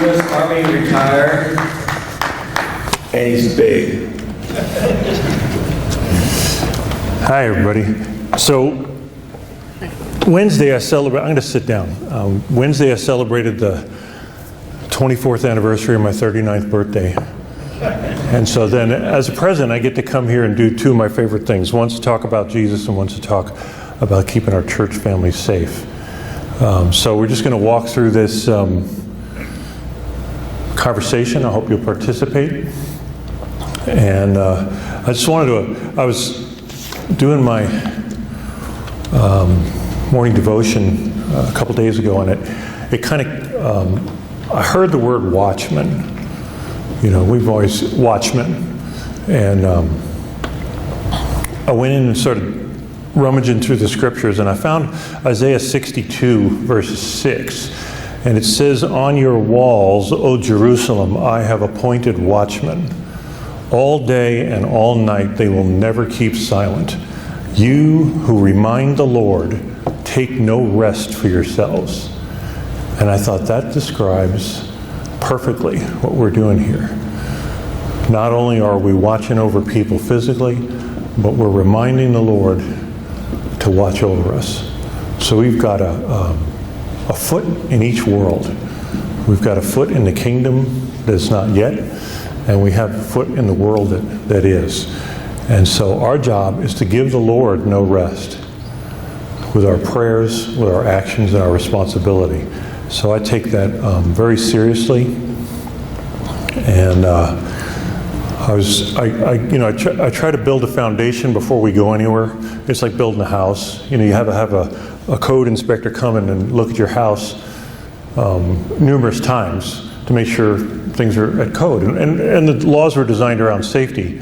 U.S. Army retired, and he's big. Hi, everybody. So, Wednesday I celebrated, I'm going to sit down. Wednesday I celebrated the 24th anniversary of my 39th birthday. And so then, as a president, I get to come here and do two of my favorite things. One's to talk about Jesus and one's to talk about keeping our church family safe. So we're just going to walk through this conversation. I hope you'll participate. And I just wanted to, I was doing my morning devotion a couple days ago, and it kind of, I heard the word watchman. You know, we've always watchmen. And I went in and started rummaging through the scriptures, and I found Isaiah 62, verse 6. And it says, "On your walls, O Jerusalem, I have appointed watchmen. All day and all night they will never keep silent. You who remind the Lord, take no rest for yourselves." And I thought that describes perfectly what we're doing here. Not only are we watching over people physically, but we're reminding the Lord to watch over us. So we've got a foot in each world. We've got a foot in the kingdom that's not yet, and we have a foot in the world that is. And so our job is to give the Lord no rest with our prayers, with our actions, and our responsibility. So I take that very seriously, and I try to build a foundation before we go anywhere. It's like building a house. You know, you have a code inspector come in and look at your house numerous times to make sure things are at code. And the laws were designed around safety.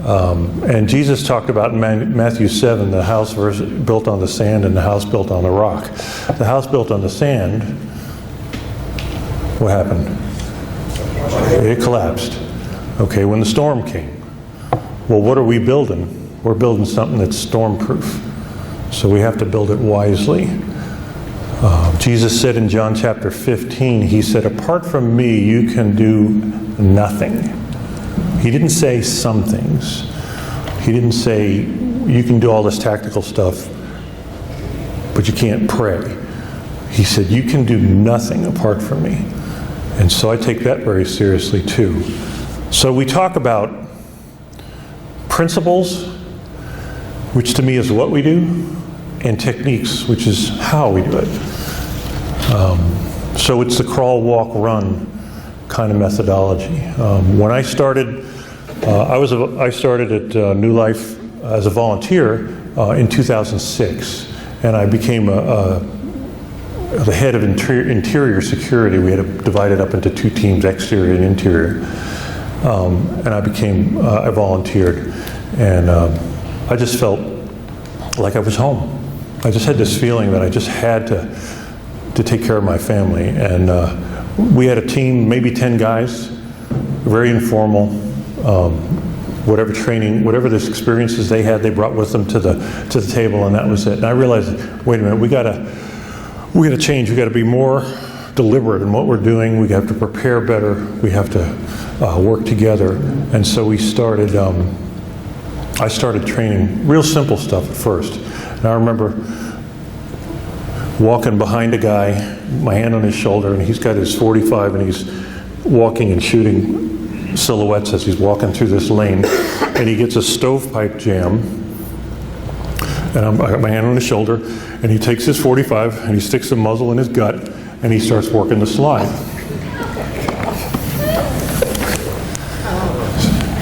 And Jesus talked about in Matthew 7, the house built on the sand and the house built on the rock. The house built on the sand, what happened? It collapsed. Okay, when the storm came. Well, what are we building? We're building something that's storm-proof. So we have to build it wisely. Jesus said in John chapter 15, he said, "Apart from me, you can do nothing." He didn't say some things. He didn't say you can do all this tactical stuff, but you can't pray. He said you can do nothing apart from me. And so I take that very seriously too. So we talk about principles, which to me is what we do, and techniques, which is how we do it. So it's the crawl, walk, run kind of methodology. When I started, I started at New Life as a volunteer in 2006, and I became the head of interior security. We had it divided up into two teams, exterior and interior. And I volunteered, and I just felt like I was home. I just had this feeling that I just had to take care of my family. And we had a team, maybe 10 guys, very informal. Whatever training, whatever this experiences they had, they brought with them to the table, and that was it. And I realized, wait a minute, we gotta change. We got to be more deliberate in what we're doing. We have to prepare better. We have to work together. And so we started. I started training real simple stuff at first. And I remember walking behind a guy, my hand on his shoulder, and he's got his 45, and he's walking and shooting silhouettes as he's walking through this lane, and he gets a stovepipe jam, and I got my hand on his shoulder, and he takes his 45 and he sticks the muzzle in his gut, and he starts working the slide.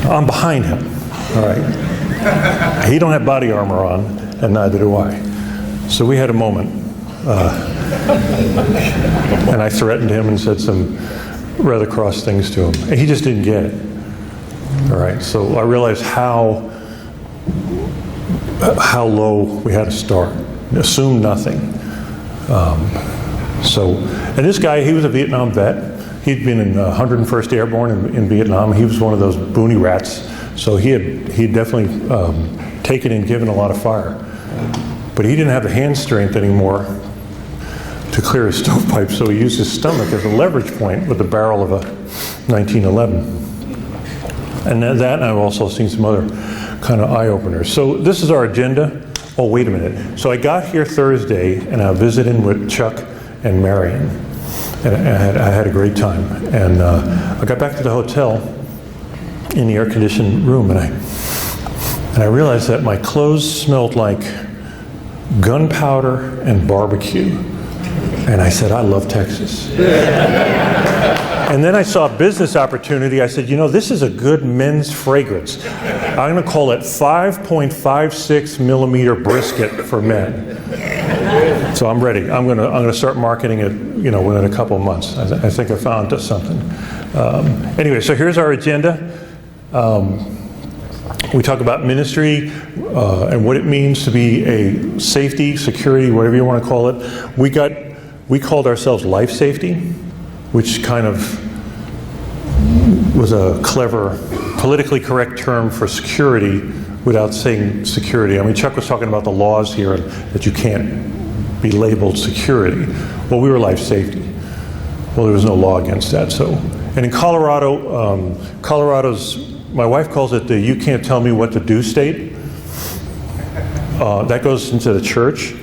I'm behind him, all right. He don't have body armor on, and neither do I. So we had a moment, and I threatened him and said some rather cross things to him, and he just didn't get it. All right, so I realized how low we had to start. Assume nothing. And this guy, he was a Vietnam vet. He'd been in 101st Airborne in Vietnam. He was one of those boonie rats. So he'd definitely taken and given a lot of fire. But he didn't have the hand strength anymore to clear his stovepipe, so he used his stomach as a leverage point with the barrel of a 1911. And that, and I've also seen some other kind of eye-openers. So this is our agenda. Oh, wait a minute. So I got here Thursday, and I was visiting with Chuck and Marion. And I had a great time. And I got back to the hotel in the air-conditioned room, and I realized that my clothes smelled like gunpowder and barbecue. And I said, I love Texas. And then I saw a business opportunity. I said, this is a good men's fragrance. I'm going to call it 5.56 millimeter brisket for men. So I'm ready. I'm going to start marketing it, within a couple of months. I think I found something. Anyway, so here's our agenda. We talk about ministry and what it means to be a safety, security, whatever you want to call it. We called ourselves life safety, which kind of was a clever, politically correct term for security without saying security. I mean, Chuck was talking about the laws here that you can't be labeled security. Well, we were life safety. Well, there was no law against that. And in Colorado, my wife calls it the "you can't tell me what to do" state. That goes into the church,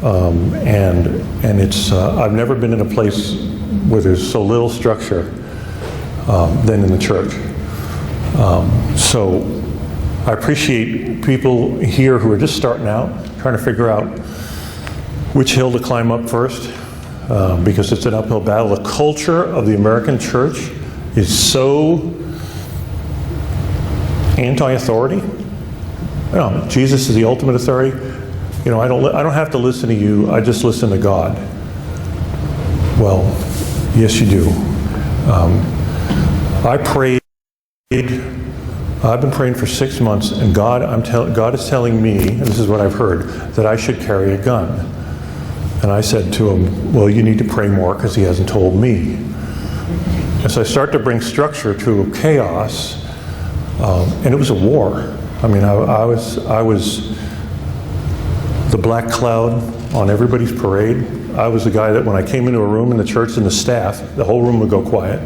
and it's. I've never been in a place where there's so little structure than in the church. So I appreciate people here who are just starting out, trying to figure out which hill to climb up first, because it's an uphill battle. The culture of the American church is so anti-authority. Jesus is the ultimate authority. I don't have to listen to you. I just listen to God. Well, yes, you do. I prayed. I've been praying for 6 months, and God is telling me, and this is what I've heard, that I should carry a gun. And I said to him, well, you need to pray more because he hasn't told me. And so I start to bring structure to chaos, and it was a war. I mean, I was the black cloud on everybody's parade. I was the guy that when I came into a room in the church and the staff, the whole room would go quiet.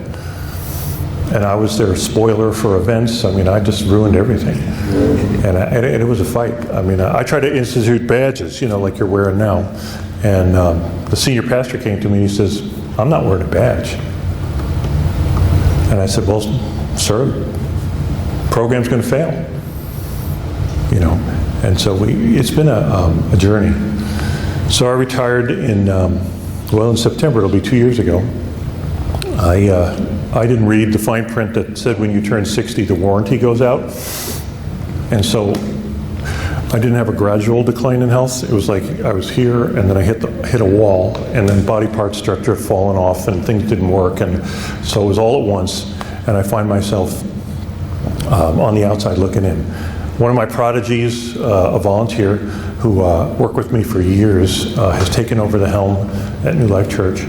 And I was their spoiler for events. I mean, I just ruined everything. And it was a fight. I mean, I tried to institute badges, like you're wearing now. And the senior pastor came to me and he says, I'm not wearing a badge. And I said, well, sir, program's going to fail. And so it's been a journey. So I retired in September, it'll be 2 years ago. I didn't read the fine print that said when you turn 60, the warranty goes out. And so I didn't have a gradual decline in health. It was like I was here, and then I hit a wall, and then body part structure had fallen off, and things didn't work. And so it was all at once, and I find myself on the outside looking in. One of my prodigies, a volunteer who worked with me for years, has taken over the helm at New Life Church.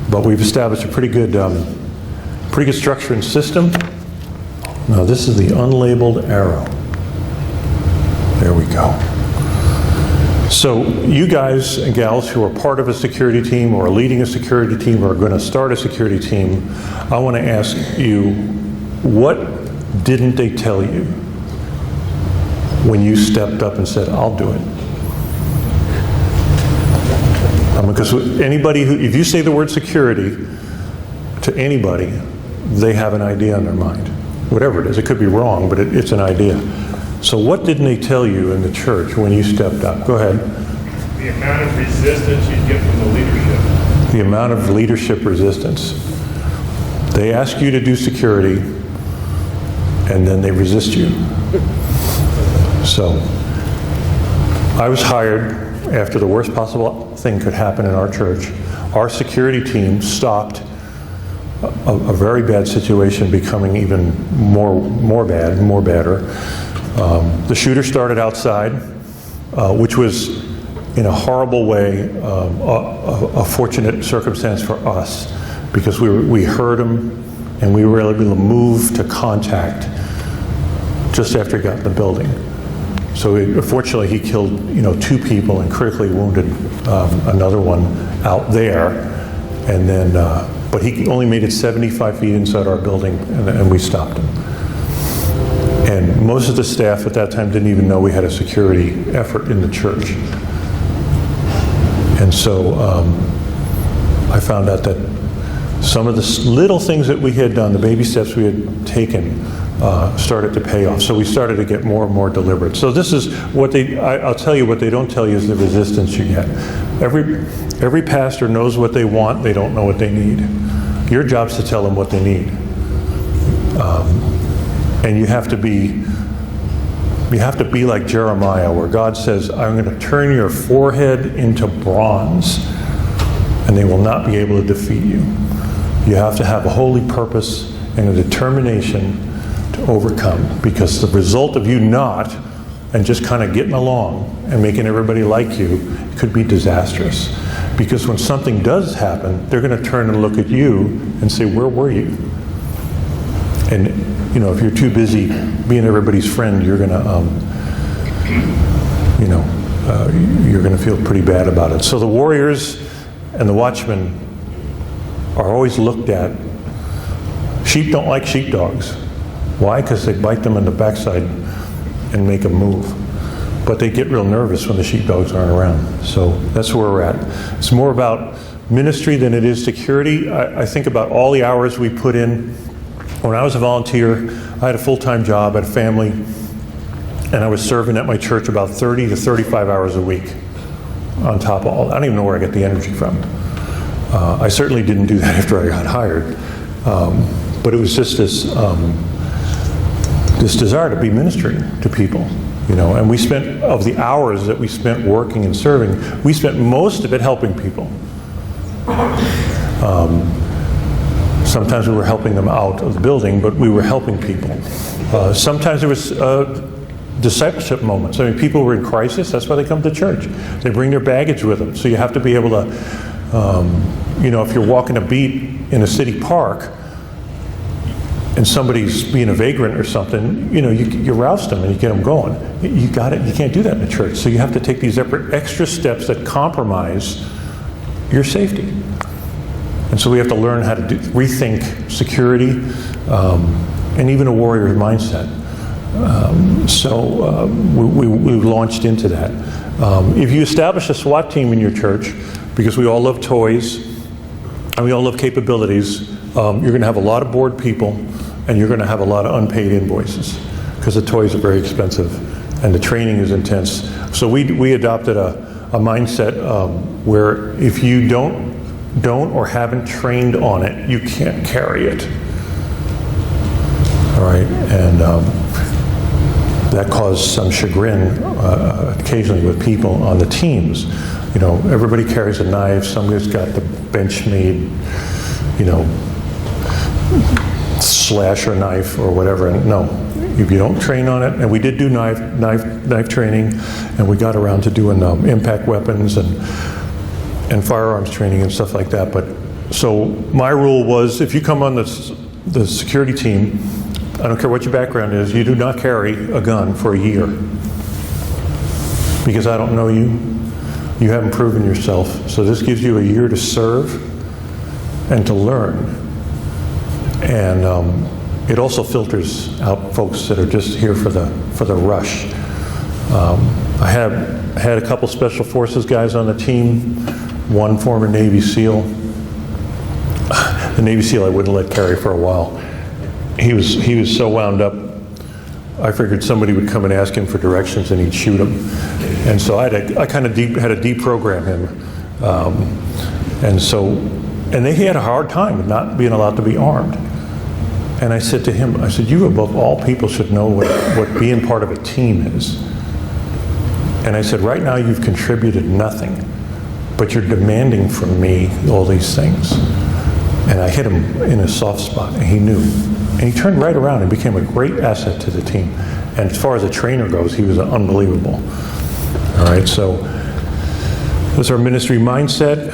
But we've established a pretty good structure and system. Now this is the unlabeled arrow. There we go. So you guys and gals who are part of a security team or are leading a security team or are going to start a security team, I want to ask you, what didn't they tell you when you stepped up and said, I'll do it? Because anybody if you say the word security to anybody, they have an idea in their mind. Whatever it is, it could be wrong, but it's an idea. So what didn't they tell you in the church when you stepped up? Go ahead. The amount of resistance you'd get from the leadership. The amount of leadership resistance. They ask you to do security, and then they resist you. So I was hired after the worst possible thing could happen in our church. Our security team stopped a very bad situation becoming even more badder. The shooter started outside, which was, in a horrible way, a fortunate circumstance for us, because we heard him and we were able to move to contact just after he got in the building. So unfortunately, he killed, 2 people and critically wounded another one out there. And then, but he only made it 75 feet inside our building, and we stopped him. And most of the staff at that time didn't even know we had a security effort in the church. And so I found out that some of the little things that we had done, the baby steps we had taken, started to pay off. So we started to get more and more deliberate. So this is what I'll tell you, what they don't tell you is the resistance you get. Every pastor knows what they want, they don't know what they need. Your job's to tell them what they need. And you have to be like Jeremiah, where God says, I'm going to turn your forehead into bronze, and they will not be able to defeat you. You have to have a holy purpose and a determination to overcome, because the result of you not, and just kind of getting along and making everybody like you, could be disastrous. Because when something does happen, they're going to turn and look at you and say, where were you? And if you're too busy being everybody's friend, you're going to, you're going to feel pretty bad about it. So the warriors and the watchmen are always looked at. Sheep don't like sheepdogs. Why? Because they bite them in the backside and make them move. But they get real nervous when the sheepdogs aren't around. So that's where we're at. It's more about ministry than it is security. I think about all the hours we put in. When I was a volunteer, I had a full-time job, I had a family, and I was serving at my church about 30 to 35 hours a week on top of all that. I don't even know where I get the energy from. I certainly didn't do that after I got hired. But it was just this desire to be ministering to people, and we spent, of the hours that we spent working and serving, we spent most of it helping people. Sometimes we were helping them out of the building, but we were helping people. Sometimes there was discipleship moments. I mean, people were in crisis. That's why they come to church. They bring their baggage with them. So you have to be able to, if you're walking a beat in a city park and somebody's being a vagrant or something, you rouse them and you get them going. You got it. You can't do that in the church. So you have to take these extra steps that compromise your safety. And so we have to learn how to rethink security and even a warrior mindset. So we launched into that. If you establish a SWAT team in your church, because we all love toys and we all love capabilities, you're going to have a lot of bored people and you're going to have a lot of unpaid invoices, because the toys are very expensive and the training is intense. So we adopted a mindset where if you don't or haven't trained on it, you can't carry it. All right, and that caused some chagrin occasionally with people on the teams. Everybody carries a knife. Somebody's got the Benchmade, slasher knife or whatever. And no, if you don't train on it, and we did do knife training, and we got around to doing impact weapons and firearms training and stuff like that. But so my rule was, if you come on the security team, I don't care what your background is, you do not carry a gun for a year, because I don't know you. You haven't proven yourself. So this gives you a year to serve and to learn. And it also filters out folks that are just here for the rush. I had a couple Special Forces guys on the team, one former Navy SEAL. The Navy SEAL I wouldn't let carry for a while. He was so wound up, I figured somebody would come and ask him for directions and he'd shoot him. And so I kind of had to deprogram him. And he had a hard time with not being allowed to be armed. And I said to him, you above all people should know what being part of a team is. And I said, right now you've contributed nothing, but you're demanding from me all these things. And I hit him in a soft spot, and he knew. And he turned right around and became a great asset to the team. And as far as a trainer goes, he was unbelievable. All right, so that's our ministry mindset.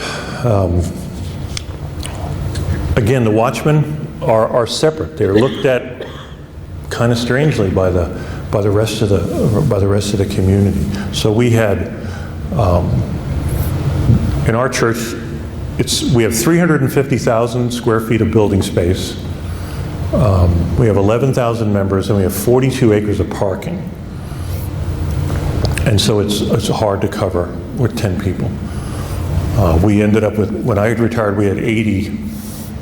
Again, the watchmen are separate. They're looked at kind of strangely by the by the rest of the community. So we had in our church, we have 350,000 square feet of building space. We have 11,000 members, and we have 42 acres of parking. And so it's hard to cover with 10 people. We ended up with, when I had retired, we had 80,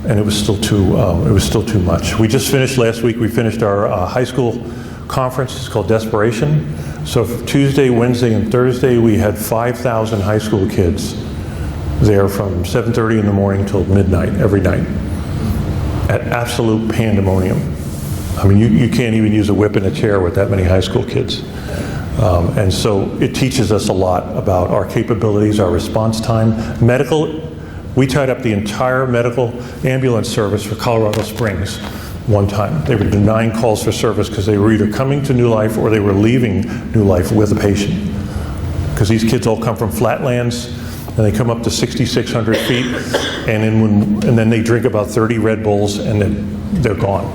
and it was still too much. We just finished last week. We finished our high school conference. It's called Desperation. So for Tuesday, Wednesday, and Thursday, we had 5,000 high school kids there from 7:30 in the morning till midnight every night, at absolute pandemonium. I mean, you can't even use a whip and a chair with that many high school kids. And so it teaches us a lot about our capabilities, our response time. Medical, we tied up the entire medical ambulance service for Colorado Springs one time. They were denying calls for service because they were either coming to New Life or they were leaving New Life with a patient. Because these kids all come from flatlands, and they come up to 6,600 feet, and then they drink about 30 Red Bulls, and then they're gone.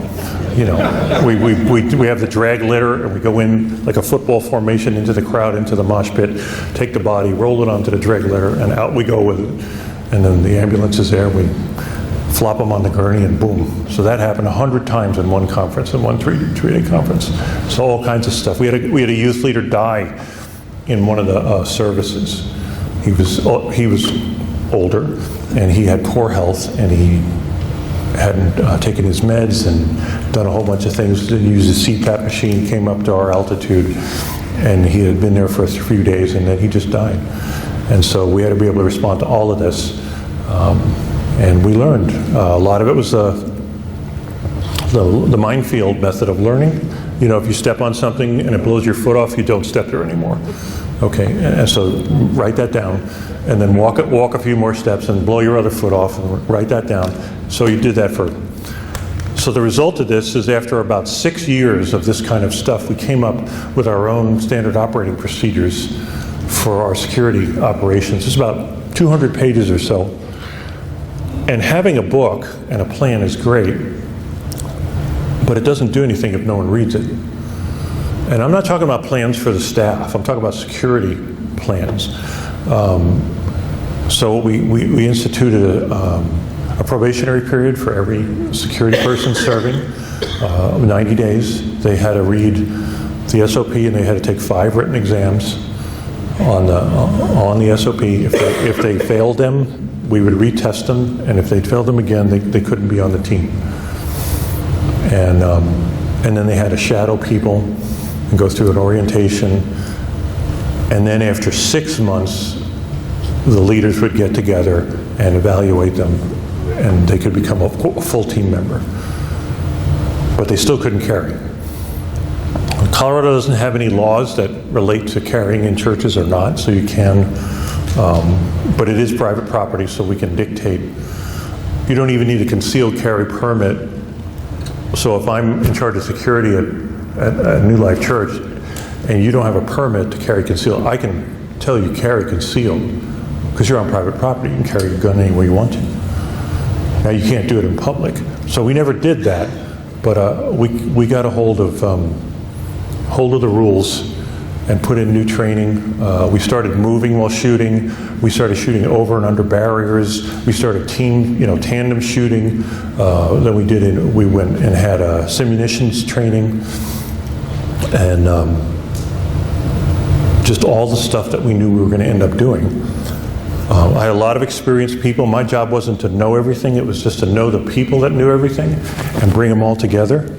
You know, we have the drag litter, and we go in like a football formation into the crowd, into the mosh pit, take the body, roll it onto the drag litter, and out we go with it. And then the ambulance is there, we flop them on the gurney, and boom. So that happened 100 times in one conference, in one three-day conference. So all kinds of stuff. We had a youth leader die in one of the services. He was older, and he had poor health, and he hadn't taken his meds and done a whole bunch of things. Didn't use a CPAP machine, came up to our altitude, and he had been there for a few days, and then he just died. And so we had to be able to respond to all of this, and we learned. A lot of it was the minefield method of learning. You know, if you step on something and it blows your foot off, you don't step there anymore. Okay, and so write that down, and then walk a few more steps and blow your other foot off and write that down. So you did that so the result of this is, after about 6 years of this kind of stuff, we came up with our own standard operating procedures for our security operations. It's about 200 pages or so. And having a book and a plan is great, but it doesn't do anything if no one reads it. And I'm not talking about plans for the staff. I'm talking about security plans. So we instituted a probationary period for every security person serving, 90 days. They had to read the SOP, and they had to take 5 written exams on the SOP. If they failed them, we would retest them, and if they'd failed them again, they couldn't be on the team. And then they had to shadow people and go through an orientation. And then after 6 months, the leaders would get together and evaluate them, and they could become a full team member. But they still couldn't carry. Colorado doesn't have any laws that relate to carrying in churches or not, so you can, but it is private property, so we can dictate. You don't even need a concealed carry permit. So if I'm in charge of security at New Life Church, and you don't have a permit to carry concealed, I can tell you carry concealed, because you're on private property. You can carry your gun anywhere you want to. Now you can't do it in public. So we never did that, but we got a hold of the rules and put in new training. We started moving while shooting. We started shooting over and under barriers. We started tandem shooting. Then we went and had simunitions training, and just all the stuff that we knew we were going to end up doing. I had a lot of experienced people. My job wasn't to know everything. It was just to know the people that knew everything and bring them all together.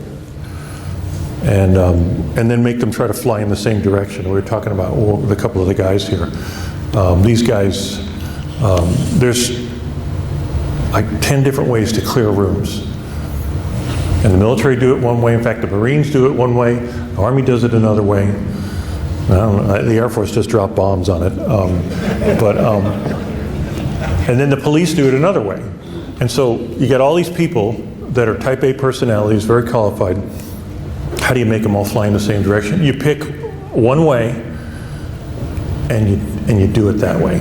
And then make them try to fly in the same direction. We were talking about a couple of the guys here. These guys, there's like 10 different ways to clear rooms. And the military do it one way. In fact, the Marines do it one way. The Army does it another way. I don't know, the Air Force just dropped bombs on it. And then the police do it another way. And so you get all these people that are type A personalities, very qualified. How do you make them all fly in the same direction? You pick one way, and you do it that way.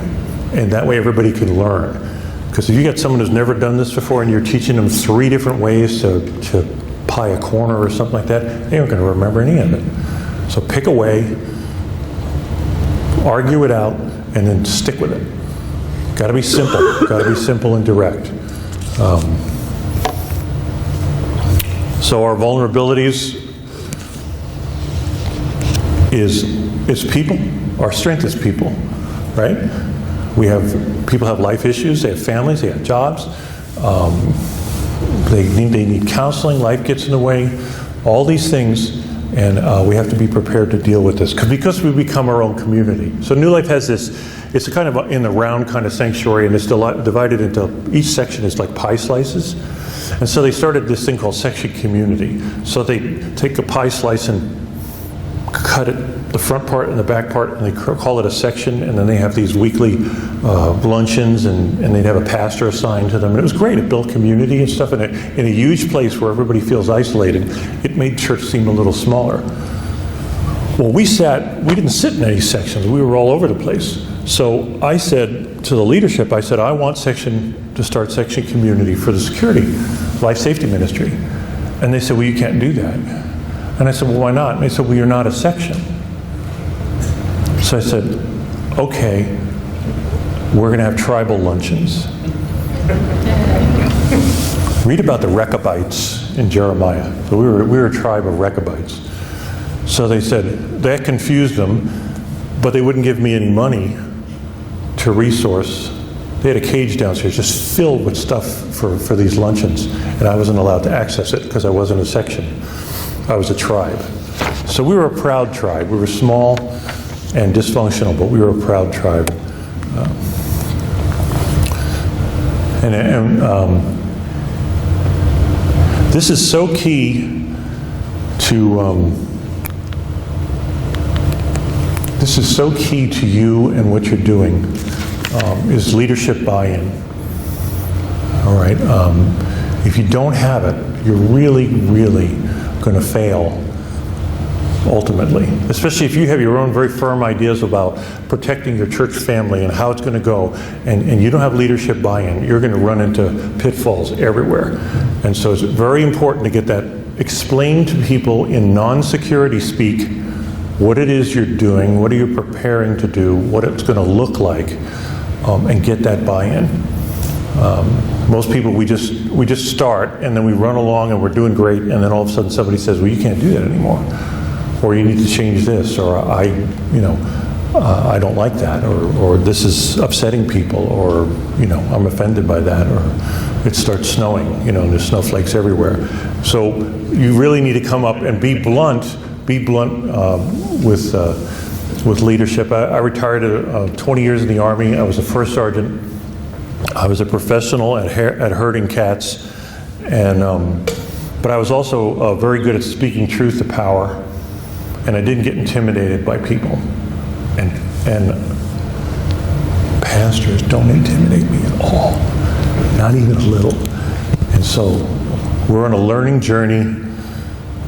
And that way everybody can learn. Because if you get someone who's never done this before and you're teaching them 3 different ways to pie a corner or something like that, they aren't going to remember any of it. So pick a way, argue it out, and then stick with it. Got to be simple. Got to be simple and direct. So our vulnerabilities is people. Our strength is people, right? People have life issues. They have families. They have jobs. They need counseling. Life gets in the way. All these things. And we have to be prepared to deal with this because we become our own community. So New Life has this, it's a kind of in the round kind of sanctuary, and it's divided into, each section is like pie slices. And so they started this thing called section community. So they take a pie slice and cut it, the front part and the back part, and they call it a section, and then they have these weekly luncheons, and they'd have a pastor assigned to them. And it was great. It built community and stuff in a huge place where everybody feels isolated. It made church seem a little smaller. Well, we didn't sit in any sections. We were all over the place. So I said to the leadership, I want to start section community for the security, life safety ministry. And they said, well, you can't do that. And I said, well, why not? And they said, well, you're not a section. So I said, okay, we're going to have tribal luncheons. Read about the Rechabites in Jeremiah. So we were a tribe of Rechabites. So they said, that confused them, but they wouldn't give me any money to resource. They had a cage downstairs just filled with stuff for these luncheons, and I wasn't allowed to access it because I wasn't a section. I was a tribe. So we were a proud tribe. We were small and dysfunctional, but we were a proud tribe. This is so key to you and what you're doing, is leadership buy-in. All right. If you don't have it, you're really, really going to fail ultimately, especially if you have your own very firm ideas about protecting your church family and how it's going to go, and you don't have leadership buy-in, you're going to run into pitfalls everywhere. And so it's very important to get that explained to people in non-security speak, what it is you're doing, what are you preparing to do, what it's going to look like, and get that buy-in. Most people, we just start, and then we run along and we're doing great, and then all of a sudden somebody says, well, you can't do that anymore, or you need to change this, or I don't like that, or this is upsetting people, or I'm offended by that, or it starts snowing, and there's snowflakes everywhere. So you really need to come up and be blunt with leadership. I retired at 20 years in the Army. I was a first sergeant. I was a professional at herding cats, but I was also very good at speaking truth to power, and I didn't get intimidated by people. And pastors don't intimidate me at all, not even a little. And so we're on a learning journey, and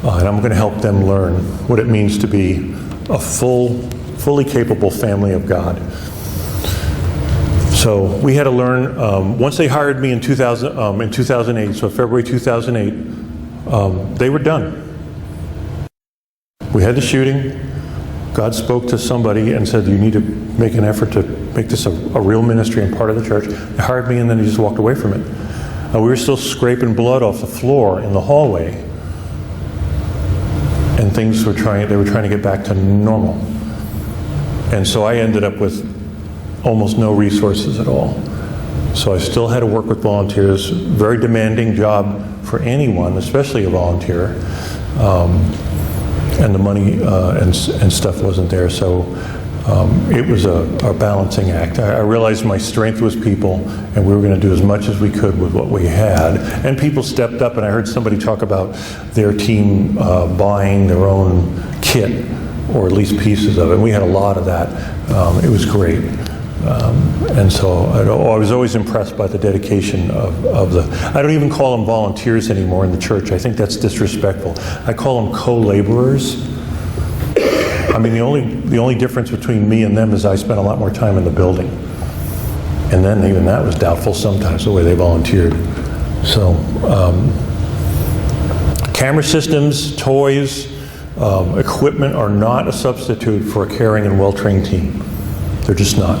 I'm going to help them learn what it means to be a fully capable family of God. So we had to learn, once they hired me in 2008, so February 2008, they were done. We had the shooting. God spoke to somebody and said, you need to make an effort to make this a real ministry and part of the church. They hired me, and then he just walked away from it. We were still scraping blood off the floor in the hallway, and they were trying to get back to normal. And so I ended up with almost no resources at all. So I still had to work with volunteers, very demanding job for anyone, especially a volunteer. And the money and stuff wasn't there, so it was a balancing act. I realized my strength was people, and we were going to do as much as we could with what we had. And people stepped up, and I heard somebody talk about their team buying their own kit, or at least pieces of it. We had a lot of that. It was great. And so I was always impressed by the dedication of the, I don't even call them volunteers anymore in the church. I think that's disrespectful. I call them co-laborers. I mean, the only difference between me and them is I spent a lot more time in the building. And then even that was doubtful sometimes, the way they volunteered. So, camera systems, toys, equipment are not a substitute for a caring and well-trained team. They're just not.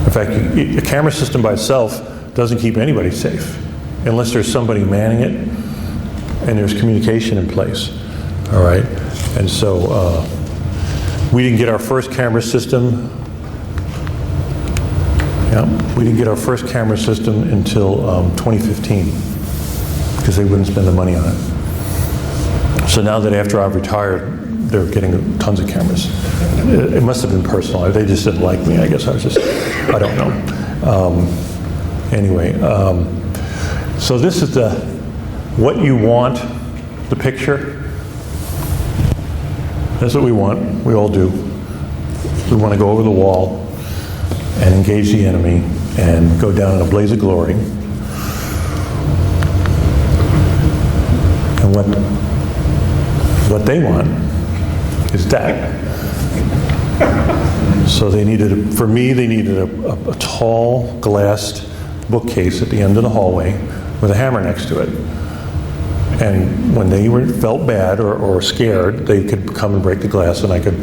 In fact, a camera system by itself doesn't keep anybody safe unless there's somebody manning it and there's communication in place. All right? And so we didn't get our first camera system. Yeah, we didn't get our first camera system until 2015 because they wouldn't spend the money on it. So now that after I've retired, they're getting tons of cameras. It must have been personal. They just didn't like me. I guess I don't know. Anyway, so this is what you want, the picture. That's what we want. We all do. We want to go over the wall and engage the enemy and go down in a blaze of glory. And what they want is that. So they needed, they needed a tall glassed bookcase at the end of the hallway with a hammer next to it. And when they felt bad or scared, they could come and break the glass, and I could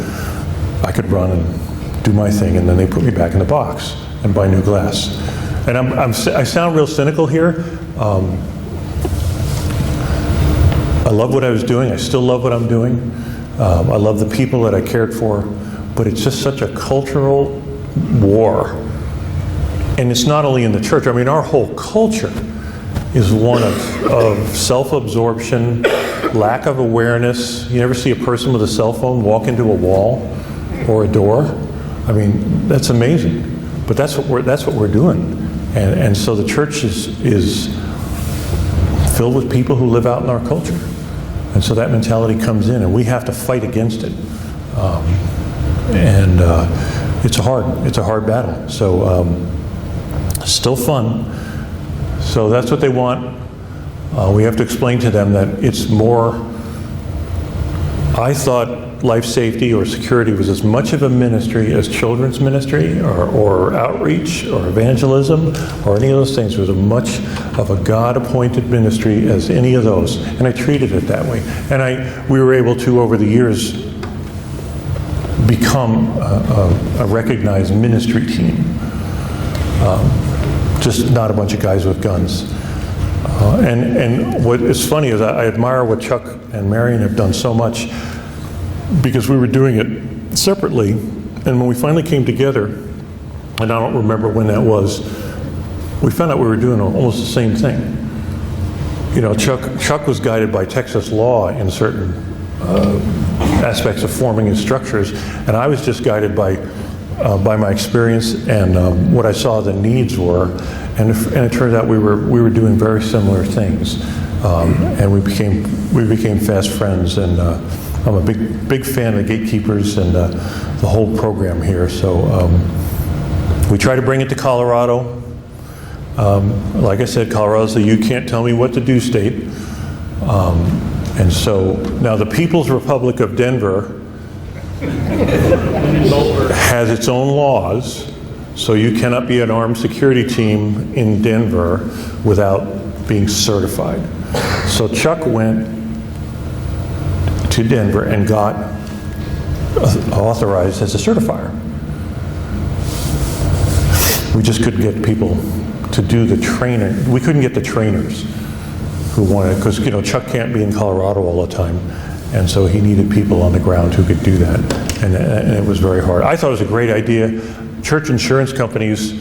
run and do my thing, and then they put me back in the box and buy new glass. And I sound real cynical here. I love what I was doing. I still love what I'm doing. I love the people that I cared for, but it's just such a cultural war. And it's not only in the church. I mean, our whole culture is one of self-absorption, lack of awareness. You never see a person with a cell phone walk into a wall or a door. I mean, that's amazing. But that's what we're doing. And so the church is filled with people who live out in our culture. And so that mentality comes in, and we have to fight against it. It's a hard battle. So still fun. So that's what they want. We have to explain to them that it's more. I thought life safety or security was as much of a ministry as children's ministry or outreach or evangelism or any of those things. It was as much of a God-appointed ministry as any of those. And I treated it that way. And we were able to, over the years, become a recognized ministry team. Just not a bunch of guys with guns. And what is funny is I admire what Chuck and Marion have done so much, because we were doing it separately, and when we finally came together, and I don't remember when that was, we found out we were doing almost the same thing. You know, Chuck was guided by Texas law in certain aspects of forming his structures, and I was just guided by my experience and what I saw the needs were, and it turned out we were doing very similar things, and we became fast friends. And I'm a big fan of the Gatekeepers and the whole program here. So we try to bring it to Colorado. Like I said, Colorado's the "you can't tell me what to do" state. And so now the People's Republic of Denver has its own laws, so you cannot be an armed security team in Denver without being certified. So Chuck went to Denver and got authorized as a certifier. We just couldn't get people to do the training. We couldn't get the trainers who wanted, because Chuck can't be in Colorado all the time. And so he needed people on the ground who could do that. And it was very hard. I thought it was a great idea. Church insurance companies,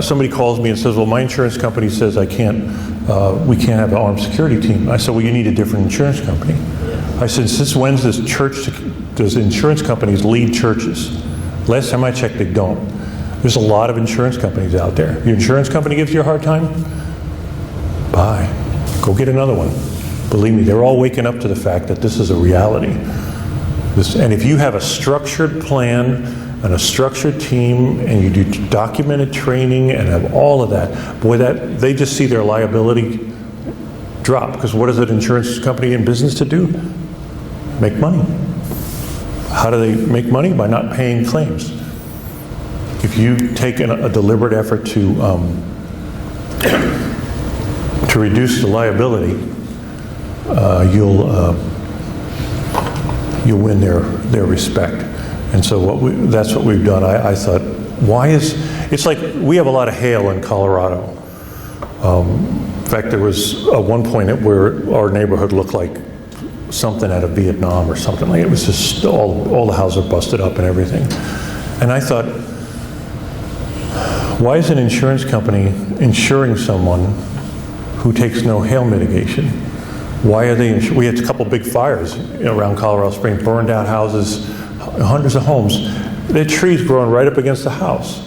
somebody calls me and says, well, my insurance company says we can't have an armed security team. I said, well, you need a different insurance company. I said, since when does insurance companies lead churches? Last time I checked, they don't. There's a lot of insurance companies out there. Your insurance company gives you a hard time? Bye. Go get another one. Believe me, they're all waking up to the fact that this is a reality. And if you have a structured plan and a structured team, and you do documented training and have all of that, boy, that they just see their liability drop. Because what is an insurance company in business to do? Make money. How do they make money? By not paying claims. If you take a deliberate effort to reduce the liability, you win their respect. And so that's what we've done. I thought, it's like we have a lot of hail in Colorado. In fact, there was one point where our neighborhood looked like something out of Vietnam or something. Like it was just all the houses are busted up and everything. And I thought, why is an insurance company insuring someone who takes no hail mitigation? Why are they? We had a couple big fires around Colorado Springs, burned out houses, hundreds of homes. There are trees growing right up against the house.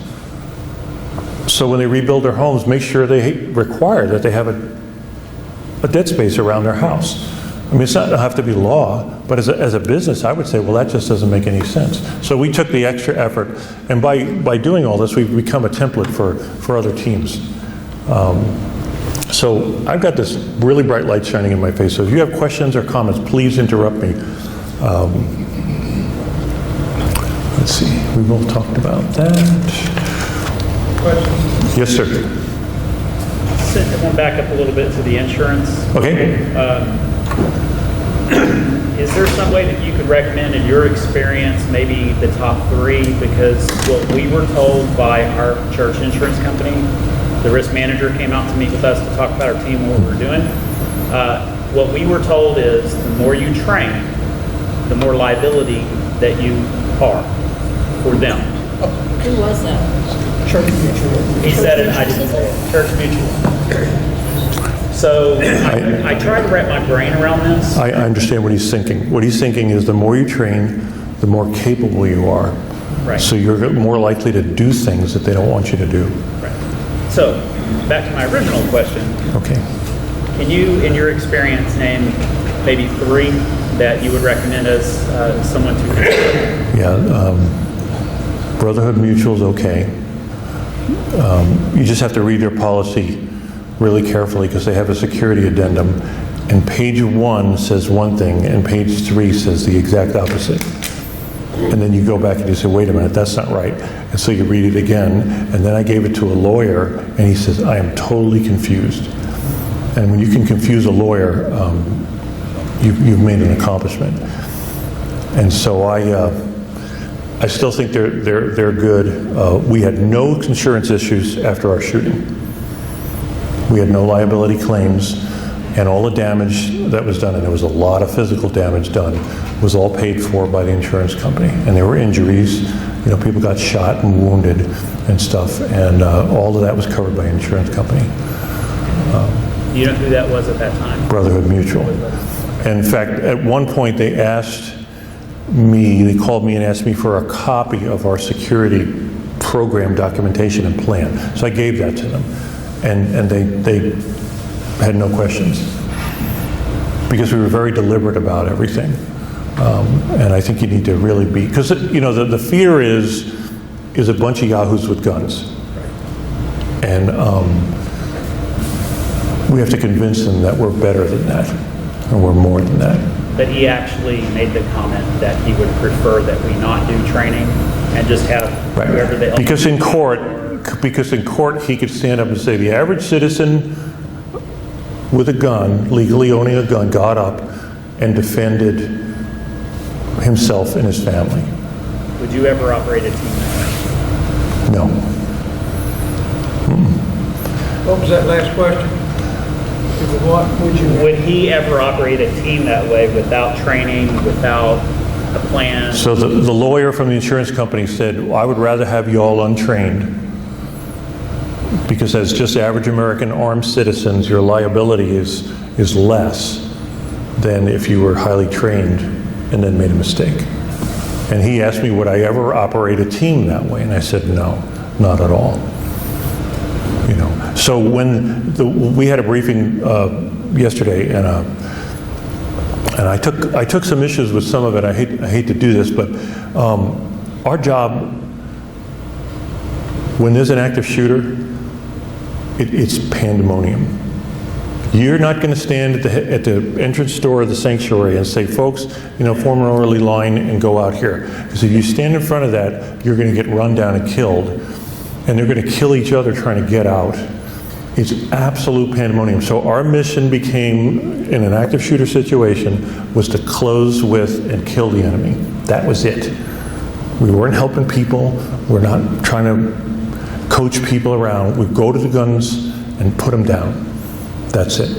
So when they rebuild their homes, make sure they require that they have a dead space around their house. I mean, it doesn't have to be law, but as a business, I would say, well, that just doesn't make any sense. So we took the extra effort, and by doing all this, we've become a template for other teams. So I've got this really bright light shining in my face, so if you have questions or comments, please interrupt me. Let's see, we've all talked about that. Question. Yes, sir. I want to back up a little bit to the insurance. Okay. Is there some way that you could recommend in your experience, maybe the top 3? Because what we were told by our church insurance company, the risk manager came out to meet with us to talk about our team and what we're doing. What we were told is the more you train, the more liability that you are for them. Who was that? Church Mutual. He said it, I didn't say it. Church Mutual. So I try to wrap my brain around this. I understand what he's thinking. What he's thinking is the more you train, the more capable you are. Right. So you're more likely to do things that they don't want you to do. Right. So back to my original question. Okay. Can you, in your experience, name maybe 3 that you would recommend as someone to consider? Yeah. Brotherhood Mutual is okay. You just have to read their policy really carefully because they have a security addendum, and page 1 says one thing and page 3 says the exact opposite. And then you go back and you say, wait a minute, that's not right. And so you read it again, and then I gave it to a lawyer, and he says, I am totally confused. And when you can confuse a lawyer, you've made an accomplishment. And so I still think they're good. We had no insurance issues after our shooting. We had no liability claims, and all the damage that was done, and there was a lot of physical damage done, was all paid for by the insurance company. And there were injuries, people got shot and wounded and stuff, and all of that was covered by the insurance company. You know who that was at that time? Brotherhood Mutual. And in fact, at one point they called me and asked me for a copy of our security program documentation and plan. So I gave that to them. And they had no questions because we were very deliberate about everything. And I think you need to really be, because the fear is a bunch of yahoos with guns. And we have to convince them that we're better than that, and we're more than that. But he actually made the comment that he would prefer that we not do training and just have whoever they help. Because in court he could stand up and say the average citizen with a gun, legally owning a gun, got up and defended himself and his family. Would you ever operate a team that way? No. What was that last question? What would you? Would he ever operate a team that way without training, without a plan? So the lawyer from the insurance company said, I would rather have you all untrained, because as just average American armed citizens, your liability is less than if you were highly trained and then made a mistake. And he asked me, would I ever operate a team that way? And I said, no, not at all. So when we had a briefing yesterday, and I took some issues with some of it. I hate to do this, but our job, when there's an active shooter, it's pandemonium. You're not going to stand at the entrance door of the sanctuary and say, folks, form an orderly line and go out here. Because if you stand in front of that, you're going to get run down and killed. And they're going to kill each other trying to get out. It's absolute pandemonium. So our mission became, in an active shooter situation, was to close with and kill the enemy. That was it. We weren't helping people. We're not trying to coach people around. We go to the guns and put them down. That's it.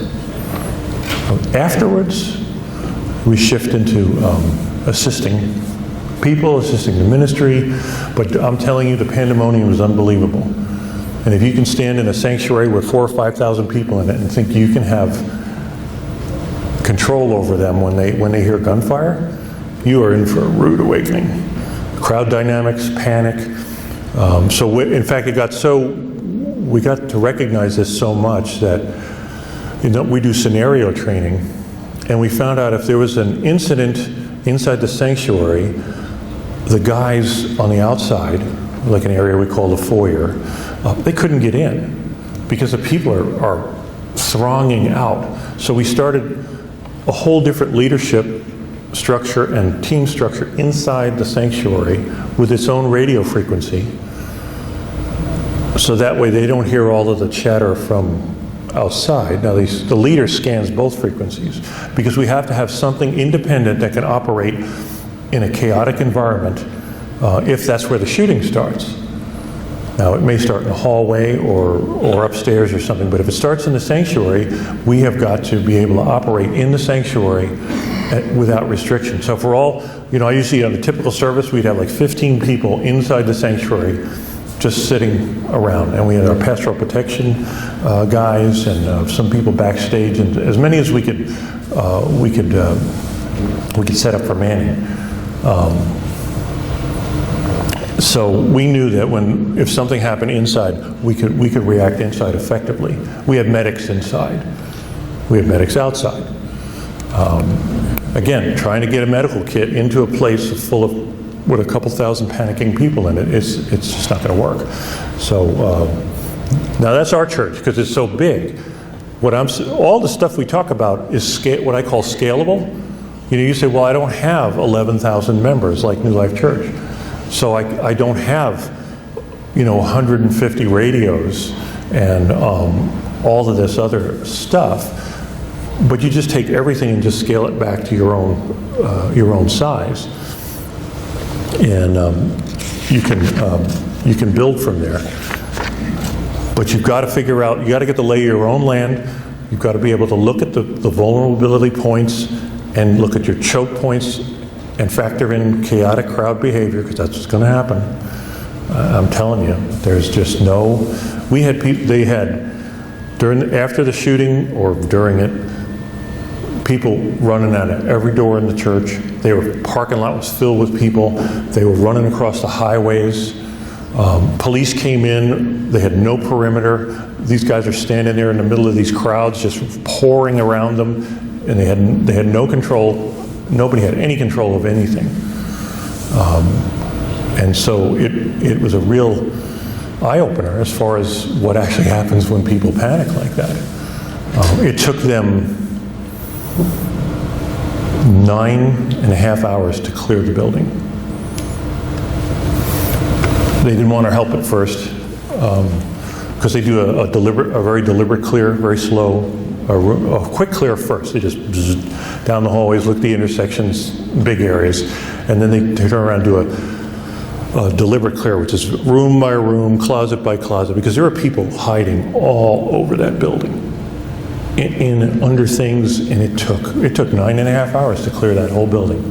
Afterwards, we shift into assisting people, assisting the ministry, but I'm telling you, the pandemonium is unbelievable. And if you can stand in a sanctuary with 4,000 or 5,000 people in it and think you can have control over them when they hear gunfire, you are in for a rude awakening. Crowd dynamics, panic. In fact, we got to recognize this so much that we do scenario training, and we found out if there was an incident inside the sanctuary, the guys on the outside, like an area we call the foyer, they couldn't get in because the people are thronging out. So we started a whole different leadership structure and team structure inside the sanctuary with its own radio frequency. So that way they don't hear all of the chatter from outside. Now the leader scans both frequencies because we have to have something independent that can operate in a chaotic environment if that's where the shooting starts. Now it may start in the hallway or upstairs or something, but if it starts in the sanctuary, we have got to be able to operate in the sanctuary without restriction. So for all, I usually on the typical service, we'd have like 15 people inside the sanctuary just sitting around, and we had our pastoral protection guys and some people backstage, and as many as we could set up for manning. So we knew that if something happened inside, we could react inside effectively. We had medics inside. We had medics outside. Again, trying to get a medical kit into a place full of with a couple thousand panicking people in it, it's just not going to work. So now that's our church because it's so big. All the stuff we talk about is what I call scalable. You say, well, I don't have 11,000 members like New Life Church, so I don't have 150 radios and all of this other stuff. But you just take everything and just scale it back to your own size. And you can build from there. But you've got to figure out, you got to get the lay of your own land. You've got to be able to look at the vulnerability points and look at your choke points and factor in chaotic crowd behavior, because that's what's going to happen. I'm telling you, there's just we had people, after the shooting or during it, people running out of every door in the church. Parking lot was filled with people. They were running across the highways. Police came in. They had no perimeter. These guys are standing there in the middle of these crowds, just pouring around them, and they had no control. Nobody had any control of anything. And so it was a real eye-opener as far as what actually happens when people panic like that. It took them 9.5 hours to clear the building. They didn't want our help at first because they do a very deliberate clear, very slow, a quick clear first. They just bzzz down the hallways, look at the intersections, big areas, and then they turn around and do a deliberate clear, which is room by room, closet by closet, because there are people hiding all over that building. Under things, and it took 9.5 hours to clear that whole building.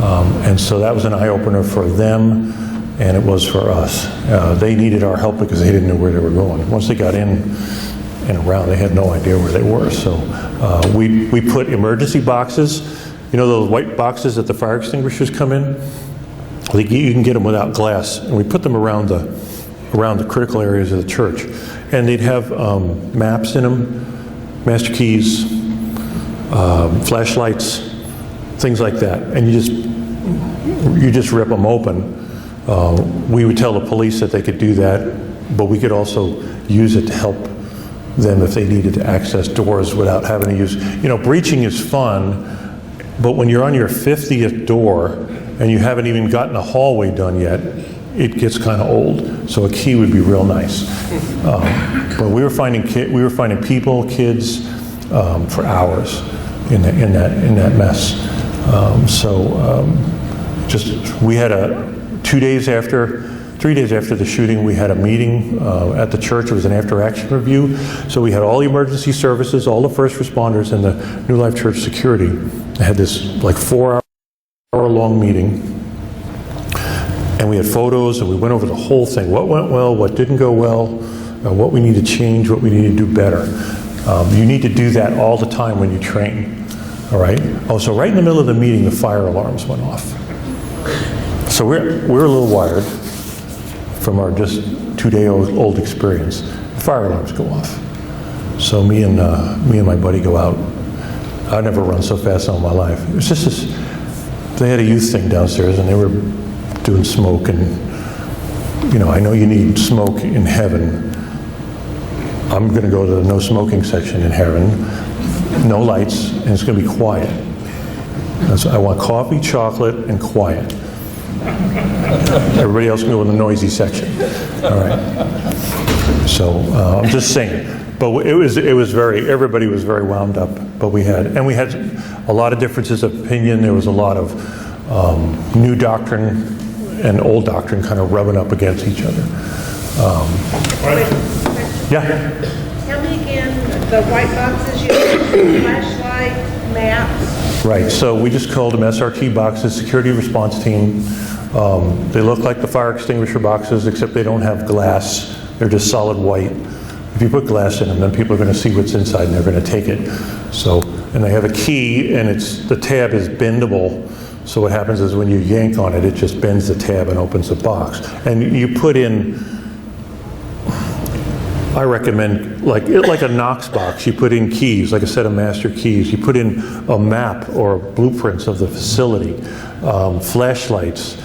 And so that was an eye-opener for them, and it was for us. They needed our help because they didn't know where they were going. Once they got in and around, they had no idea where they were. So we put emergency boxes, those white boxes that the fire extinguishers come in? You can get them without glass, and we put them around the critical areas of the church. And they'd have maps in them, master keys, flashlights, things like that, and you just rip them open. We would tell the police that they could do that, but we could also use it to help them if they needed to access doors without having to use. Breaching is fun, but when you're on your 50th door and you haven't even gotten a hallway done yet, it gets kind of old. So a key would be real nice. But we were finding people, kids, for hours in that mess. We had 3 days after the shooting, we had a meeting at the church. It was an after-action review. So we had all the emergency services, all the first responders, and the New Life Church security. I had this like 4-hour-long meeting. And we had photos, and we went over the whole thing. What went well, what didn't go well, what we need to change, what we need to do better. You need to do that all the time when you train. All right? Oh, so right in the middle of the meeting, the fire alarms went off. So we're a little wired from our just 2-day-old experience. The fire alarms go off. So me and my buddy go out. I've never run so fast in all my life. It was just this, they had a youth thing downstairs, and they were doing smoke, and I know you need smoke in heaven. I'm going to go to the no smoking section in heaven, no lights, and it's going to be quiet. I want coffee, chocolate, and quiet. Everybody else can go in the noisy section. All right. So I'm just saying. But everybody was very wound up. But we had a lot of differences of opinion. There was a lot of new doctrine and old doctrine kind of rubbing up against each other. Yeah. Tell me again, the white boxes, you have flashlight, maps. Right, so we just called them SRT boxes, Security Response Team. They look like the fire extinguisher boxes, except they don't have glass. They're just solid white. If you put glass in them, then people are going to see what's inside and they're going to take it. And they have a key, and the tab is bendable. So what happens is when you yank on it, it just bends the tab and opens the box. And you put in, I recommend, like a Knox box, you put in keys, like a set of master keys. You put in a map or blueprints of the facility, flashlights,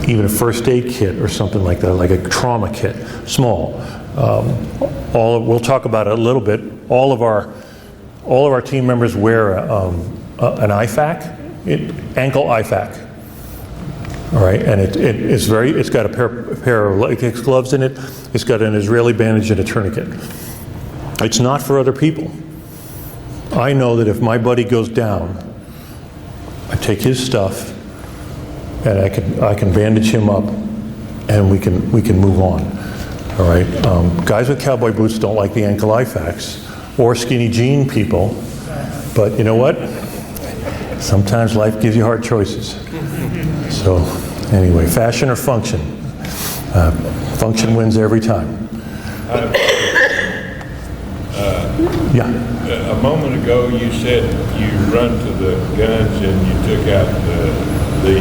even a first aid kit or something like that, like a trauma kit, small. We'll talk about it a little bit. All of our team members wear an IFAC, ankle IFAC. All right, and it's got a pair of latex gloves in it. It's got an Israeli bandage and a tourniquet. It's not for other people. I know that if my buddy goes down, I take his stuff and I can bandage him up, and we can move on. All right, guys with cowboy boots don't like the ankle IFACs or skinny jean people, but you know what? Sometimes life gives you hard choices. So anyway, fashion or function? Function wins every time. Yeah. A moment ago, you said you run to the guns and you took out the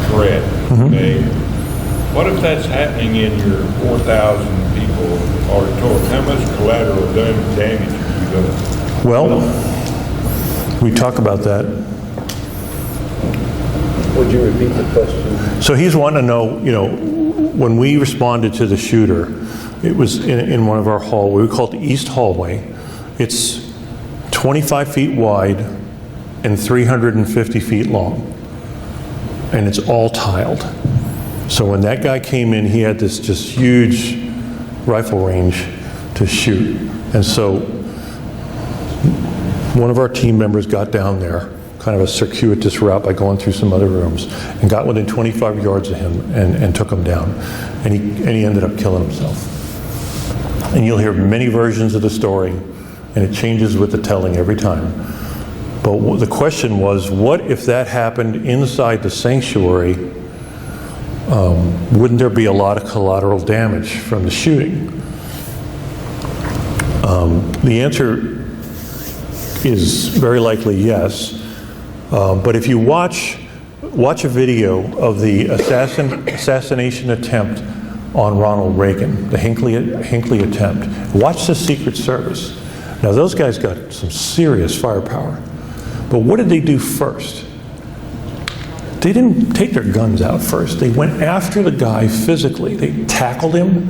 threat. Okay. What if that's happening in your 4,000 people auditorium? How much collateral damage are you going to? Well, we talk about that. Would you repeat the question? So he's wanting to know, when we responded to the shooter, it was in one of our hallways. We call it the East Hallway. It's 25 feet wide and 350 feet long. And it's all tiled. So when that guy came in, he had this just huge rifle range to shoot. And so one of our team members got down there, kind of a circuitous route by going through some other rooms, and got within 25 yards of him and took him down. And he ended up killing himself. And you'll hear many versions of the story, and it changes with the telling every time. But the question was, what if that happened inside the sanctuary? Wouldn't there be a lot of collateral damage from the shooting? The answer is very likely yes. But if you watch a video of the assassination attempt on Ronald Reagan, the Hinckley attempt, watch the Secret Service. Now those guys got some serious firepower. But what did they do first? They didn't take their guns out first. They went after the guy physically. They tackled him.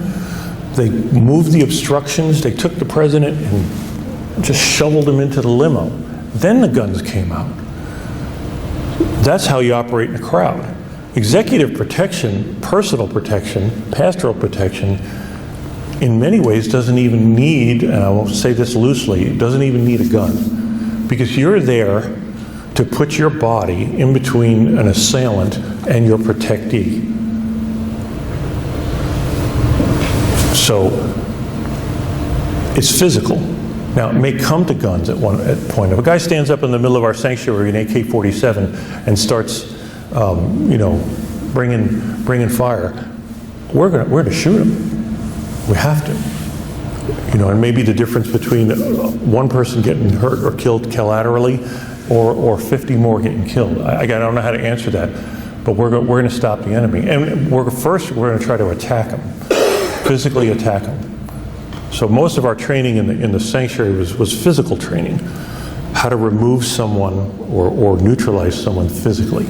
They moved the obstructions. They took the president and just shoveled him into the limo. Then the guns came out. That's how you operate in a crowd. executive protection, personal protection, pastoral protection, in many ways doesn't even need, and I will say this loosely, it doesn't even need a gun. Because you're there to put your body in between an assailant and your protectee. So it's physical. Now, it may come to guns at point. If a guy stands up in the middle of our sanctuary, an AK-47, and starts, bringing fire, we're going to shoot him. We have to. And maybe the difference between one person getting hurt or killed collaterally, or 50 more getting killed. I don't know how to answer that, but we're going to stop the enemy, and we're going to try to attack him, physically attack him. So most of our training in the sanctuary was physical training, how to remove someone or neutralize someone physically.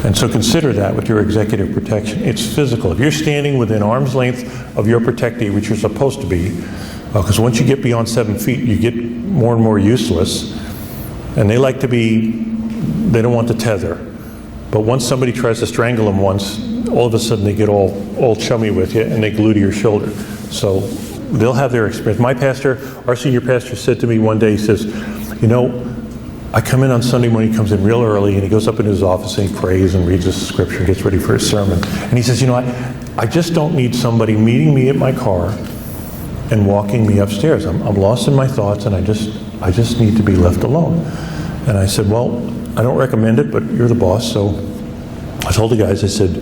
And so consider that with your executive protection. It's physical. If you're standing within arm's length of your protectee, which you're supposed to be, because once you get beyond 7 feet, you get more and more useless, and they don't want to tether. But once somebody tries to strangle them once, all of a sudden they get all chummy with you and they glue to your shoulder. So they'll have their experience. My pastor, our senior pastor, said to me one day, he says, I come in on Sunday morning, he comes in real early, and he goes up into his office and he prays and reads his scripture and gets ready for his sermon. And he says, I just don't need somebody meeting me at my car and walking me upstairs. I'm lost in my thoughts, and I just need to be left alone. And I said, well, I don't recommend it, but you're the boss. So I told the guys, I said,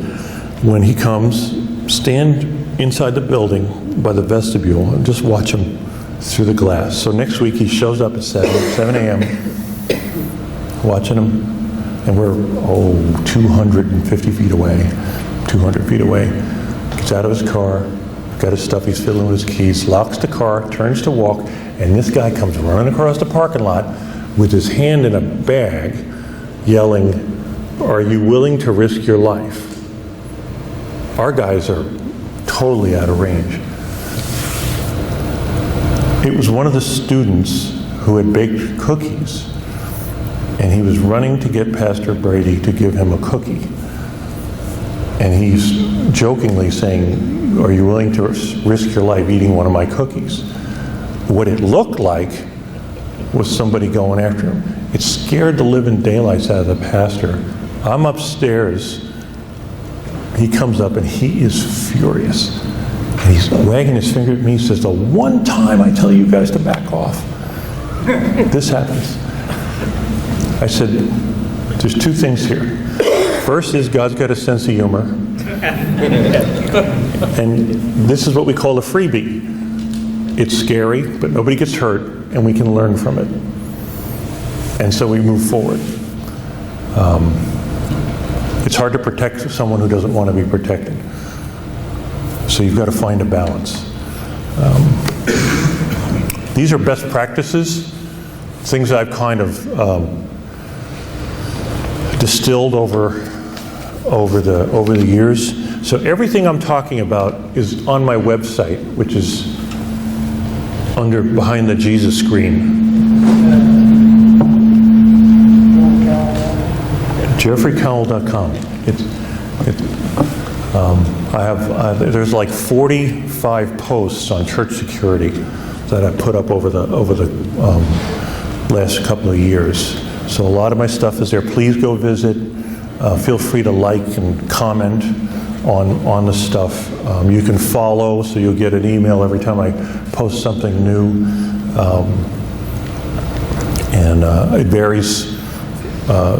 when he comes, stand inside the building by the vestibule and just watch him through the glass. So next week he shows up at 7 a.m., watching him, and we're 250 feet away, 200 feet away. Gets out of his car, got his stuff, he's fiddling with his keys, locks the car, turns to walk, and this guy comes running across the parking lot with his hand in a bag, yelling, "Are you willing to risk your life?" Our guys are totally out of range. It was one of the students who had baked cookies, and he was running to get Pastor Brady to give him a cookie. And he's jokingly saying, "Are you willing to risk your life eating one of my cookies?" What it looked like was somebody going after him. It scared the living daylights out of the pastor. I'm upstairs. He comes up and he is furious. And he's wagging his finger at me. He says, "The one time I tell you guys to back off, this happens." I said, there's two things here. First is God's got a sense of humor. And this is what we call a freebie. It's scary, but nobody gets hurt, and we can learn from it. And so we move forward. It's hard to protect someone who doesn't want to be protected. So you've got to find a balance. These are best practices, things I've kind of distilled over the years. So everything I'm talking about is on my website, which is behind the Jesus screen. JeffreyKowell.com. There's like 45 posts on church security that I put up over the last couple of years. So a lot of my stuff is there. Please go visit. Feel free to like and comment on the stuff. You can follow, so you'll get an email every time I post something new. It varies.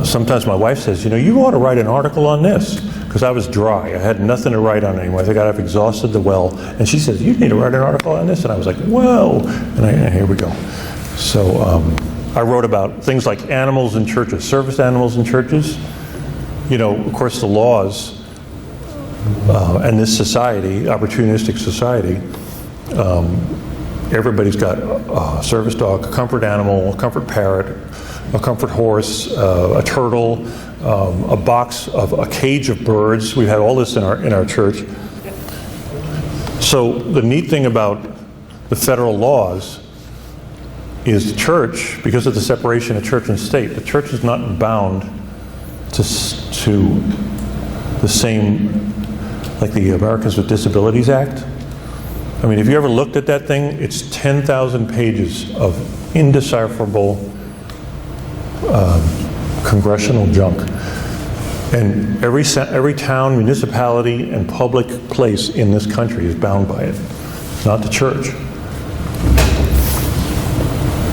Sometimes my wife says, you ought to write an article on this, because I was dry. I had nothing to write on anymore. I think I've exhausted the well. And she says, you need to write an article on this. And I was like, whoa. And here we go. So I wrote about things like animals in churches, service animals in churches. Of course, the laws and this society, opportunistic society, everybody's got a service dog, a comfort animal, a comfort parrot, a comfort horse, a turtle, a cage of birds. We've had all this in our church. So the neat thing about the federal laws is the church, because of the separation of church and state, the church is not bound to the same, like the Americans with Disabilities Act. I mean, have you ever looked at that thing? It's 10,000 pages of indecipherable congressional junk. And every town, municipality, and public place in this country is bound by it. Not the church.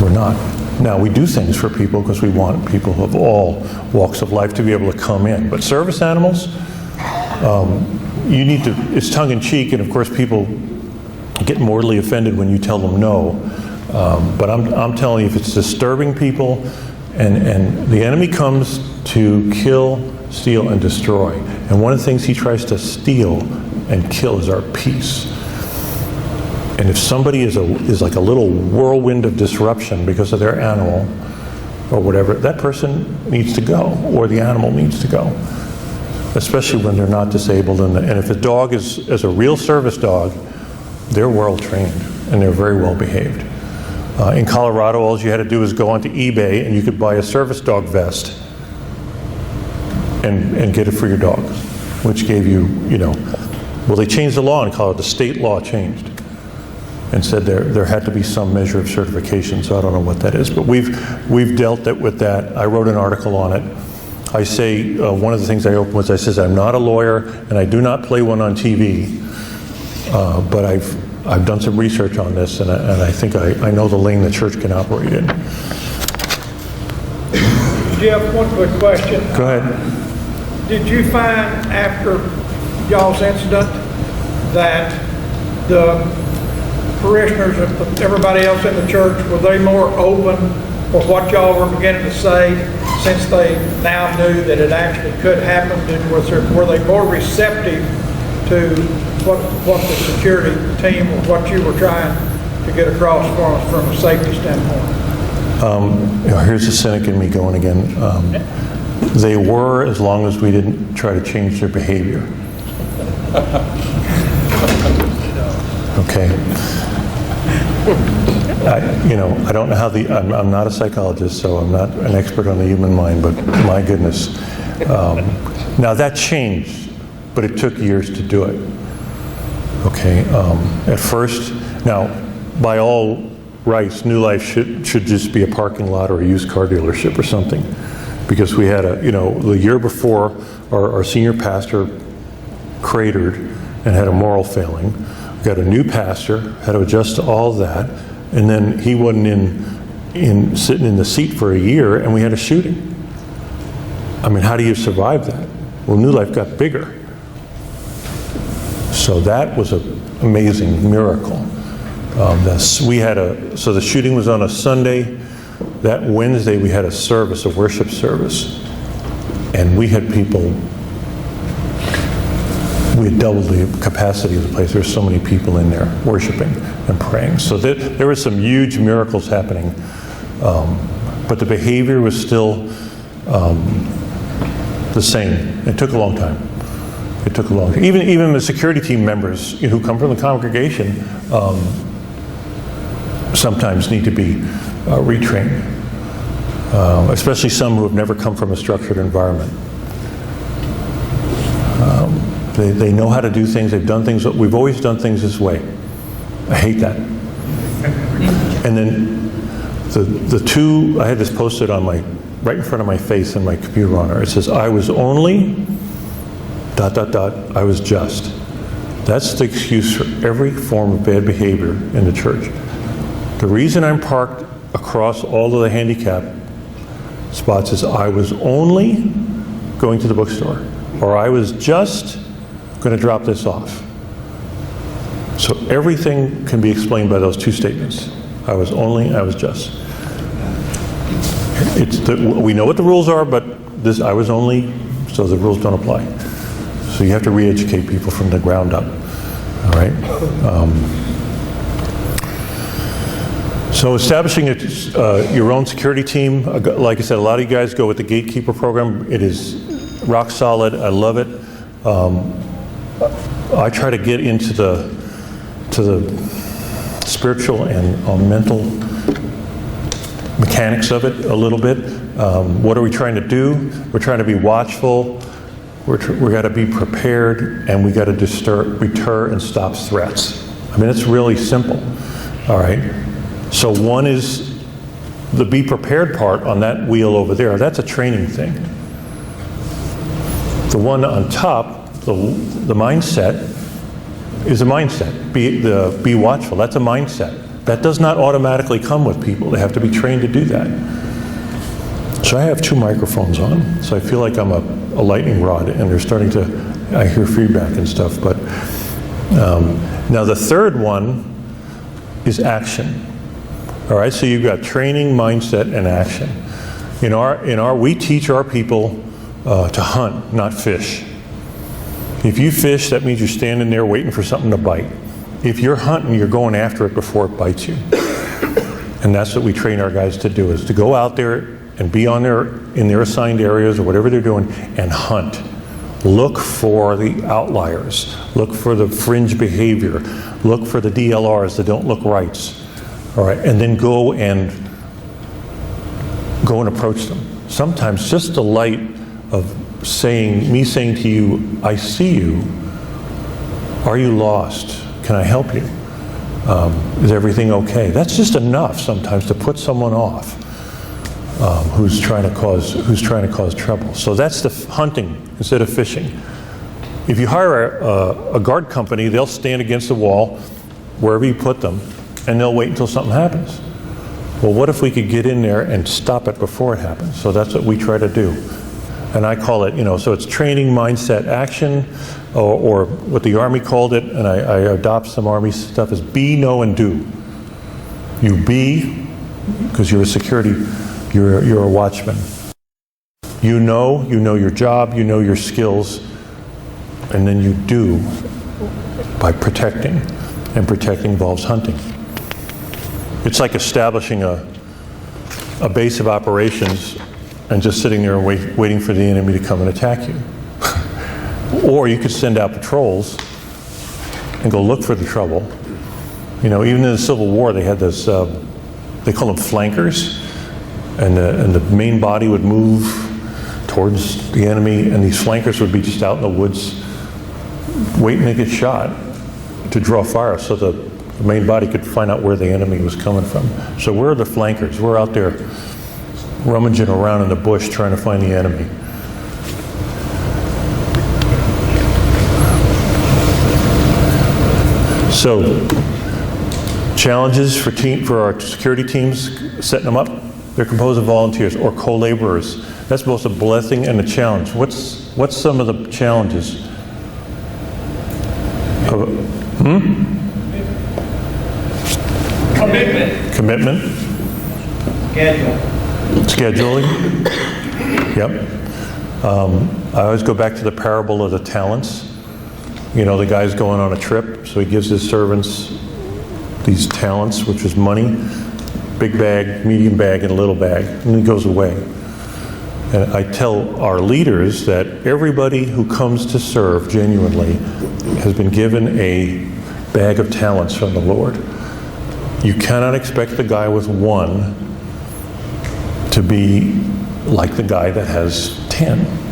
We're not. Now, we do things for people because we want people of all walks of life to be able to come in. But service animals, you need to, it's tongue-in-cheek, and of course people get mortally offended when you tell them no. But I'm telling you, if it's disturbing people, and the enemy comes to kill, steal, and destroy. And one of the things he tries to steal and kill is our peace. And if somebody is like a little whirlwind of disruption because of their animal or whatever, that person needs to go, or the animal needs to go. Especially when they're not disabled. And if the dog is a real service dog, they're well trained and they're very well behaved. In Colorado, all you had to do was go onto eBay and you could buy a service dog vest and get it for your dog, which gave you, well, they changed the law in Colorado. The state law changed and said there had to be some measure of certification, so I don't know what that is. But we've dealt with that. I wrote an article on it. I say, one of the things I open with, I says, I'm not a lawyer and I do not play one on TV, but I've done some research on this, and I think I know the lane the church can operate in. Jeff, one quick question. Go ahead. Did you find after y'all's incident that the parishioners and everybody else in the church, were they more open for what y'all were beginning to say, since they now knew that it actually could happen? Were they more receptive to what the security team or what you were trying to get across for us from a safety standpoint? Here's the cynic in me going again. They were, as long as we didn't try to change their behavior. Okay. I don't know how I'm not a psychologist, so I'm not an expert on the human mind, but my goodness. Now that changed, but it took years to do it. Okay. At first, now, by all rights, New Life should just be a parking lot or a used car dealership or something. Because we had the year before, our senior pastor cratered and had a moral failing. We got a new pastor, had to adjust to all that, and then he wasn't sitting in the seat for a year, and we had a shooting. I mean, how do you survive that? Well, New Life got bigger. So that was an amazing miracle. So the shooting was on a Sunday. That Wednesday we had a worship service, and we had people, we had doubled the capacity of the place. There were so many people in there worshiping and praying. So there were some huge miracles happening, but the behavior was still the same. It took a long time. Even the security team members who come from the congregation sometimes need to be retrained, especially some who have never come from a structured environment. They know how to do things. They've done things. We've always done things this way. I hate that. And then the two, I had this posted on right in front of my face in my computer monitor. It says, I was only ... I was just. That's the excuse for every form of bad behavior in the church. The reason I'm parked across all of the handicap spots is I was only going to the bookstore, or I was just going to drop this off. So everything can be explained by those two statements. I was just. We know what the rules are, but I was only, so the rules don't apply. So you have to re-educate people from the ground up. All right. So establishing your own security team, like I said, a lot of you guys go with the Gatekeeper program. It is rock solid. I love it. I try to get into the spiritual and mental mechanics of it a little bit. What are we trying to do? We're trying to be watchful. We got to be prepared, and we got to deter and stop threats. I mean, it's really simple. All right. So one is the be prepared part on that wheel over there. That's a training thing. The one on top, the mindset, is a mindset. Be watchful. That's a mindset. That does not automatically come with people. They have to be trained to do that. So I have 2 microphones on, so I feel like I'm a lightning rod, and they're starting to, I hear feedback and stuff. But now the third one is action. All right, so you've got training, mindset, and action. We teach our people to hunt, not fish. If you fish, that means you're standing there waiting for something to bite. If you're hunting, you're going after it before it bites you. And that's what we train our guys to do, is to go out there and be in their assigned areas or whatever they're doing and hunt. Look for the outliers. Look for the fringe behavior. Look for the DLRs that don't look rights. All right, and then go and approach them. Sometimes just the light of me saying to you, I see you. Are you lost? Can I help you? Is everything okay? That's just enough sometimes to put someone off who's trying to cause trouble. So that's the hunting instead of fishing. If you hire a guard company, they'll stand against the wall wherever you put them, and they'll wait until something happens. Well, what if we could get in there and stop it before it happens? So that's what we try to do. And I call it, so it's training, mindset, action, or what the Army called it, and I adopt some Army stuff, is be, know, and do. You be, because you're a security, you're a watchman. You know your job, you know your skills, and then you do by protecting, and protecting involves hunting. It's like establishing a base of operations and just sitting there waiting for the enemy to come and attack you. Or you could send out patrols and go look for the trouble. Even in the Civil War, they had this, they call them flankers, and the main body would move towards the enemy, and these flankers would be just out in the woods waiting to get shot to draw fire so the main body could find out where the enemy was coming from. So we're the flankers. We're out there rummaging around in the bush trying to find the enemy. So, challenges for our security teams, setting them up. They're composed of volunteers or co-laborers. That's both a blessing and a challenge. What's some of the challenges? Commitment. Scheduling. Yep. I always go back to the parable of the talents. The guy's going on a trip, so he gives his servants these talents, which is money, big bag, medium bag, and a little bag, and he goes away. And I tell our leaders that everybody who comes to serve genuinely has been given a bag of talents from the Lord. You cannot expect the guy with one to be like the guy that has 10.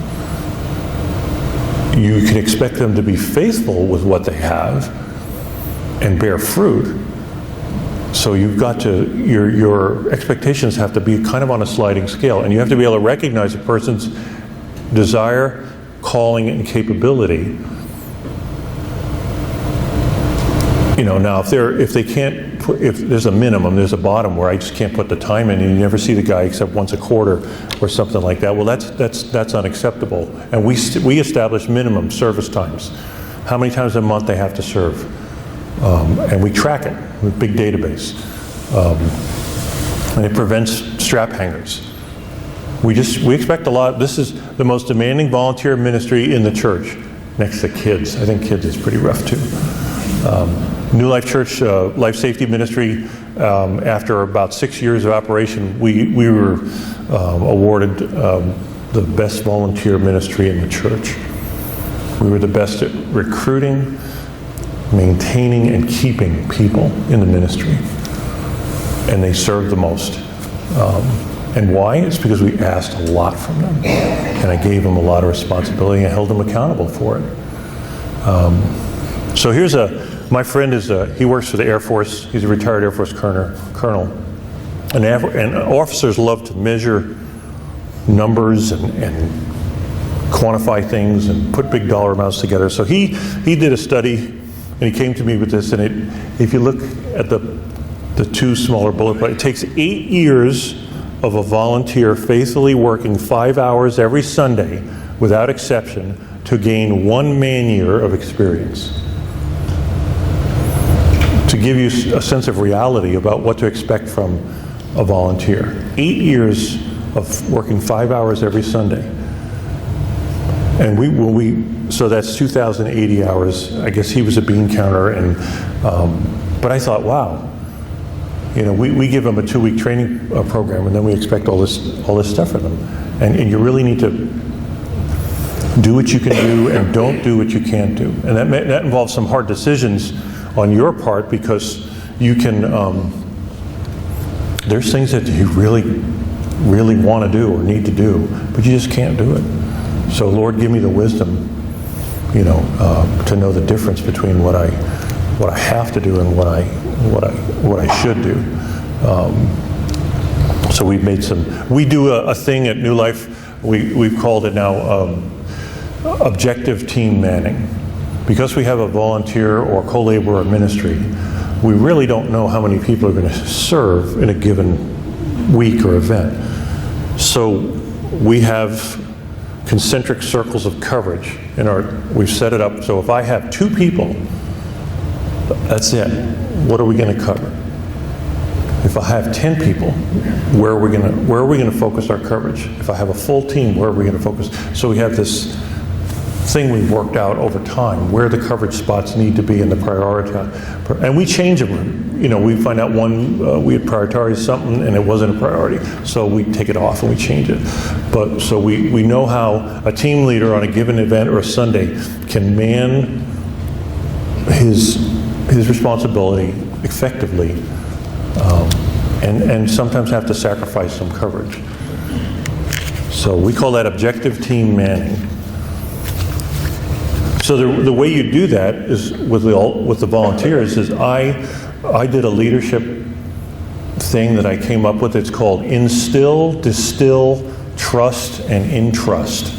You can expect them to be faithful with what they have and bear fruit. So you've got to, your expectations have to be kind of on a sliding scale, and you have to be able to recognize a person's desire, calling, and capability. Now if they can't put, if there's a minimum, there's a bottom where I just can't put the time in, and you never see the guy except once a quarter or something like that. Well, that's unacceptable. And we establish minimum service times, how many times a month they have to serve, and we track it with a big database, and it prevents strap hangers. We expect a lot. This is the most demanding volunteer ministry in the church, next to kids. I think kids is pretty rough too. New Life Church Life Safety Ministry, after about 6 years of operation, we were awarded the best volunteer ministry in the church. We were the best at recruiting, maintaining, and keeping people in the ministry. And they served the most. And why? It's because we asked a lot from them. And I gave them a lot of responsibility and held them accountable for it. So here's my friend he works for the Air Force. He's a retired Air Force colonel. And officers love to measure numbers and quantify things and put big dollar amounts together. So he did a study, and he came to me with this, and if you look at the two smaller bullet points, it takes 8 years of a volunteer faithfully working 5 hours every Sunday without exception to gain 1 man-year of experience. To give you a sense of reality about what to expect from a volunteer. 8 years of working 5 hours every Sunday. And so that's 2,080 hours. I guess he was a bean counter, but I thought, wow, we give them a 2-week training program, and then we expect all this stuff from them. And you really need to do what you can do and don't do what you can't do. And that involves some hard decisions on your part, because you can, there's things that you really, really want to do or need to do, but you just can't do it. So Lord, give me the wisdom, to know the difference between what I have to do and what I should do. So we do a thing at New Life. We've called it now objective team manning. Because we have a volunteer or co-laborer ministry, we really don't know how many people are going to serve in a given week or event. So we have concentric circles of coverage we've set it up so if I have 2 people, that's it. What are we going to cover? If I have 10 people, where are we going to focus our coverage? If I have a full team, where are we going to focus? So we have this thing we've worked out over time, where the coverage spots need to be in the priority. And we change them. We find out we had prioritized something and it wasn't a priority. So we take it off and we change it. But so we know how a team leader on a given event or a Sunday can man his responsibility effectively, and sometimes have to sacrifice some coverage. So we call that objective team manning. So the way you do that is with the volunteers is I did a leadership thing that I came up with. It's called Instill, Distill, Trust, and Entrust.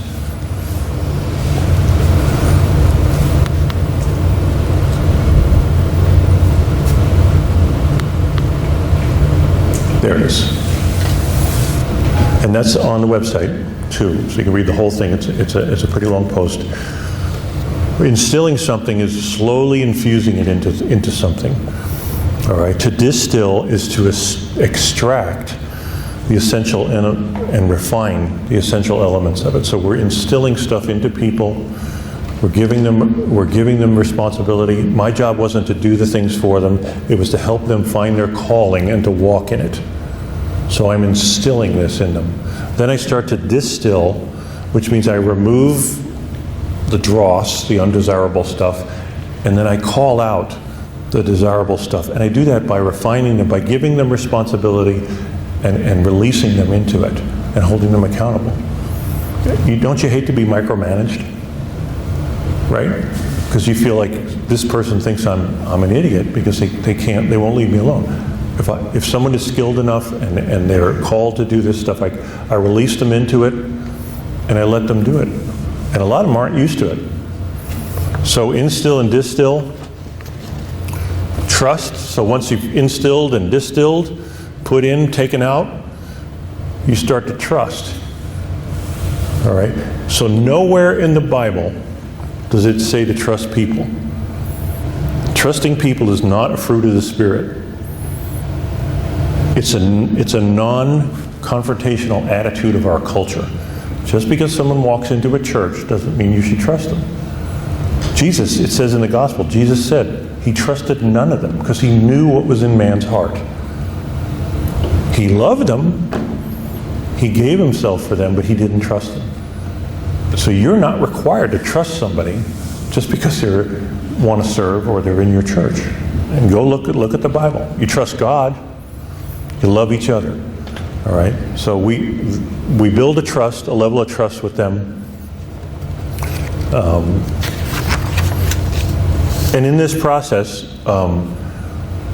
There it is. And that's on the website too, so you can read the whole thing. It's a pretty long post. Instilling something is slowly infusing it into something. All right. To distill is to extract the essential and refine the essential elements of it. So we're instilling stuff into people. We're giving them responsibility. My job wasn't to do the things for them. It was to help them find their calling and to walk in it. So I'm instilling this in them. Then I start to distill, which means I remove the dross, the undesirable stuff, and then I call out the desirable stuff. And I do that by refining them, by giving them responsibility and releasing them into it and holding them accountable. Don't you hate to be micromanaged? Right? Because you feel like this person thinks I'm an idiot because they won't leave me alone. If someone is skilled enough and they're called to do this stuff, I release them into it and I let them do it. And a lot of them aren't used to it. So instill and distill. Trust. So once you've instilled and distilled, put in, taken out, you start to trust. All right? So nowhere in the Bible does it say to trust people. Trusting people is not a fruit of the Spirit. It's a non-confrontational attitude of our culture. Just because someone walks into a church doesn't mean you should trust them. Jesus, it says in the gospel, Jesus said he trusted none of them because he knew what was in man's heart. He loved them, he gave himself for them, but he didn't trust them. So you're not required to trust somebody just because they want to serve or they're in your church. And go look at the Bible. You trust God, you love each other. All right? So we build a level of trust with them. And in this process,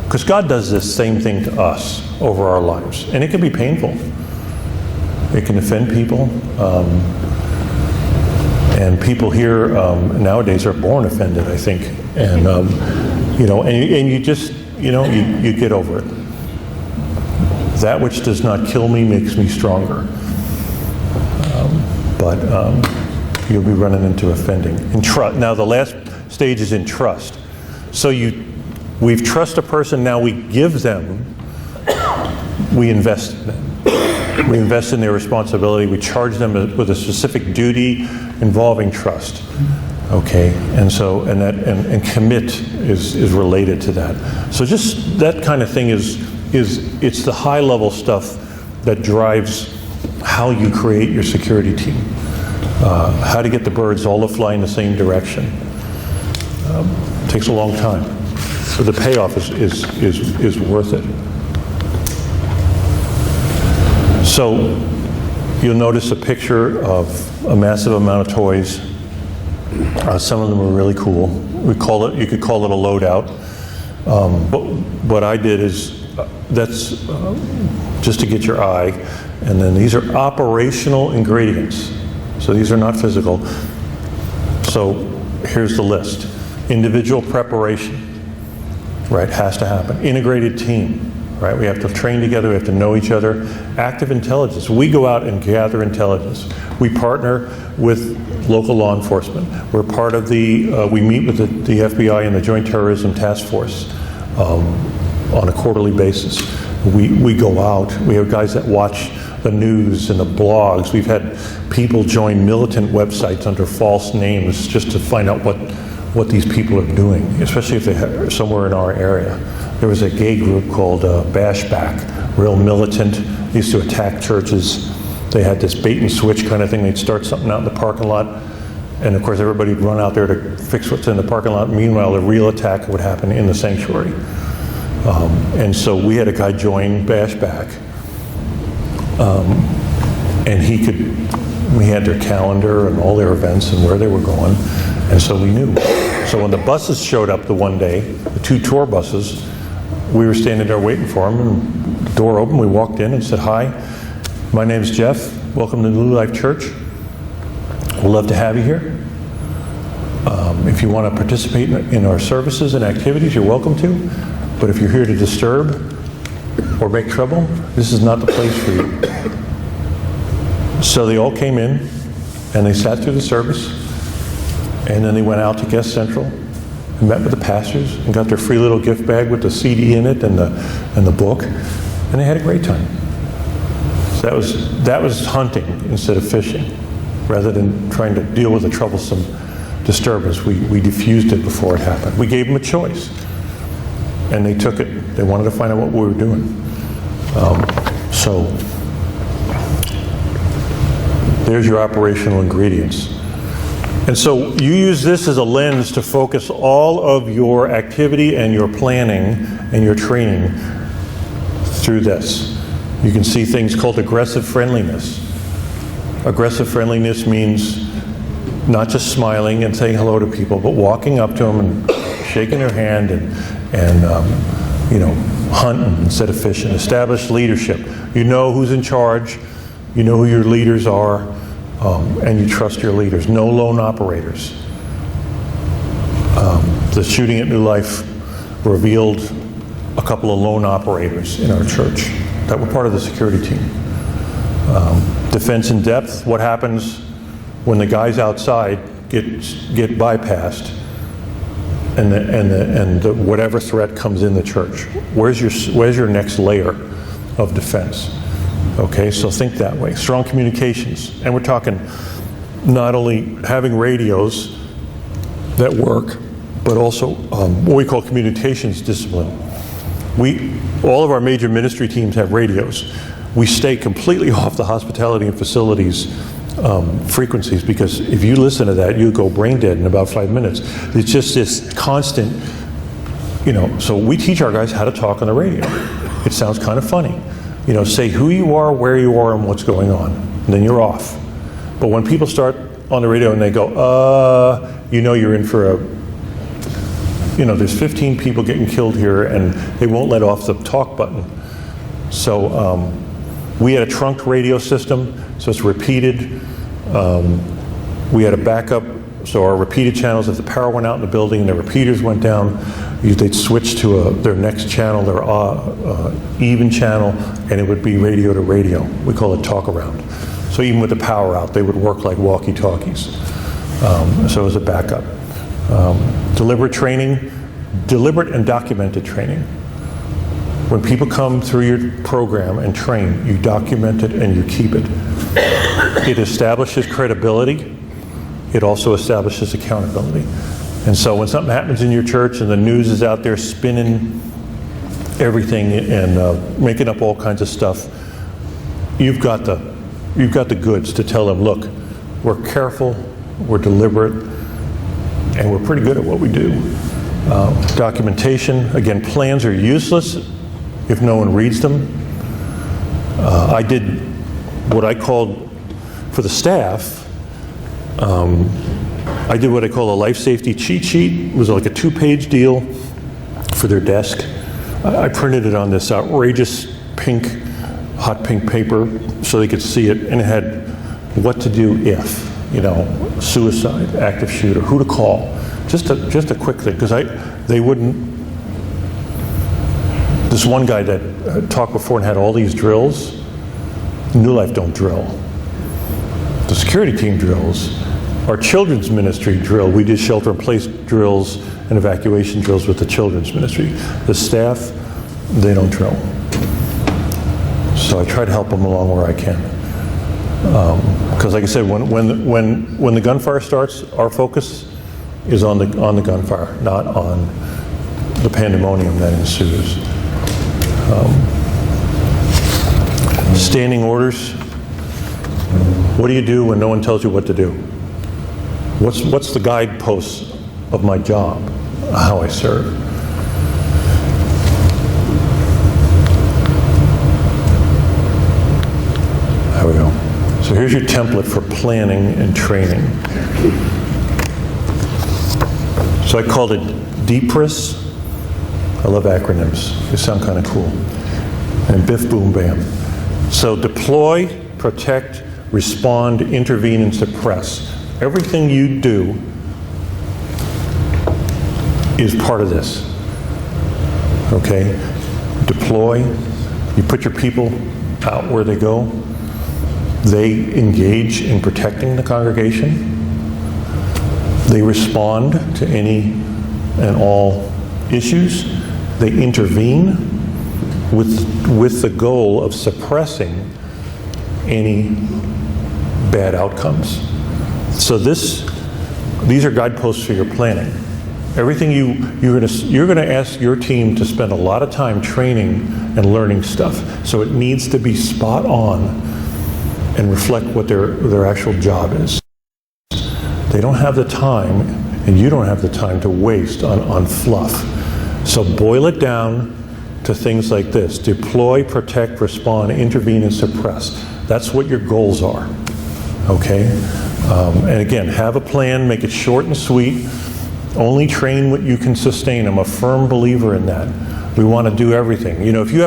because God does this same thing to us over our lives, and it can be painful. It can offend people. And people here nowadays are born offended, I think. And, and you just, you get over it. That which does not kill me makes me stronger. But you'll be running into offending. Now, the last stage is in trust. So we've trust a person, now we give them, we invest in them. We invest in their responsibility. We charge them with a specific duty involving trust. Okay, and commit is related to that. So just that kind of thing it's the high level stuff that drives how you create your security team. How to get the birds all to fly in the same direction. Takes a long time, but the payoff is worth it. So you'll notice a picture of a massive amount of toys. Some of them are really cool. You could call it a loadout. But what I did is that's just to get your eye, and then these are operational ingredients. So these are not physical. So here's the list. Individual preparation, right, has to happen. Integrated team, right, we have to train together, we have to know each other. Active intelligence, we go out and gather intelligence. We partner with local law enforcement. We're part of we meet with the FBI and the Joint Terrorism Task Force on a quarterly basis. We go out, we have guys that watch the news and the blogs. We've had people join militant websites under false names just to find out what these people are doing, especially if they're somewhere in our area. There was a gay group called Bashback, real militant, used to attack churches. They had this bait and switch kind of thing. They'd start something out in the parking lot, and of course everybody'd run out there to fix what's in the parking lot. Meanwhile, the real attack would happen in the sanctuary. And so we had a guy join Bashback, and we had their calendar and all their events and where they were going, and so we knew. So when the buses showed up the one day, the 2 tour buses, we were standing there waiting for them, and the door opened, we walked in and said, "Hi, my name's Jeff, welcome to New Life Church. We'd love to have you here. If you want to participate in our services and activities, you're welcome to. But if you're here to disturb or make trouble, this is not the place for you." So they all came in, and they sat through the service, and then they went out to Guest Central and met with the pastors and got their free little gift bag with the CD in it and the book, and they had a great time. So that was hunting instead of fishing. Rather than trying to deal with a troublesome disturbance, we diffused it before it happened. We gave them a choice, and they took it. They wanted to find out what we were doing. So there's your operational ingredients. And so you use this as a lens to focus all of your activity and your planning and your training through this. You can see things called aggressive friendliness. Aggressive friendliness means not just smiling and saying hello to people, but walking up to them and shaking their hand and hunting instead of fishing. Establish leadership. You know who's in charge. You know who your leaders are, and you trust your leaders. No lone operators. The shooting at New Life revealed a couple of lone operators in our church that were part of the security team. Defense in depth. What happens when the guys outside get bypassed and whatever threat comes in the church? Where's your next layer of defense? Okay, so think that way. Strong communications, and we're talking not only having radios that work, but also what we call communications discipline. All of our major ministry teams have radios. We stay completely off the hospitality and facilities frequencies, because if you listen to that, you go brain dead in about 5 minutes. It's just this constant, so we teach our guys how to talk on the radio. It sounds kind of funny, Say who you are, where you are, and what's going on. And then you're off. But when people start on the radio and they go, you're in for there's 15 people getting killed here, and they won't let off the talk button. So we had a trunked radio system, so it's repeated. We had a backup, so our repeated channels, if the power went out in the building and the repeaters went down, they'd switch to their next channel, their even channel, and it would be radio to radio. We call it talk around. So even with the power out, they would work like walkie-talkies. So it was a backup. Deliberate training, deliberate and documented training. When people come through your program and train, you document it and you keep it. It establishes credibility. It also establishes accountability. And so when something happens in your church and the news is out there spinning everything and making up all kinds of stuff, you've got the goods to tell them, look, we're careful, we're deliberate, and we're pretty good at what we do. Documentation, again, plans are useless if no one reads them. I did what I called, for the staff, I did what I call a life safety cheat sheet. It was like a 2-page deal for their desk. I printed it on this outrageous hot pink paper so they could see it, and it had what to do if, suicide, active shooter, who to call. Just a quick thing, because they wouldn't. This one guy that talked before and had all these drills, New Life don't drill. The security team drills. Our children's ministry drill, we did shelter in place drills and evacuation drills with the children's ministry. The staff, they don't drill. So I try to help them along where I can. Because like I said, when the gunfire starts, our focus is on the gunfire, not on the pandemonium that ensues. Standing orders. What do you do when no one tells you what to do? What's the guideposts of my job, how I serve? There we go. So here's your template for planning and training. So I called it DPRIS. I love acronyms. They sound kind of cool. And biff, boom, bam. So deploy, protect, respond, intervene, and suppress. Everything you do is part of this. Okay? Deploy. You put your people out where they go. They engage in protecting the congregation. They respond to any and all issues. They intervene with the goal of suppressing any bad outcomes. So these are guideposts for your planning. Everything you're going to ask your team to spend a lot of time training and learning stuff. So it needs to be spot on and reflect what their actual job is. They don't have the time, and you don't have the time to waste on fluff. So boil it down to things like this: deploy, protect, respond, intervene, and suppress. That's what your goals are. Okay? And again, have a plan, make it short and sweet. Only train what you can sustain. I'm a firm believer in that. We want to do everything. If you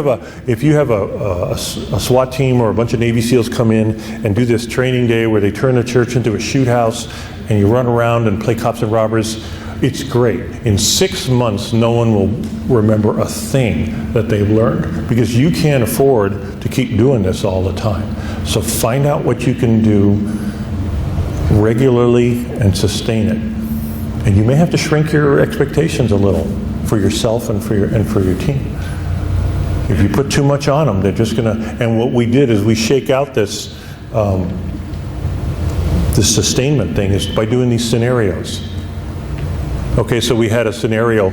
have a SWAT team or a bunch of Navy SEALs come in and do this training day where they turn the church into a shoot house and you run around and play cops and robbers, it's great. In 6 months, no one will remember a thing that they've learned, because you can't afford to keep doing this all the time. So find out what you can do regularly and sustain it. And you may have to shrink your expectations a little for yourself and for your team. If you put too much on them, they're just gonna. And what we did is we shake out this this sustainment thing is by doing these scenarios. Okay, so we had a scenario,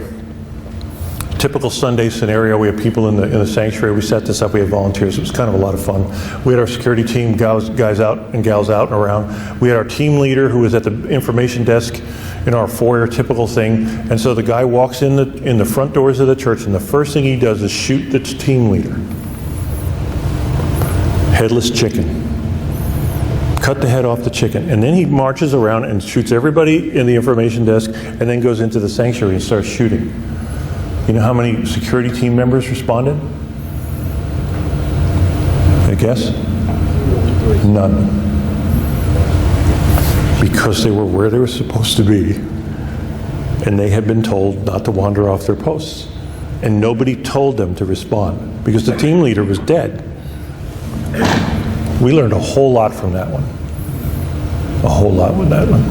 typical Sunday scenario. We had people in the sanctuary. We set this up. We had volunteers. It was kind of a lot of fun. We had our security team, guys out and gals out and around. We had our team leader who was at the information desk in our foyer, typical thing. And so the guy walks in the front doors of the church, and the first thing he does is shoot the team leader. headless chicken. Cut the head off the chicken. And then he marches around and shoots everybody in the information desk and then goes into the sanctuary and starts shooting. You know how many security team members responded? I guess? None. Because they were where they were supposed to be. And they had been told not to wander off their posts. And nobody told them to respond because the team leader was dead. We learned a whole lot from that one. A whole lot with that one.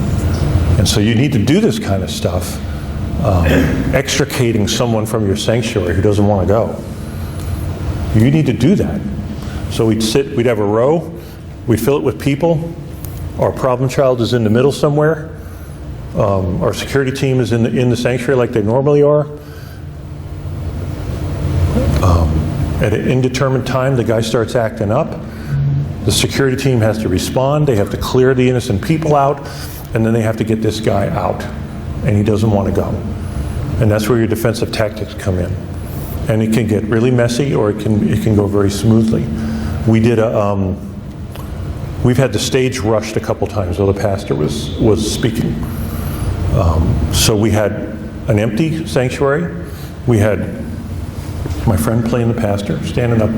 And so you need to do this kind of stuff, extricating someone from your sanctuary who doesn't want to go. You need to do that. So we'd have a row, we'd fill it with people, our problem child is in the middle somewhere, our security team is in the sanctuary like they normally are. At an indeterminate time, the guy starts acting up. The security team has to respond. They have to clear the innocent people out, and then they have to get this guy out, and he doesn't want to go. And that's where your defensive tactics come in. And it can get really messy, or it can go very smoothly. We did we've had the stage rushed a couple times while the pastor was speaking. So we had an empty sanctuary. We had my friend playing the pastor, standing up.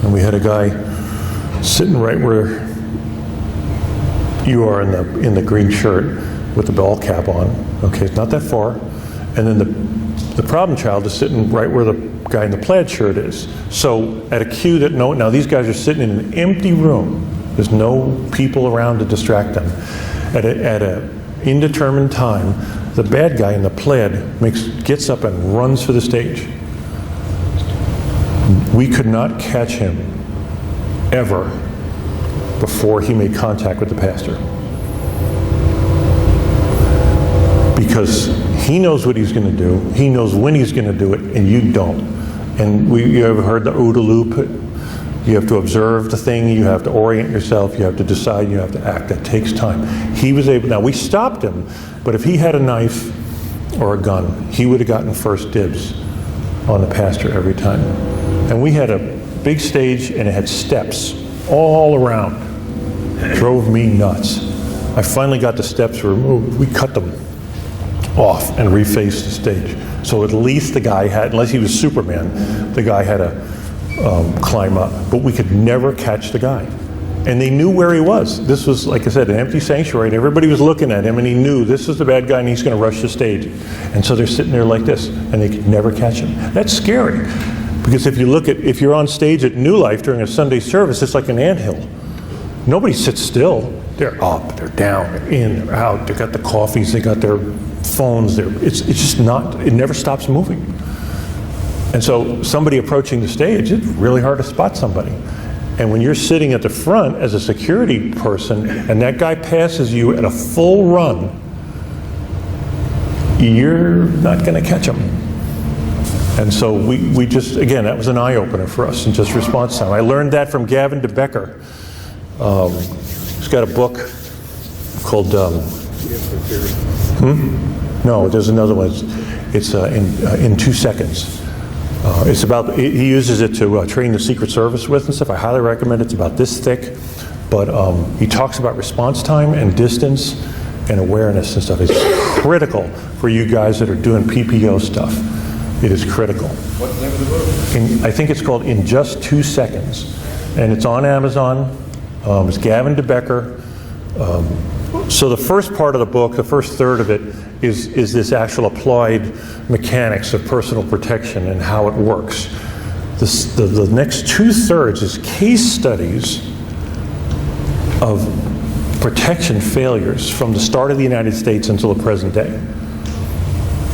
And we had a guy sitting right where you are in the green shirt with the ball cap on. Okay, it's not that far. And then the problem child is sitting right where the guy in the plaid shirt is. So at a cue that now these guys are sitting in an empty room. There's no people around to distract them. At a indeterminate time, the bad guy in the plaid gets up and runs for the stage. We could not catch him ever before he made contact with the pastor. Because he knows what he's going to do, he knows when he's going to do it, and you don't. And you ever heard the OODA loop? You have to observe the thing, you have to orient yourself, you have to decide, you have to act. That takes time. He was able, now we stopped him, but if he had a knife or a gun, he would have gotten first dibs on the pastor every time. And we had a big stage and it had steps all around. It drove me nuts. I finally got the steps removed. We cut them off and refaced the stage. So at least the guy had, unless he was Superman, the guy had to climb up. But we could never catch the guy. And they knew where he was. This was, like I said, an empty sanctuary, and everybody was looking at him, and he knew this is the bad guy and he's going to rush the stage. And so they're sitting there like this, and they could never catch him. That's scary. Because if you're on stage at New Life during a Sunday service, it's like an anthill. Nobody sits still. They're up, they're down, they're in, they're out. They got the coffees, they got their phones. It's just not. It never stops moving. And so somebody approaching the stage, it's really hard to spot somebody. And when you're sitting at the front as a security person, and that guy passes you at a full run, you're not going to catch him. And so we just, again, that was an eye-opener for us in just response time. I learned that from Gavin DeBecker. He's got a book called, No, there's another one. It's in 2 seconds. It's about, he uses it to train the Secret Service with and stuff. I highly recommend it. It's about this thick. But he talks about response time and distance and awareness and stuff. It's critical for you guys that are doing PPO stuff. It is critical. What's the name of the book? I think it's called In Just 2 Seconds. And it's on Amazon. It's Gavin DeBecker. So the first part of the book, the first third of it, is this actual applied mechanics of personal protection and how it works. The next 2/3 is case studies of protection failures from the start of the United States until the present day.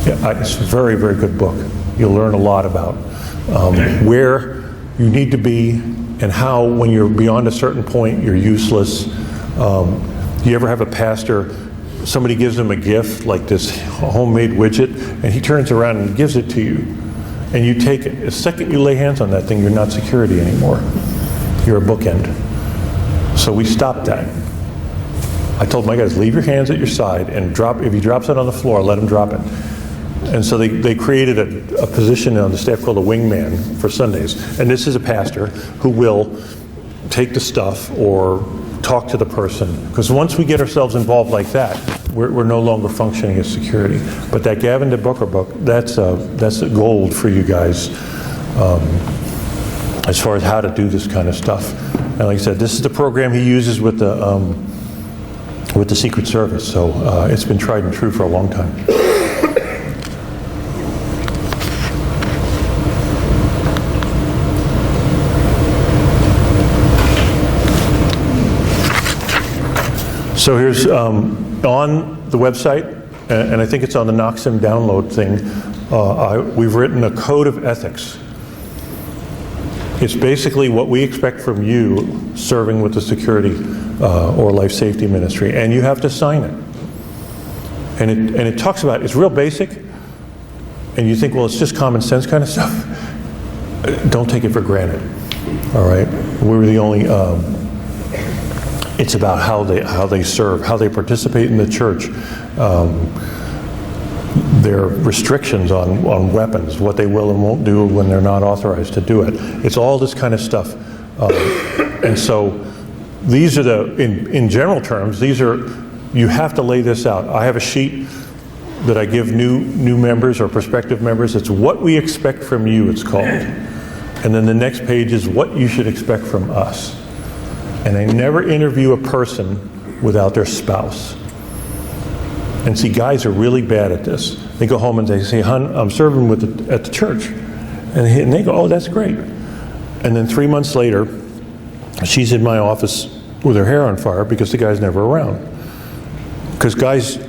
Yeah, it's a very, very good book. You'll learn a lot about where you need to be and how, when you're beyond a certain point, you're useless. You ever have a pastor, somebody gives him a gift, like this homemade widget, and he turns around and gives it to you, and you take it. The second you lay hands on that thing, you're not security anymore. You're a bookend. So we stopped that. I told my guys, leave your hands at your side and drop. If he drops it on the floor, let him drop it. And so they created a position on the staff called a wingman for Sundays. And this is a pastor who will take the stuff or talk to the person. Because once we get ourselves involved like that, we're no longer functioning as security. But that Gavin DeBooker book, that's gold for you guys as far as how to do this kind of stuff. And like I said, this is the program he uses with the Secret Service. So it's been tried and true for a long time. So here's on the website, and I think it's on the Noxim download thing, we've written a code of ethics. It's basically what we expect from you serving with the security or life safety ministry, and you have to sign it. And it talks about, it's real basic, and you think, well, it's just common sense kind of stuff. Don't take it for granted, all right? We're the only... It's about how they serve, how they participate in the church, their restrictions on weapons, what they will and won't do when they're not authorized to do it. It's all this kind of stuff. And so these are in general terms, you have to lay this out. I have a sheet that I give new members or prospective members. It's what we expect from you, it's called. And then the next page is what you should expect from us. And I never interview a person without their spouse. And see, guys are really bad at this. They go home and they say, "Hun, I'm serving at the church." And they go, "Oh, that's great." And then 3 months later, she's in my office with her hair on fire because the guy's never around. Because guys,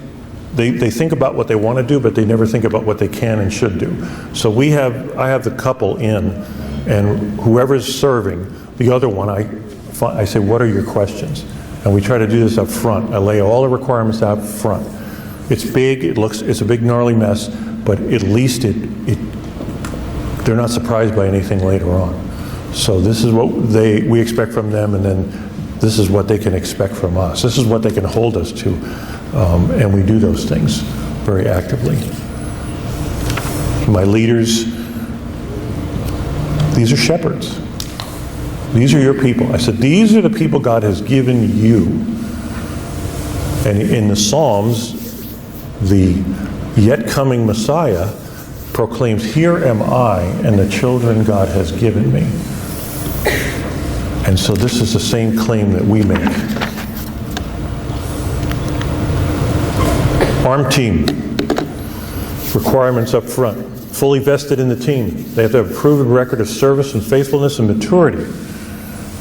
they think about what they want to do, but they never think about what they can and should do. So I have the couple in, and whoever's serving, the other one, I say, what are your questions? And we try to do this up front. I lay all the requirements out front. It's big, it's a big gnarly mess, but at least they're not surprised by anything later on. So this is what we expect from them, and then this is what they can expect from us. This is what they can hold us to, and we do those things very actively. My leaders, these are shepherds. These are your people. I said, these are the people God has given you. And in the Psalms, the yet coming Messiah proclaims, "Here am I and the children God has given me." And so this is the same claim that we make. Armed team. Requirements up front. Fully vested in the team. They have to have a proven record of service and faithfulness and maturity.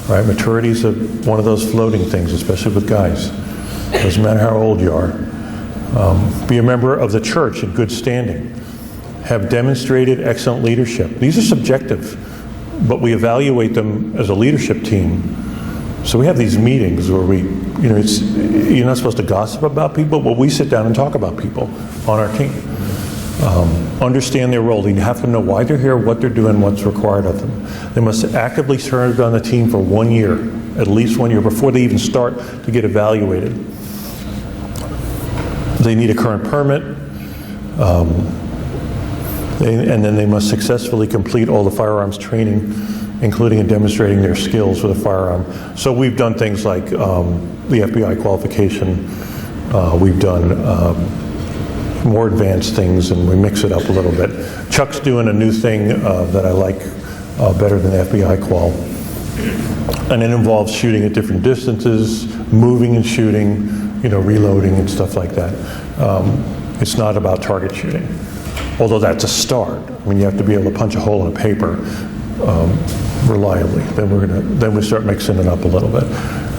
Right? Maturity is one of those floating things, especially with guys. Doesn't matter how old you are. Be a member of the church in good standing. Have demonstrated excellent leadership. These are subjective, but we evaluate them as a leadership team. So we have these meetings where you're not supposed to gossip about people, but we sit down and talk about people on our team. Understand their role. You have to know why they're here, what they're doing, what's required of them. They must actively serve on the team for 1 year, at least 1 year, before they even start to get evaluated. They need a current permit, and then they must successfully complete all the firearms training, including in demonstrating their skills with a firearm. So we've done things like the FBI qualification. We've done more advanced things, and we mix it up a little bit. Chuck's doing a new thing that I like better than the FBI qual. And it involves shooting at different distances, moving and shooting, reloading and stuff like that. It's not about target shooting, although that's a start. I mean, you have to be able to punch a hole in a paper reliably. Then we start mixing it up a little bit.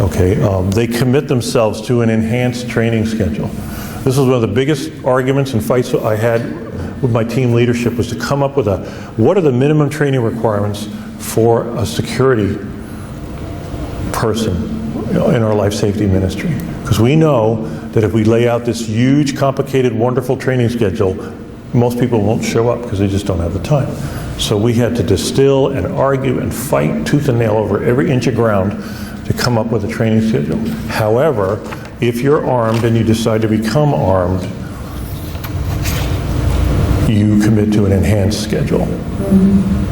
Okay. They commit themselves to an enhanced training schedule. This was one of the biggest arguments and fights I had with my team leadership, was to come up with what are the minimum training requirements for a security person in our life safety ministry. Because we know that if we lay out this huge, complicated, wonderful training schedule, most people won't show up because they just don't have the time. So we had to distill and argue and fight tooth and nail over every inch of ground to come up with a training schedule. However, if you're armed and you decide to become armed, you commit to an enhanced schedule.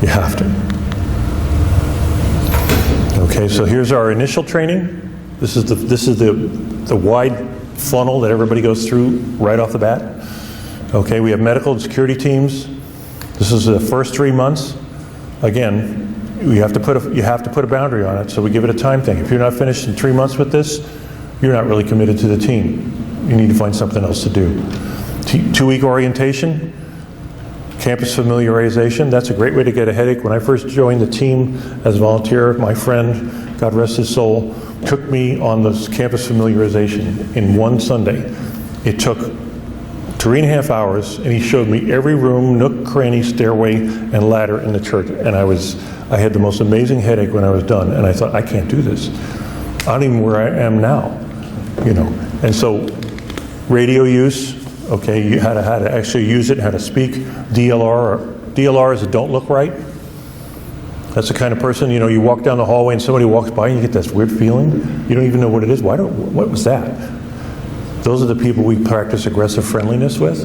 You have to. Okay, so here's our initial training. This is the wide funnel that everybody goes through right off the bat. Okay, we have medical and security teams. This is the first 3 months. Again, you have to put a boundary on it, so we give it a time thing. If you're not finished in 3 months with this, you're not really committed to the team. You need to find something else to do. 2-week orientation, campus familiarization. That's a great way to get a headache. When I first joined the team as a volunteer, my friend, God rest his soul, took me on this campus familiarization in one Sunday. It took 3.5 hours, and he showed me every room, nook, cranny, stairway, and ladder in the church. And I had the most amazing headache when I was done, and I thought, I can't do this. I don't even know where I am now, you know. And so, radio use, okay, you how to actually use it, how to speak. DLR is a don't look right. That's the kind of person, you know, you walk down the hallway and somebody walks by and you get this weird feeling. You don't even know what it is. What was that? Those are the people we practice aggressive friendliness with.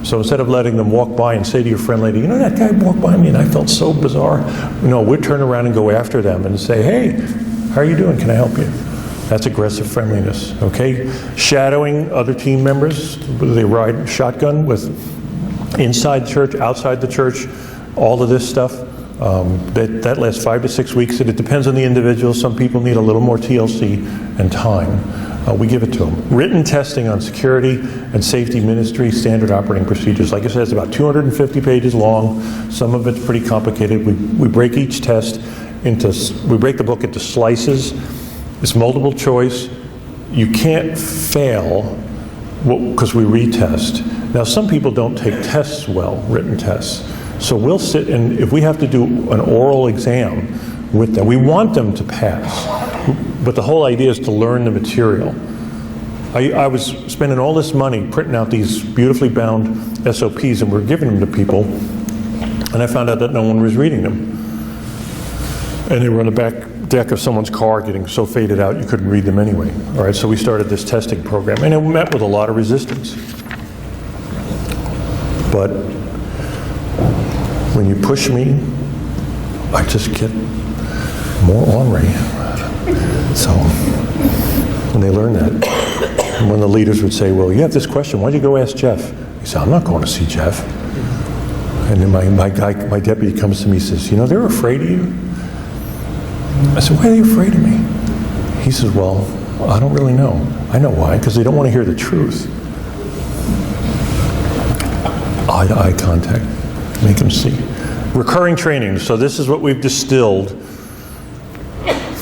So instead of letting them walk by and say to your friend lady, you know, that guy walked by me and I felt so bizarre. No, we'd turn around and go after them and say, hey, how are you doing? Can I help you? That's aggressive friendliness, okay? Shadowing other team members. They ride shotgun with inside the church, outside the church, all of this stuff. That lasts 5 to 6 weeks, and it depends on the individual. Some people need a little more TLC and time. We give it to them. Written testing on security and safety ministry standard operating procedures. Like I said, it's about 250 pages long. Some of it's pretty complicated. We break each test we break the book into slices. It's multiple choice. You can't fail because we retest. Now, some people don't take tests well, written tests. So we'll sit and if we have to do an oral exam with them, we want them to pass. But the whole idea is to learn the material. I was spending all this money printing out these beautifully bound SOPs, and we're giving them to people, and I found out that no one was reading them. And they were on the back deck of someone's car getting so faded out you couldn't read them anyway. All right, so we started this testing program, and it met with a lot of resistance. But when you push me, I just get more ornery. So, when they learn that, and when the leaders would say, well, you have this question, why'd you go ask Jeff? He said, I'm not going to see Jeff. And then my deputy comes to me and says, you know, they're afraid of you. I said, why are they afraid of me? He says, well, I don't really know. I know why, because they don't want to hear the truth. Eye contact, make them see. Recurring training, so this is what we've distilled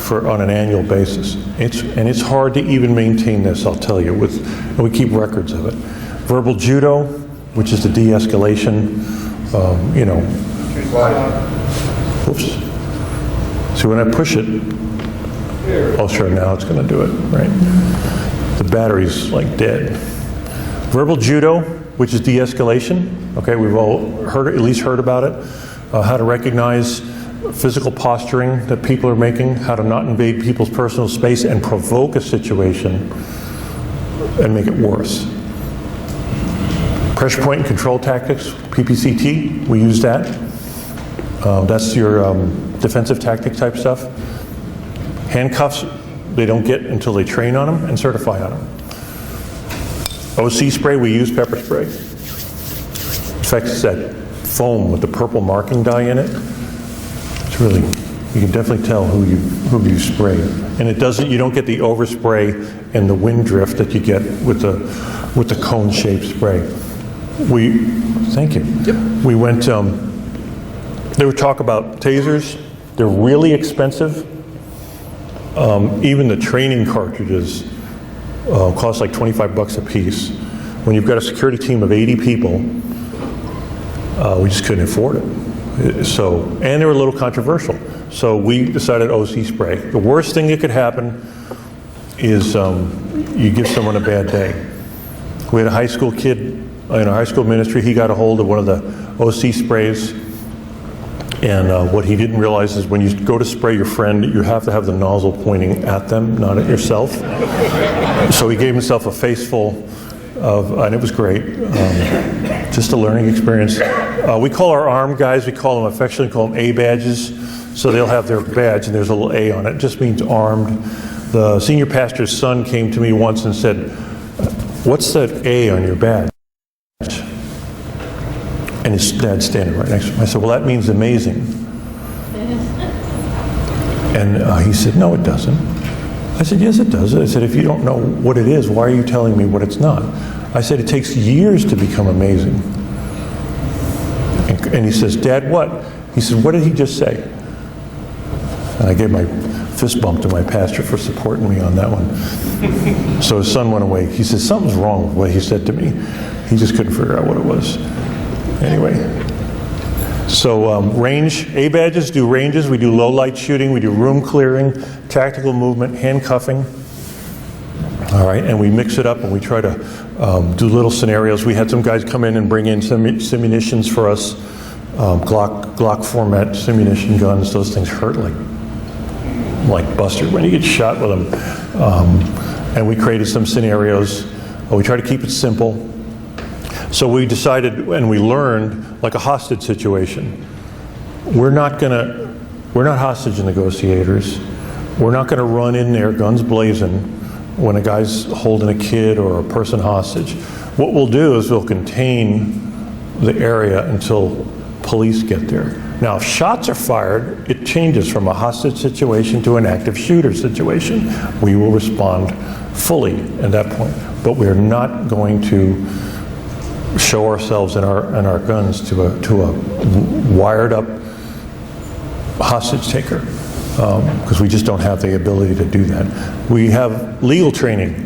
on an annual basis. It's hard to even maintain this, I'll tell you, and we keep records of it. Verbal judo, which is the de-escalation, you know. Oops. So when I push it, oh sure, now it's going to do it, right? The battery's like dead. Verbal judo, which is de-escalation. Okay, we've all at least heard about it. How to recognize physical posturing that people are making, how to not invade people's personal space and provoke a situation and make it worse. Pressure point and control tactics, PPCT, we use that. That's your defensive tactic type stuff. Handcuffs, they don't get until they train on them and certify on them. OC spray, we use pepper spray. In fact, it's that foam with the purple marking dye in it. It's really, you can definitely tell who you sprayed. And it doesn't, you don't get the overspray and the wind drift that you get with the cone-shaped spray. Thank you. Yep. We went, there was talk about tasers. They're really expensive. Even the training cartridges cost like $25 a piece. When you've got a security team of 80 people, we just couldn't afford it. So, and they were a little controversial. So we decided OC spray. The worst thing that could happen is you give someone a bad day. We had a high school kid in our high school ministry. He got a hold of one of the OC sprays. And what he didn't realize is when you go to spray your friend, you have to have the nozzle pointing at them, not at yourself. So he gave himself a face full of, and it was great. just a learning experience. We call our armed guys, we affectionately call them A badges. So they'll have their badge and there's a little A on it. It just means armed. The senior pastor's son came to me once and said, "What's that A on your badge?" And his dad's standing right next to him. I said, "Well, that means amazing." And he said, "No, it doesn't." I said, "Yes, it does." I said, "If you don't know what it is, why are you telling me what it's not?" I said, "It takes years to become amazing." And he says, "Dad, what?" He said, "What did he just say?" And I gave my fist bump to my pastor for supporting me on that one. So his son went away. He said, "Something's wrong with what he said to me." He just couldn't figure out what it was. Anyway, so range, A badges do ranges. We do low light shooting. We do room clearing, tactical movement, handcuffing. All right, and we mix it up and we try to do little scenarios. We had some guys come in and bring in some simunitions for us, Glock format simunition guns. Those things hurt like Buster when you get shot with them. And we created some scenarios. We try to keep it simple. So we decided and we learned, like a hostage situation, we're not hostage negotiators. We're not going to run in there guns blazing when a guy's holding a kid or a person hostage. What we'll do is we'll contain the area until police get there. Now, if shots are fired, it changes from a hostage situation to an active shooter situation. We will respond fully at that point, but we're not going to show ourselves and our guns to a wired up hostage taker, because we just don't have the ability to do that. We have legal training.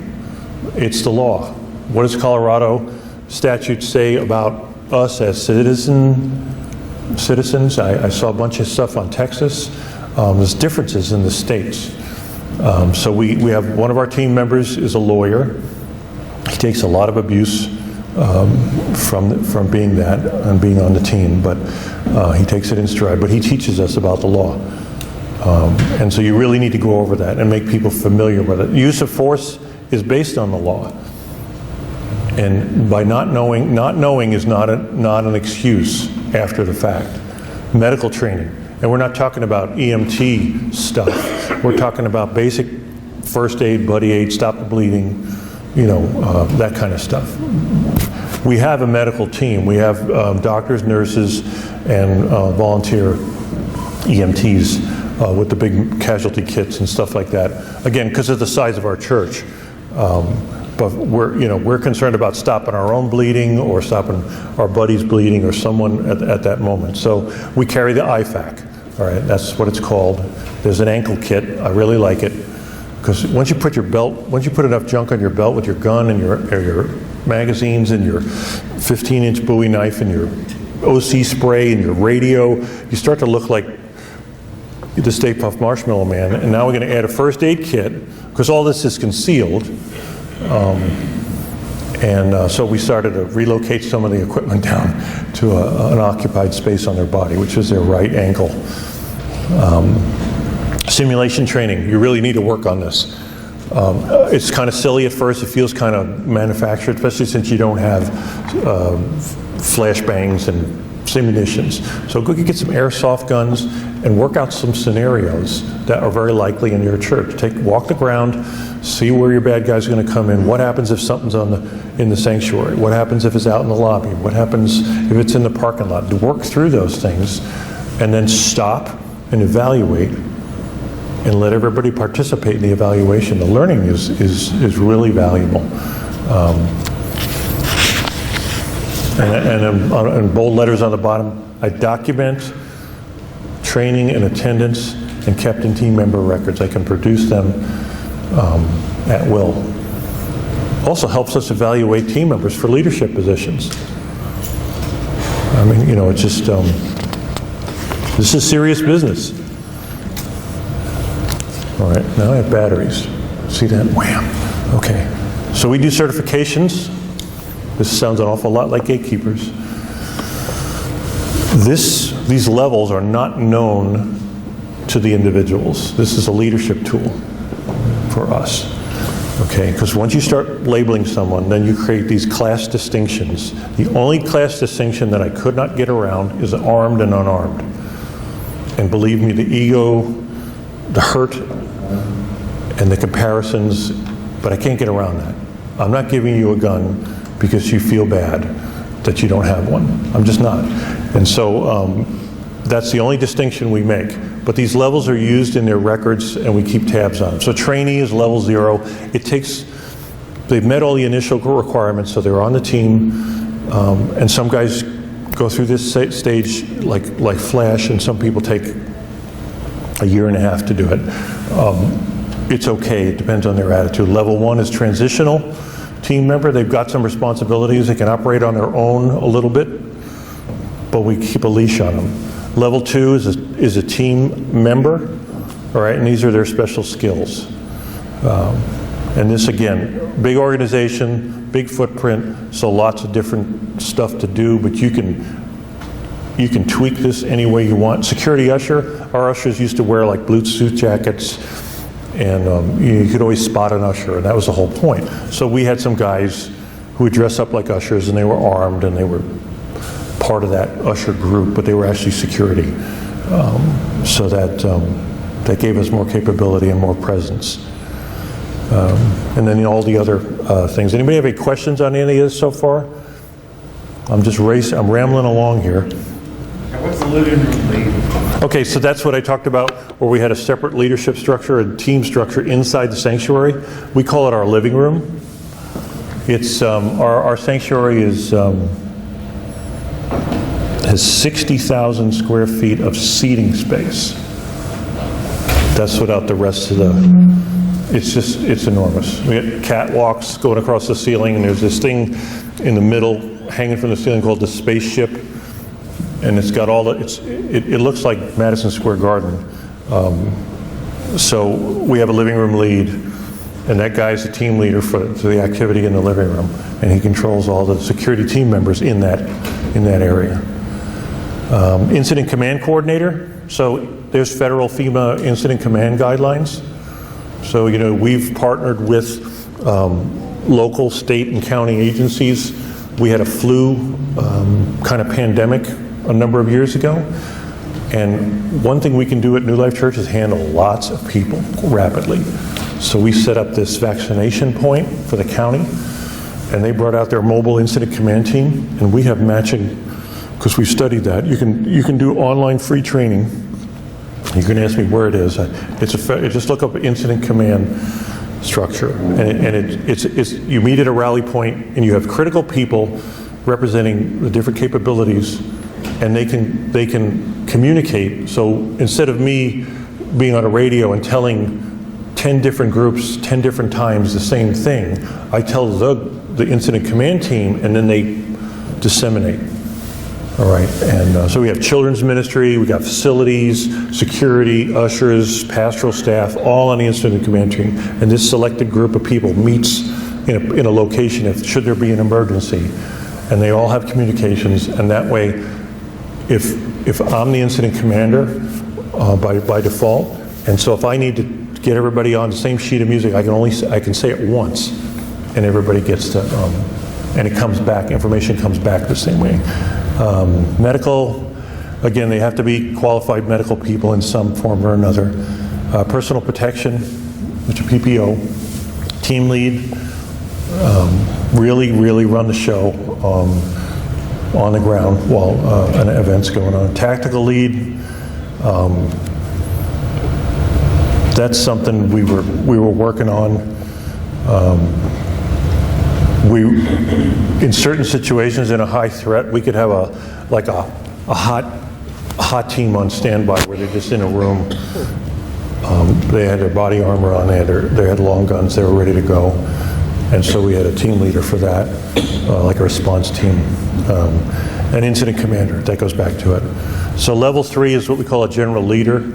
It's the law. What does Colorado statutes say about us as citizens? I saw a bunch of stuff on Texas. There's differences in the states. So we have one of our team members is a lawyer. He takes a lot of abuse from being that and being on the team, but he takes it in stride. But he teaches us about the law. And so you really need to go over that and make people familiar with it. Use of force is based on the law. And by not knowing is not an excuse after the fact. Medical training. And we're not talking about EMT stuff. We're talking about basic first aid, buddy aid, stop the bleeding, that kind of stuff. We have a medical team. We have doctors, nurses, and volunteer EMTs with the big casualty kits and stuff like that. Again, because of the size of our church. But we're concerned about stopping our own bleeding or stopping our buddy's bleeding or someone at that moment. So we carry the IFAC. All right, that's what it's called. There's an ankle kit. I really like it because once you put enough junk on your belt with your gun and your magazines and your 15-inch Bowie knife and your OC spray and your radio, you start to look like the Stay Puft Marshmallow Man. And now we're going to add a first aid kit because all this is concealed. So we started to relocate some of the equipment down to an occupied space on their body, which is their right ankle. Simulation training, you really need to work on this. It's kind of silly at first, it feels kind of manufactured, especially since you don't have flashbangs and simunitions. So go get some airsoft guns and work out some scenarios that are very likely in your church. Walk the ground, see where your bad guy's going to come in. What happens if something's in the sanctuary? What happens if it's out in the lobby? What happens if it's in the parking lot? To work through those things and then stop and evaluate and let everybody participate in the evaluation. The learning is really valuable. And in bold letters on the bottom, I document training and attendance and kept in team member records. I can produce them at will. Also helps us evaluate team members for leadership positions. I mean, it's just, this is serious business. All right, now I have batteries. See that? Wham. Okay. So we do certifications. This sounds an awful lot like gatekeepers. These levels are not known to the individuals. This is a leadership tool for us. Okay, because once you start labeling someone, then you create these class distinctions. The only class distinction that I could not get around is armed and unarmed. And believe me, the ego, the hurt, and the comparisons, but I can't get around that. I'm not giving you a gun because you feel bad that you don't have one. I'm just not. And so that's the only distinction we make. But these levels are used in their records and we keep tabs on them. So trainee is level 0. They've met all the initial requirements, so they're on the team. And some guys go through this stage like flash, and some people take a year and a half to do it. It's okay, it depends on their attitude. Level 1 is transitional team member. They've got some responsibilities. They can operate on their own a little bit, but we keep a leash on them. Level 2 is a team member, all right, and these are their special skills. And this, again, big organization, big footprint, so lots of different stuff to do, but you can tweak this any way you want. Security usher, our ushers used to wear like blue suit jackets, and you could always spot an usher, and that was the whole point. So we had some guys who would dress up like ushers, and they were armed, and they were part of that usher group, but they were actually security. So that gave us more capability and more presence. And then all the other things. Anybody have any questions on any of this so far? I'm rambling along here. What's the living room lead? Okay, so that's what I talked about, where we had a separate leadership structure, a team structure inside the sanctuary. We call it our living room. It's our sanctuary has 60,000 square feet of seating space. That's without the rest of it's enormous. We get catwalks going across the ceiling, and there's this thing in the middle hanging from the ceiling called the spaceship, and it's got all it looks like Madison Square Garden. So we have a living room lead, and that guy's the team leader for the activity in the living room, and he controls all the security team members in that area. Incident command coordinator. So there's federal FEMA incident command guidelines. So, we've partnered with local, state, and county agencies. We had a flu kind of pandemic a number of years ago. And one thing we can do at New Life Church is handle lots of people rapidly. So we set up this vaccination point for the county, and they brought out their mobile incident command team, and we have matching, because we studied that. You can do online free training. You can ask me where it is. Just look up incident command structure, and it's you meet at a rally point, and you have critical people representing the different capabilities, and they can communicate. So instead of me being on a radio and telling 10 different groups 10 different times the same thing, I tell the incident command team, and then they disseminate. All right, and so we have children's ministry, we got facilities, security, ushers, pastoral staff, all on the incident command team. And this selected group of people meets in a location should there be an emergency, and they all have communications. And that way, if I'm the incident commander by default, and so if I need to get everybody on the same sheet of music, I can say it once, and everybody gets to, and it comes back. Information comes back the same way. Medical, again, they have to be qualified medical people in some form or another. Personal protection, which is PPO. Team lead, really run the show on the ground while an event's going on. Tactical lead, that's something we were working on. In certain situations, in a high threat, we could have a hot team on standby where they're just in a room. They had their body armor on, they had long guns, they were ready to go. And so we had a team leader for that, like a response team. An incident commander, that goes back to it. So level 3 is what we call a general leader.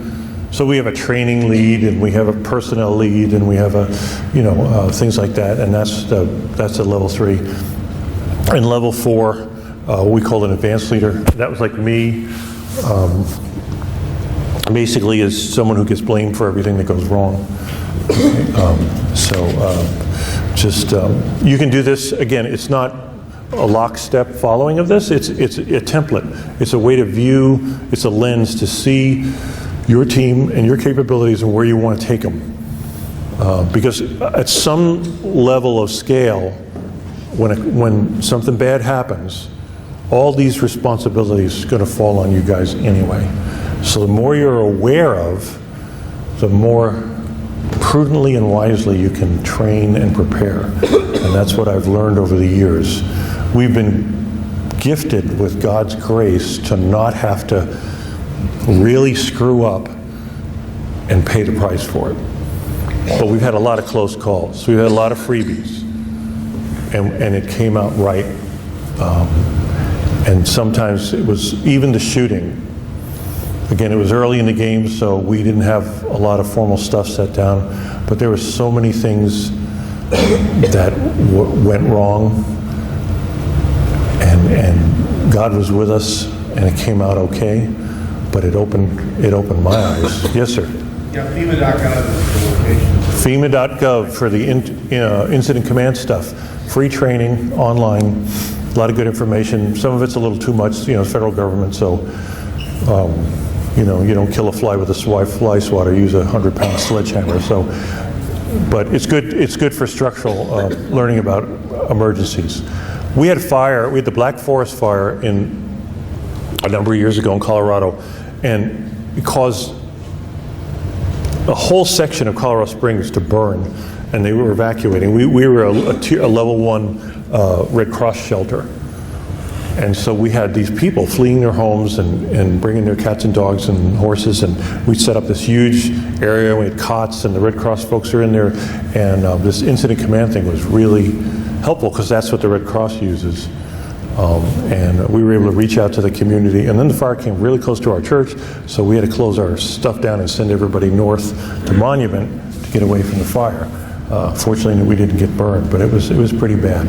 So we have a training lead, and we have a personnel lead, and we have things like that, and that's the level 3. And level 4, we call an advanced leader. That was like me. Basically, is someone who gets blamed for everything that goes wrong. You can do this, again, it's not a lockstep following of this, it's a template. It's a way to view, it's a lens to see your team and your capabilities and where you want to take them. Because at some level of scale, when something bad happens, all these responsibilities are going to fall on you guys anyway. So the more you're aware of, the more prudently and wisely you can train and prepare. And that's what I've learned over the years. We've been gifted with God's grace to not have to really screw up and pay the price for it. But we've had a lot of close calls. We've had a lot of freebies. And it came out right. And sometimes it was even the shooting. Again, it was early in the game, so we didn't have a lot of formal stuff set down. But there were so many things that went wrong. And God was with us, and it came out okay. But it opened my eyes. Yes, sir. Yeah, FEMA.gov is the location. FEMA.gov for the incident command stuff. Free training, online, a lot of good information. Some of it's a little too much, federal government, so, you don't kill a fly with a fly swatter, use a 100-pound sledgehammer. So, but it's good for structural learning about emergencies. We had the Black Forest fire a number of years ago in Colorado, and it caused a whole section of Colorado Springs to burn, and they were evacuating. We were a level 1 Red Cross shelter. And so we had these people fleeing their homes and bringing their cats and dogs and horses, and we set up this huge area. We had cots, and the Red Cross folks are in there, and this incident command thing was really helpful because that's what the Red Cross uses. And we were able to reach out to the community, and then the fire came really close to our church, so we had to close our stuff down and send everybody north to Monument to get away from the fire. Fortunately, we didn't get burned, but it was pretty bad.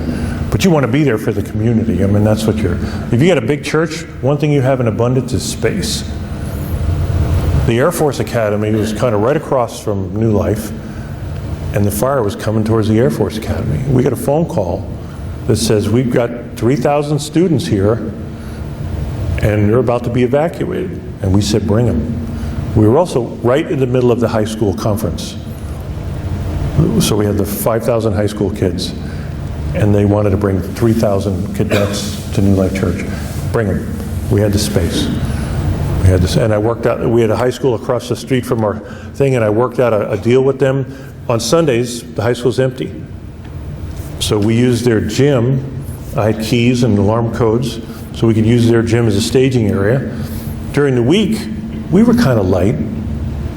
But you want to be there for the community. I mean, that's what if you got a big church, one thing you have in abundance is space. The Air Force Academy was kind of right across from New Life, and the fire was coming towards the Air Force Academy. We got a phone call that says, we've got 3,000 students here, and they're about to be evacuated. And we said, bring them. We were also right in the middle of the high school conference. So we had the 5,000 high school kids, and they wanted to bring 3,000 cadets to New Life Church. Bring them. We had the space. And I worked out, we had a high school across the street from our thing, and I worked out a deal with them. On Sundays, the high school's empty. So we used their gym. I had keys and alarm codes, so we could use their gym as a staging area. During the week, we were kind of light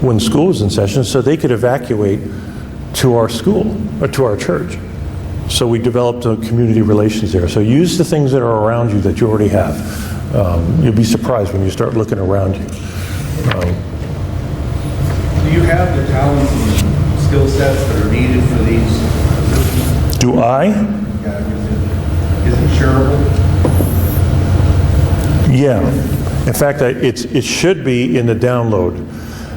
when school was in session, so they could evacuate to our school, or to our church. So we developed community relations there. So use the things that are around you that you already have. You'll be surprised when you start looking around you. Do you have the talents and skill sets that are needed for these positions? Do I? Is it shareable? Yeah. In fact, it should be in the download.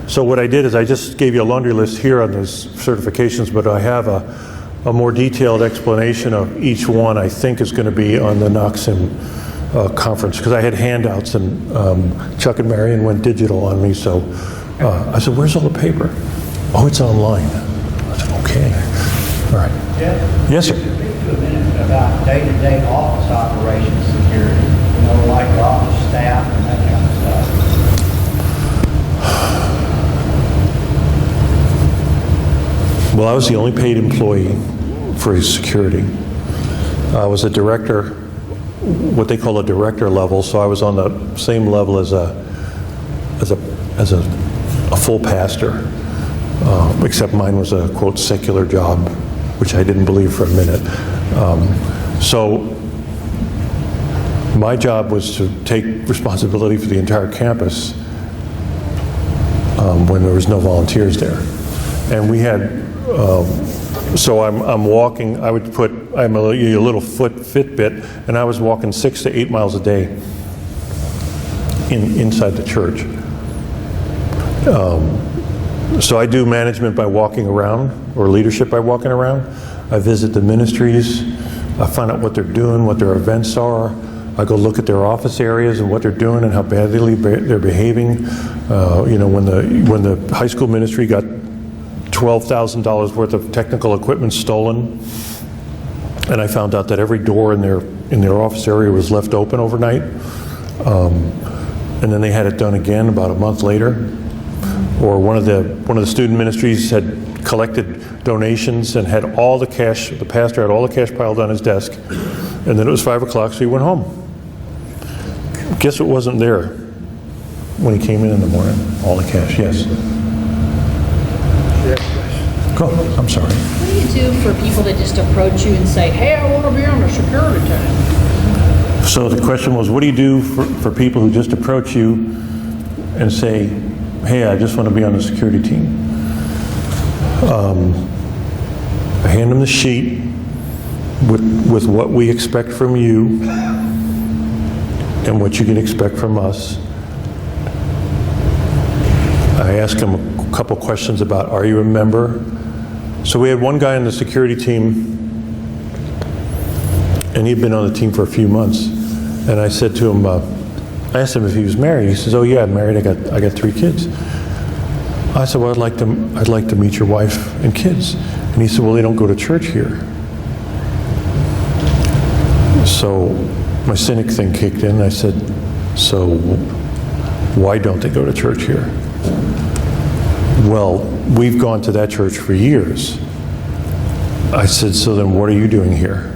So what I did is I just gave you a laundry list here on those certifications, but I have a more detailed explanation of each one. I think is going to be on the NOXIM conference, because I had handouts, and Chuck and Marion went digital on me. So I said, where's all the paper? Oh, it's online. I said, okay. All right. Jeff? Yes, sir. Speak to a minute about day-to-day office operations security, like office staff and that kind of stuff. Well, I was the only paid employee for security. I was a director, what they call a director level, so I was on the same level as a full pastor, except mine was a, quote, secular job, which I didn't believe for a minute. So my job was to take responsibility for the entire campus when there was no volunteers there. And we had, so I'm walking, I'm a little Fitbit, and I was walking 6 to 8 miles a day inside the church. So I do management by walking around, or leadership by walking around. I visit the ministries. I find out what they're doing, what their events are. I go look at their office areas and what they're doing and how badly they're behaving. When the high school ministry got $12,000 worth of technical equipment stolen, and I found out that every door in their office area was left open overnight, and then they had it done again about a month later. Or one of the student ministries had collected donations and had all the cash. The pastor had all the cash piled on his desk, and then it was 5 o'clock, so he went home. Guess what wasn't there when he came in the morning? All the cash. Yes. Go. I'm sorry. What do you do for people that just approach you and say, hey, I want to be on a security team? So the question was, what do you do for people who just approach you and say, hey, I just want to be on the security team? I hand them the sheet with what we expect from you and what you can expect from us. I ask them a couple questions about, are you a member? So we had one guy on the security team, and he'd been on the team for a few months. And I said to him, I asked him if he was married. He says, oh yeah, I'm married, I got 3 kids. I said, well, I'd like to meet your wife and kids. And he said, well, they don't go to church here. So my cynic thing kicked in. I said, so why don't they go to church here? Well, we've gone to that church for years. I said, so then what are you doing here?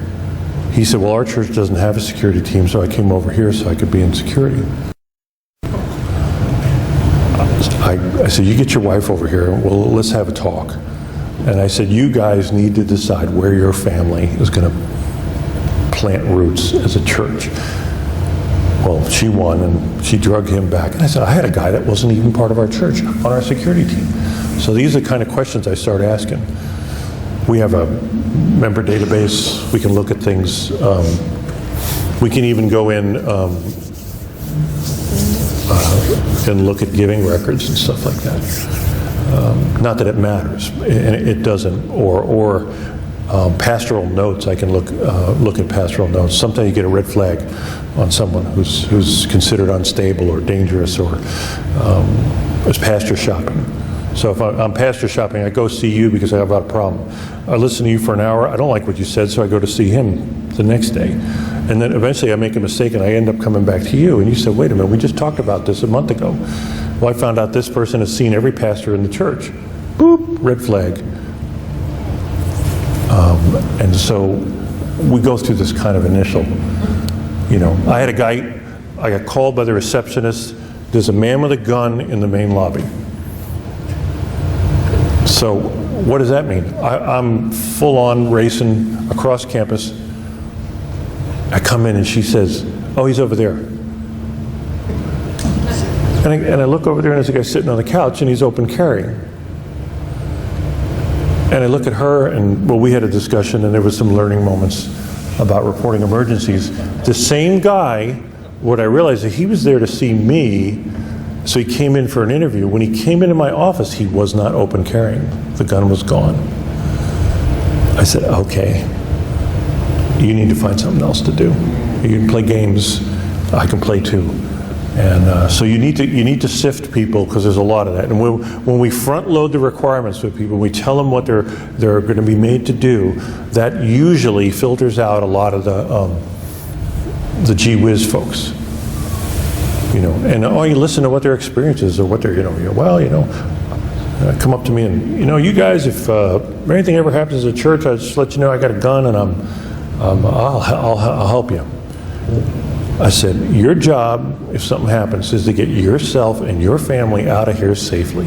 He said, well, our church doesn't have a security team, so I came over here so I could be in security. I said, you get your wife over here, well, let's have a talk. And I said, you guys need to decide where your family is going to plant roots as a church. Well, she won, and she drug him back. And I said, I had a guy that wasn't even part of our church on our security team. So these are the kind of questions I started asking. We have a member database. We can look at things. We can even go in and look at giving records and stuff like that. Not that it matters, and it doesn't. Or pastoral notes. I can look at pastoral notes. Sometimes you get a red flag on someone who's considered unstable or dangerous, or is pastor shopping. So if I'm pastor shopping, I go see you because I have a problem. I listen to you for an hour. I don't like what you said, so I go to see him the next day. And then eventually I make a mistake and I end up coming back to you. And you said, wait a minute, we just talked about this a month ago. Well, I found out this person has seen every pastor in the church. Boop, red flag. And so we go through this kind of initial, I had a guy, I got called by the receptionist, there's a man with a gun in the main lobby. So what does that mean? I'm full on racing across campus. I come in and she says, oh, he's over there. And I look over there and there's a guy sitting on the couch and he's open carrying. And I look at her and, well, we had a discussion and there was some learning moments about reporting emergencies. The same guy, what I realized is he was there to see me, so he came in for an interview. When he came into my office, he was not open carrying. The gun was gone. I said, okay, you need to find something else to do. You can play games, I can play too. And so you need to sift people, because there's a lot of that. And when we front load the requirements with people, we tell them what they're going to be made to do, that usually filters out a lot of the gee whiz folks. And you listen to what their experience is, or what they're, come up to me and, you guys, if anything ever happens at church, I'll just let you know I got a gun and I'll help you. I said, your job, if something happens, is to get yourself and your family out of here safely.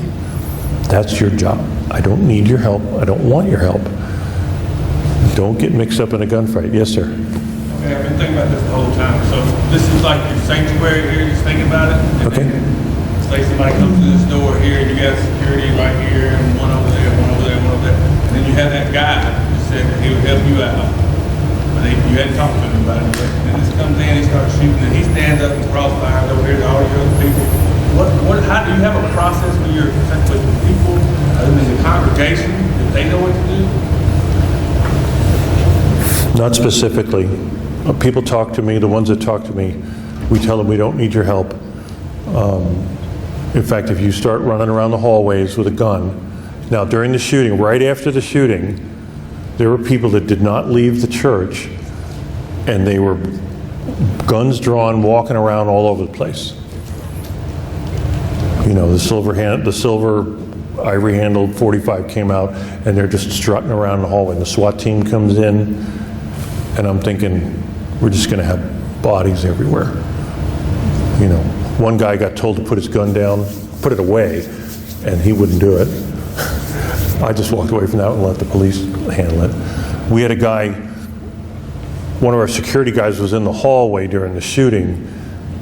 That's your job. I don't need your help. I don't want your help. Don't get mixed up in a gunfight. Yes, sir. Okay, I've been thinking about this the whole time. So this is like your sanctuary here, you're just thinking about it? Okay. Say somebody comes to this door here, and you got security right here, and one over there, one over there, one over there. And then you have that guy who said he would help you out. But you hadn't talked to him about it yet. And this comes in, he starts shooting, and he stands up and crossfires over here to all your other people. How do you have a process when you're with people in the congregation that they know what to do? Not specifically. People talk to me, the ones that talk to me, we tell them we don't need your help. In fact, if you start running around the hallways with a gun, now during the shooting, right after the shooting, there were people that did not leave the church, and they were guns drawn, walking around all over the place. You know, the silver ivory-handled .45 came out, and they're just strutting around the hallway. And the SWAT team comes in, and I'm thinking, we're just going to have bodies everywhere. You know, one guy got told to put his gun down, put it away, and he wouldn't do it. I just walked away from that and let the police handle it. We had a guy, one of our security guys was in the hallway during the shooting,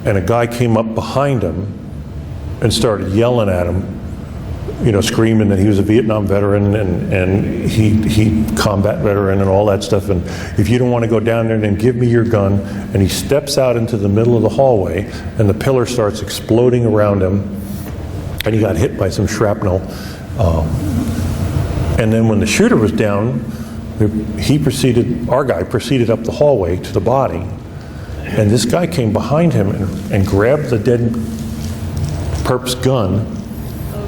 and a guy came up behind him and started yelling at him, you know, screaming that he was a Vietnam veteran and he combat veteran and all that stuff. And if you don't want to go down there, then give me your gun. And he steps out into the middle of the hallway, and the pillar starts exploding around him, and he got hit by some shrapnel. And then when the shooter was down, our guy proceeded up the hallway to the body, and this guy came behind him and grabbed the dead perp's gun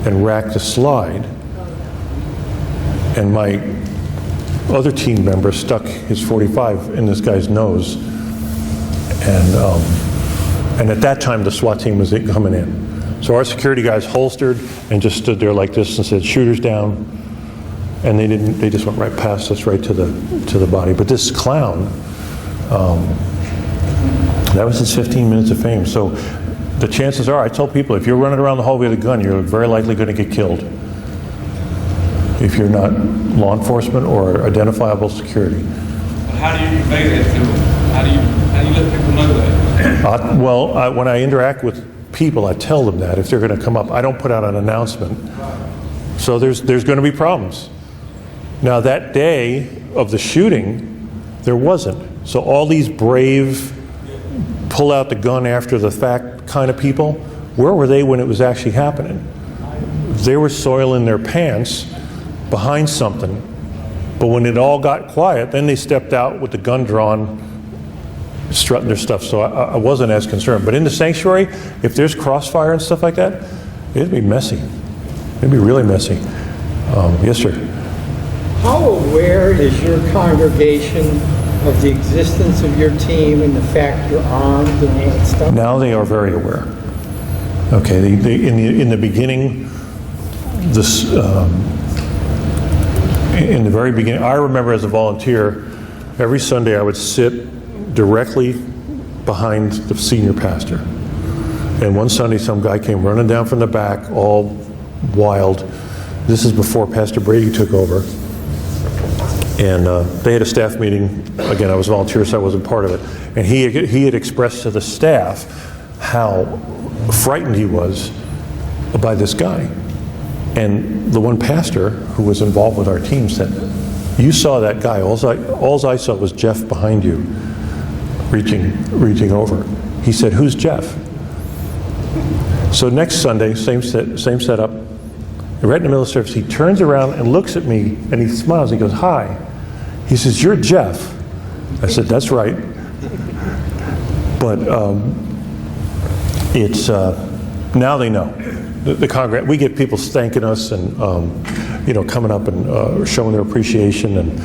and racked a slide, and my other team member stuck his .45 in this guy's nose, and at that time the SWAT team was coming in. So our security guys holstered and just stood there like this and said, "Shooters down," and they just went right past us, right to the body. But this clown, that was his 15 minutes of fame. So the chances are, I tell people, if you're running around the hallway with a gun, you're very likely going to get killed if you're not law enforcement or identifiable security. How do you convey that to them? How do you let people know that? When I interact with people, I tell them that if they're going to come up. I don't put out an announcement. So there's going to be problems. Now that day of the shooting, there wasn't. So all these brave, pull out the gun after the fact kind of people, where were they when it was actually happening? They were soiling their pants behind something, but when it all got quiet, then they stepped out with the gun drawn, strutting their stuff. So I wasn't as concerned. But in the sanctuary, if there's crossfire and stuff like that, it'd be messy. It'd be really messy. Yes, sir. How aware is your congregation of the existence of your team and the fact you're armed and all that stuff? Now they are very aware. Okay, in the beginning, in the very beginning, I remember as a volunteer, every Sunday I would sit directly behind the senior pastor. And one Sunday some guy came running down from the back, all wild. This is before Pastor Brady took over. And they had a staff meeting. Again, I was a volunteer, so I wasn't part of it. And he had expressed to the staff how frightened he was by this guy. And the one pastor who was involved with our team said, "You saw that guy. All I saw was Jeff behind you, reaching over." He said, "Who's Jeff?" So next Sunday, same setup. Right in the middle of the service, he turns around and looks at me, and he smiles. He goes, "Hi." He says, "You're Jeff." I said, "That's right." But it's now they know. We get people thanking us and coming up and showing their appreciation. And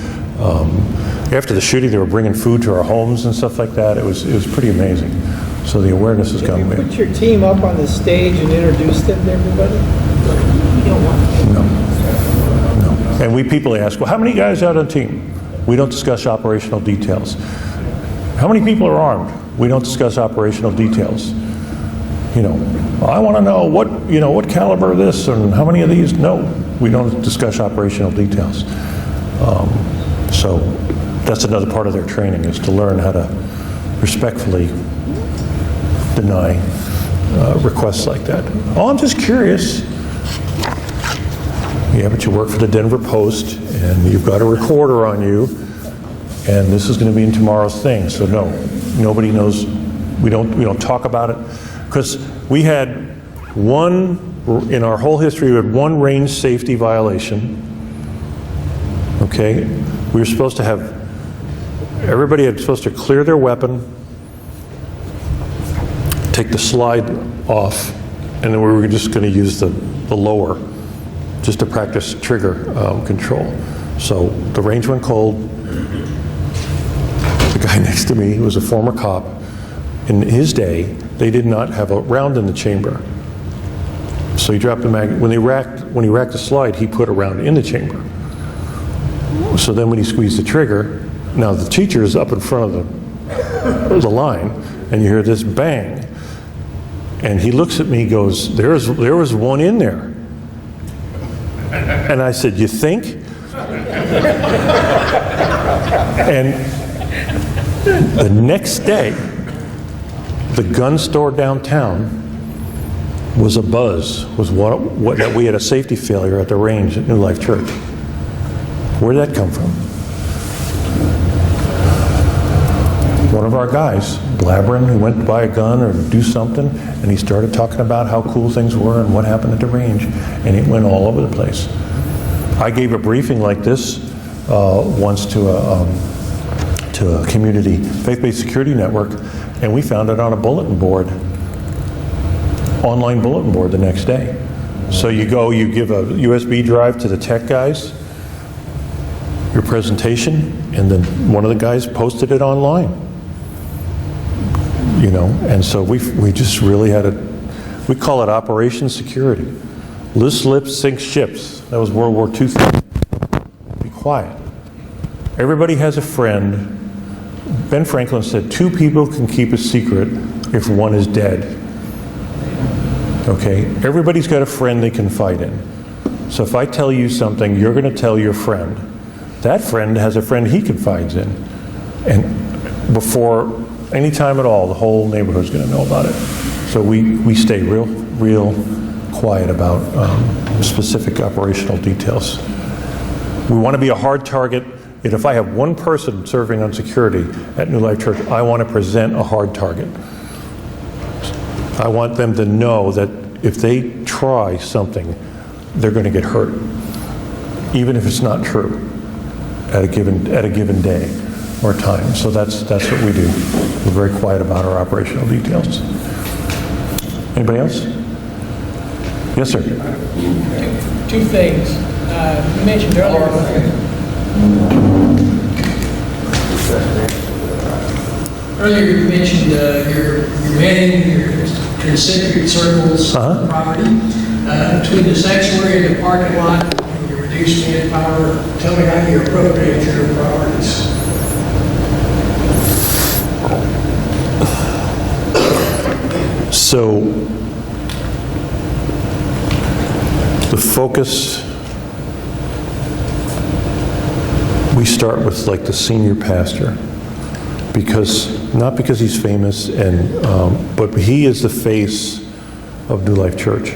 after the shooting, they were bringing food to our homes and stuff like that. It was pretty amazing. So the awareness has gone way. Did you put your team up on the stage and introduce them to everybody? You don't want to. No. And people ask, "Well, how many guys out on team?" We don't discuss operational details. How many people are armed? We don't discuss operational details. I want to know what caliber this and how many of these. No, we don't discuss operational details. So that's another part of their training, is to learn how to respectfully deny requests like that. "Oh, I'm just curious." Yeah, but you work for the Denver Post, and you've got a recorder on you, and this is going to be in tomorrow's thing. So no, nobody knows. We don't talk about it, because we had in our whole history, we had one range safety violation. Okay? We were supposed to have, everybody was supposed to clear their weapon, take the slide off, and then we were just going to use the lower just to practice trigger control. So the range went cold. The guy next to me was a former cop. In his day, they did not have a round in the chamber. So he dropped the mag. When he racked the slide, he put a round in the chamber. So then when he squeezed the trigger, now the teacher is up in front of the line, and you hear this bang. And he looks at me, he goes, there was one in there. And I said, you think? And the next day, the gun store downtown was abuzz, that we had a safety failure at the range at New Life Church. Where did that come from? One of our guys, blabbering, who went to buy a gun or do something, and he started talking about how cool things were and what happened at the range, and it went all over the place. I gave a briefing like this once to a community faith-based security network, and we found it on a bulletin board, online bulletin board the next day. So you give a USB drive to the tech guys, your presentation, and then one of the guys posted it online. You know, and so we just really had we call it Operation Security. Loose lips sink ships. That was World War II thing. Be quiet. Everybody has a friend. Ben Franklin said 2 people can keep a secret if one is dead. Okay? Everybody's got a friend they confide in. So if I tell you something, you're going to tell your friend. That friend has a friend he confides in. And before any time at all, the whole neighborhood's going to know about it. So we stay real quiet about specific operational details. We want to be a hard target. And if I have one person serving on security at New Life Church, I want to present a hard target. I want them to know that if they try something, they're going to get hurt, even if it's not true at a given day or time. So that's what we do. We're very quiet about our operational details. Anybody else? Yes, sir. Two things. You mentioned earlier. Earlier you mentioned your manning, your concentric circles of property between the sanctuary and the parking lot, and your reduced manpower. Tell me how you appropriate your priorities. So the focus, we start with like the senior pastor, not because he's famous, but he is the face of New Life Church.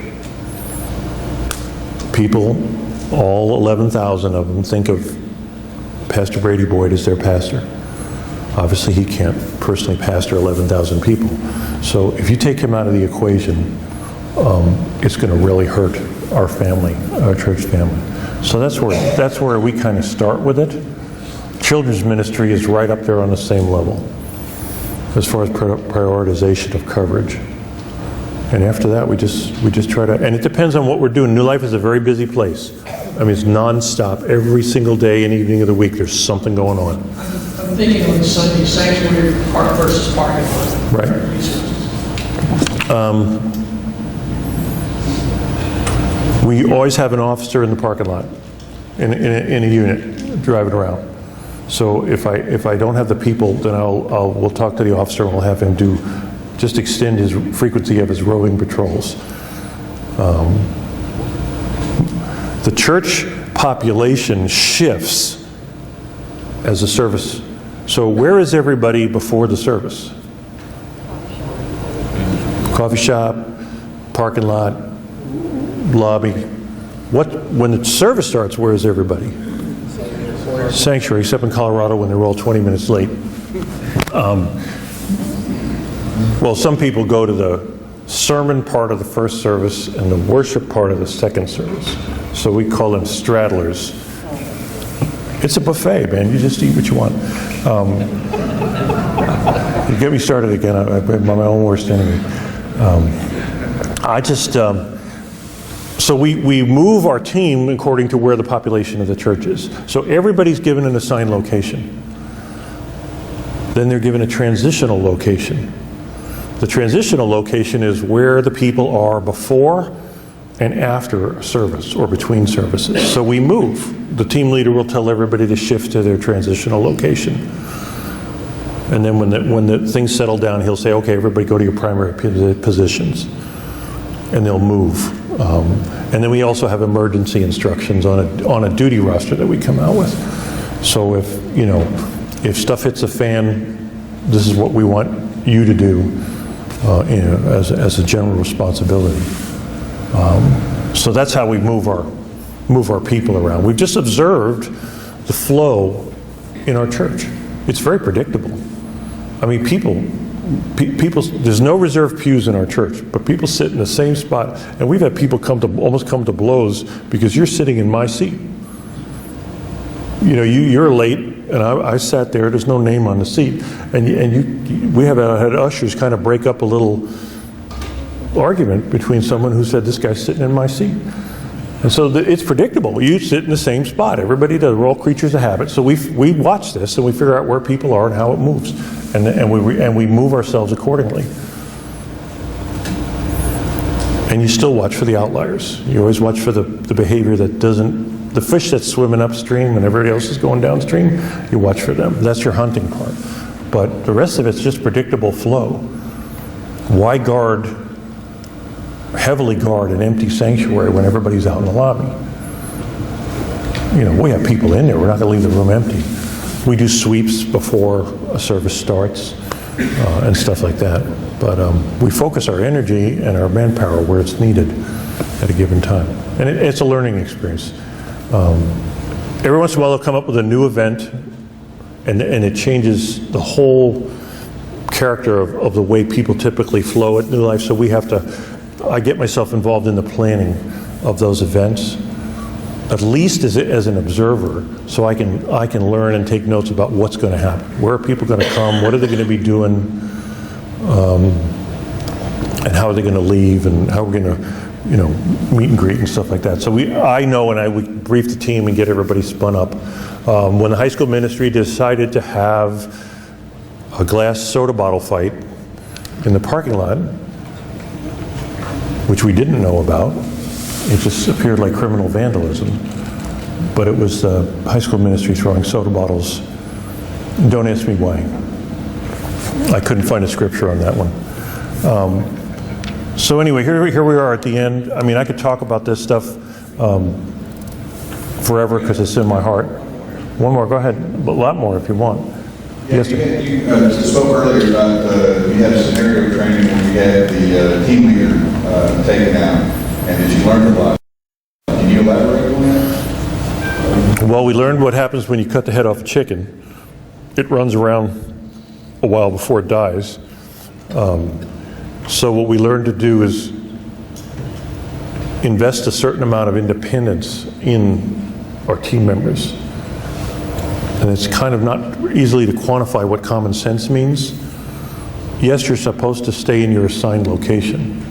People, all 11,000 of them, think of Pastor Brady Boyd as their pastor. Obviously, he can't personally pastor 11,000 people. So if you take him out of the equation, it's going to really hurt our family, our church family. So that's where we kind of start with it. Children's ministry is right up there on the same level as far as prioritization of coverage. And after that, we just try to, and it depends on what we're doing. New Life is a very busy place. I mean, it's nonstop. Every single day and evening of the week, there's something going on. I'm thinking on Sunday, sanctuary park versus parking lot. Right. We always have an officer in the parking lot, in a unit, driving around. So if I don't have the people, then we'll talk to the officer and we'll have him just extend his frequency of his roving patrols. The church population shifts as the service. So where is everybody before the service? Coffee shop, parking lot, lobby. When the service starts, where is everybody? Sanctuary, except in Colorado when they're all 20 minutes late. Well, some people go to the sermon part of the first service and the worship part of the second service. So we call them straddlers. It's a buffet, man. You just eat what you want. You get me started again. I'm my own worst enemy. So we move our team according to where the population of the church is. So everybody's given an assigned location. Then they're given a transitional location. The transitional location is where the people are before and after a service or between services. So we move. The team leader will tell everybody to shift to their transitional location. And then when the things settle down, he'll say, okay, everybody go to your primary positions. And they'll move. And then we also have emergency instructions on a duty roster that we come out with. So if stuff hits a fan, this is what we want you to do as a general responsibility. So that's how we move our people around. We've just observed the flow in our church. It's very predictable. I mean, people, there's no reserved pews in our church, but people sit in the same spot, and we've had people almost come to blows because you're sitting in my seat. You're late, and I sat there. There's no name on the seat, and we have had ushers kind of break up a little argument between someone who said, this guy's sitting in my seat. And so it's predictable. You sit in the same spot. Everybody does. We're all creatures of habit. So we watch this and we figure out where people are and how it moves, and we move ourselves accordingly. And you still watch for the outliers. You always watch for the behavior that doesn't, the fish that's swimming upstream when everybody else is going downstream. You watch for them. That's your hunting part. But the rest of it's just predictable flow. Why heavily guard an empty sanctuary when everybody's out in the lobby? We have people in there. We're not going to leave the room empty. We do sweeps before a service starts and stuff like that. But we focus our energy and our manpower where it's needed at a given time. And it's a learning experience. Every once in a while they'll come up with a new event and it changes the whole character of the way people typically flow at New Life. So I get myself involved in the planning of those events, at least as an observer, so I can learn and take notes about what's going to happen. Where are people going to come? What are they going to be doing? And how are they going to leave? And how we're going to, meet and greet and stuff like that. So I know, and we brief the team and get everybody spun up. When the high school ministry decided to have a glass soda bottle fight in the parking lot, which we didn't know about. It just appeared like criminal vandalism. But it was the high school ministry throwing soda bottles. Don't ask me why. I couldn't find a scripture on that one. So anyway, here we are at the end. I mean, I could talk about this stuff forever because it's in my heart. One more, go ahead. A lot more if you want. Yeah, Yes, sir. You spoke earlier about you had a scenario training when you had the team leader taken out, and that you learned a lot. Can you elaborate on that? Well, we learned what happens when you cut the head off a chicken. It runs around a while before it dies. So what we learned to do is invest a certain amount of independence in our team members. And it's kind of not easily to quantify what common sense means. Yes, you're supposed to stay in your assigned location.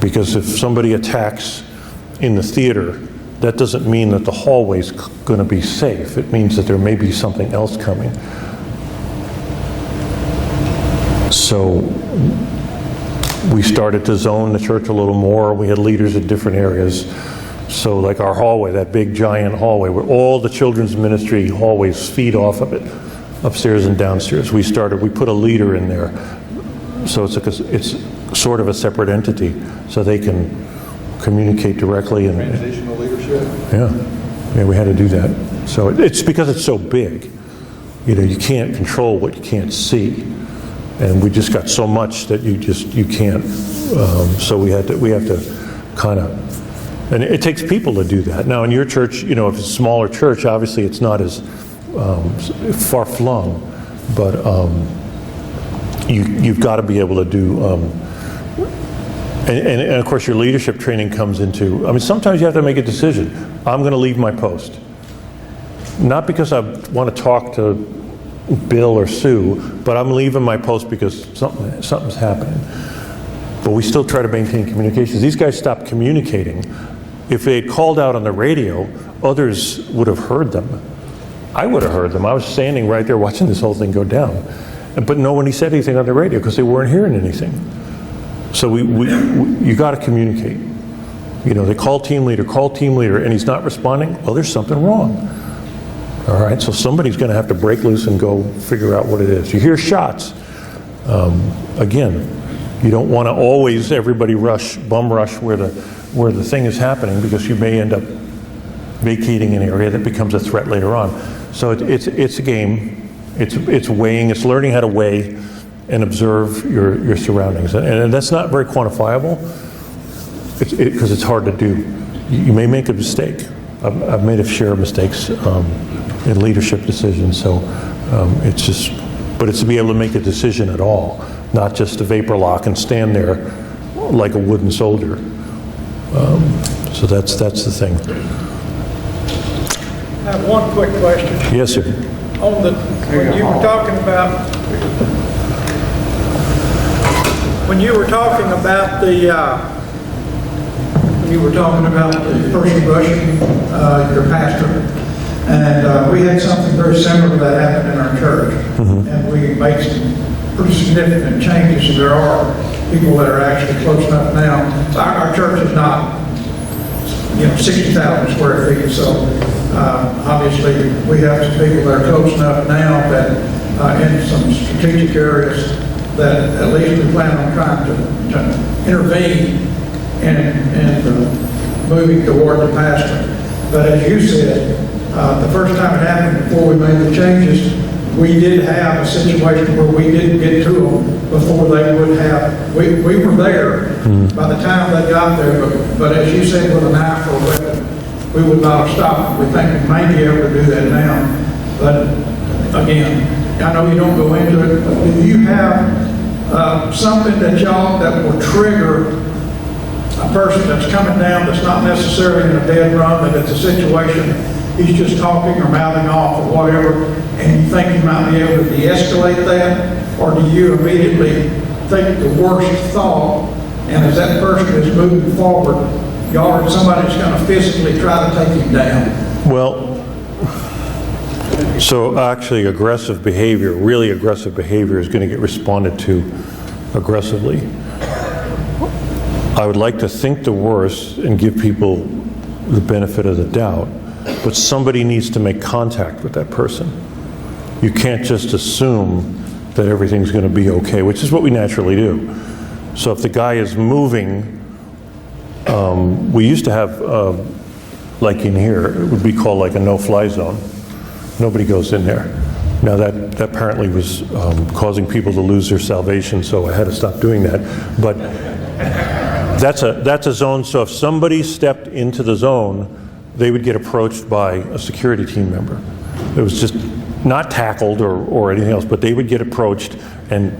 Because if somebody attacks in the theater, that doesn't mean that the hallway's going to be safe. It means that there may be something else coming. So we started to zone the church a little more. We had leaders in different areas. So like our hallway, that big giant hallway where all the children's ministry hallways feed off of it, upstairs and downstairs. We put a leader in there. So it's sort of a separate entity, so they can communicate directly. Transitional leadership? Yeah, we had to do that. So it's because it's so big. You can't control what you can't see. And we just got so much that you can't. So we have to kind of. And it takes people to do that. Now in your church, if it's a smaller church, obviously it's not as far-flung, but you've got to be able to do And of course, your leadership training comes into, I mean, sometimes you have to make a decision. I'm going to leave my post. Not because I want to talk to Bill or Sue, but I'm leaving my post because something's happening. But we still try to maintain communications. These guys stopped communicating. If they had called out on the radio, others would have heard them. I would have heard them. I was standing right there watching this whole thing go down. But nobody said anything on the radio because they weren't hearing anything. So you got to communicate. You know, they call team leader, and he's not responding. Well, there's something wrong. All right, so somebody's going to have to break loose and go figure out what it is. You hear shots. Again, you don't want to always everybody bum rush where the thing is happening, because you may end up vacating an area that becomes a threat later on. So it's a game. It's weighing. It's learning how to weigh and observe your surroundings, and that's not very quantifiable because it's hard to do. You may make a mistake. I've made a share of mistakes in leadership decisions. So but it's to be able to make a decision at all, not just to vapor lock and stand there like a wooden soldier. So that's the thing. I have one quick question. Yes, sir. When you were talking about the person rushing your pastor, and we had something very similar to that happen in our church, and we made some pretty significant changes. There are people that are actually close enough now. Our church is not, 60,000 square feet, so obviously we have some people that are close enough now that in some strategic areas that at least we plan on trying to intervene and moving toward the pastor. But as you said, the first time it happened, before we made the changes, we did have a situation where we didn't get to them before they would have. We were there by the time they got there, but as you said, with a knife or a weapon, we would not have stopped. We think we may be able to do that now. But again, I know you don't go into it, but do you have something that will trigger a person that's coming down that's not necessarily in a dead run, but it's a situation he's just talking or mouthing off or whatever, and you think you might be able to de-escalate that, or do you immediately think the worst thought, and as that person is moving forward, somebody's going to physically try to take him down? Well, so actually aggressive behavior, really aggressive behavior, is going to get responded to aggressively. I would like to think the worst and give people the benefit of the doubt, but somebody needs to make contact with that person. You can't just assume that everything's going to be okay, which is what we naturally do. So if the guy is moving, we used to have, like in here, it would be called like a no-fly zone. Nobody goes in there. Now that apparently was causing people to lose their salvation, so I had to stop doing that. But that's a zone, so if somebody stepped into the zone, they would get approached by a security team member. It was just not tackled or anything else, but they would get approached and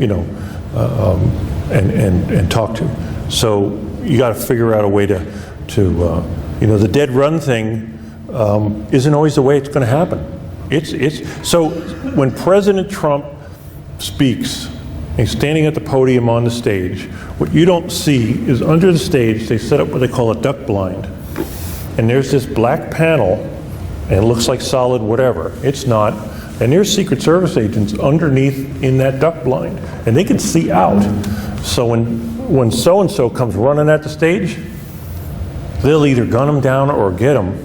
and talked to. So you got to figure out a way to the dead run thing isn't always the way it's going to happen. So when President Trump speaks, and he's standing at the podium on the stage, what you don't see is under the stage they set up what they call a duck blind. And there's this black panel, and it looks like solid whatever. It's not. And there's Secret Service agents underneath in that duck blind, and they can see out. So when so-and-so comes running at the stage, they'll either gun them down or get them.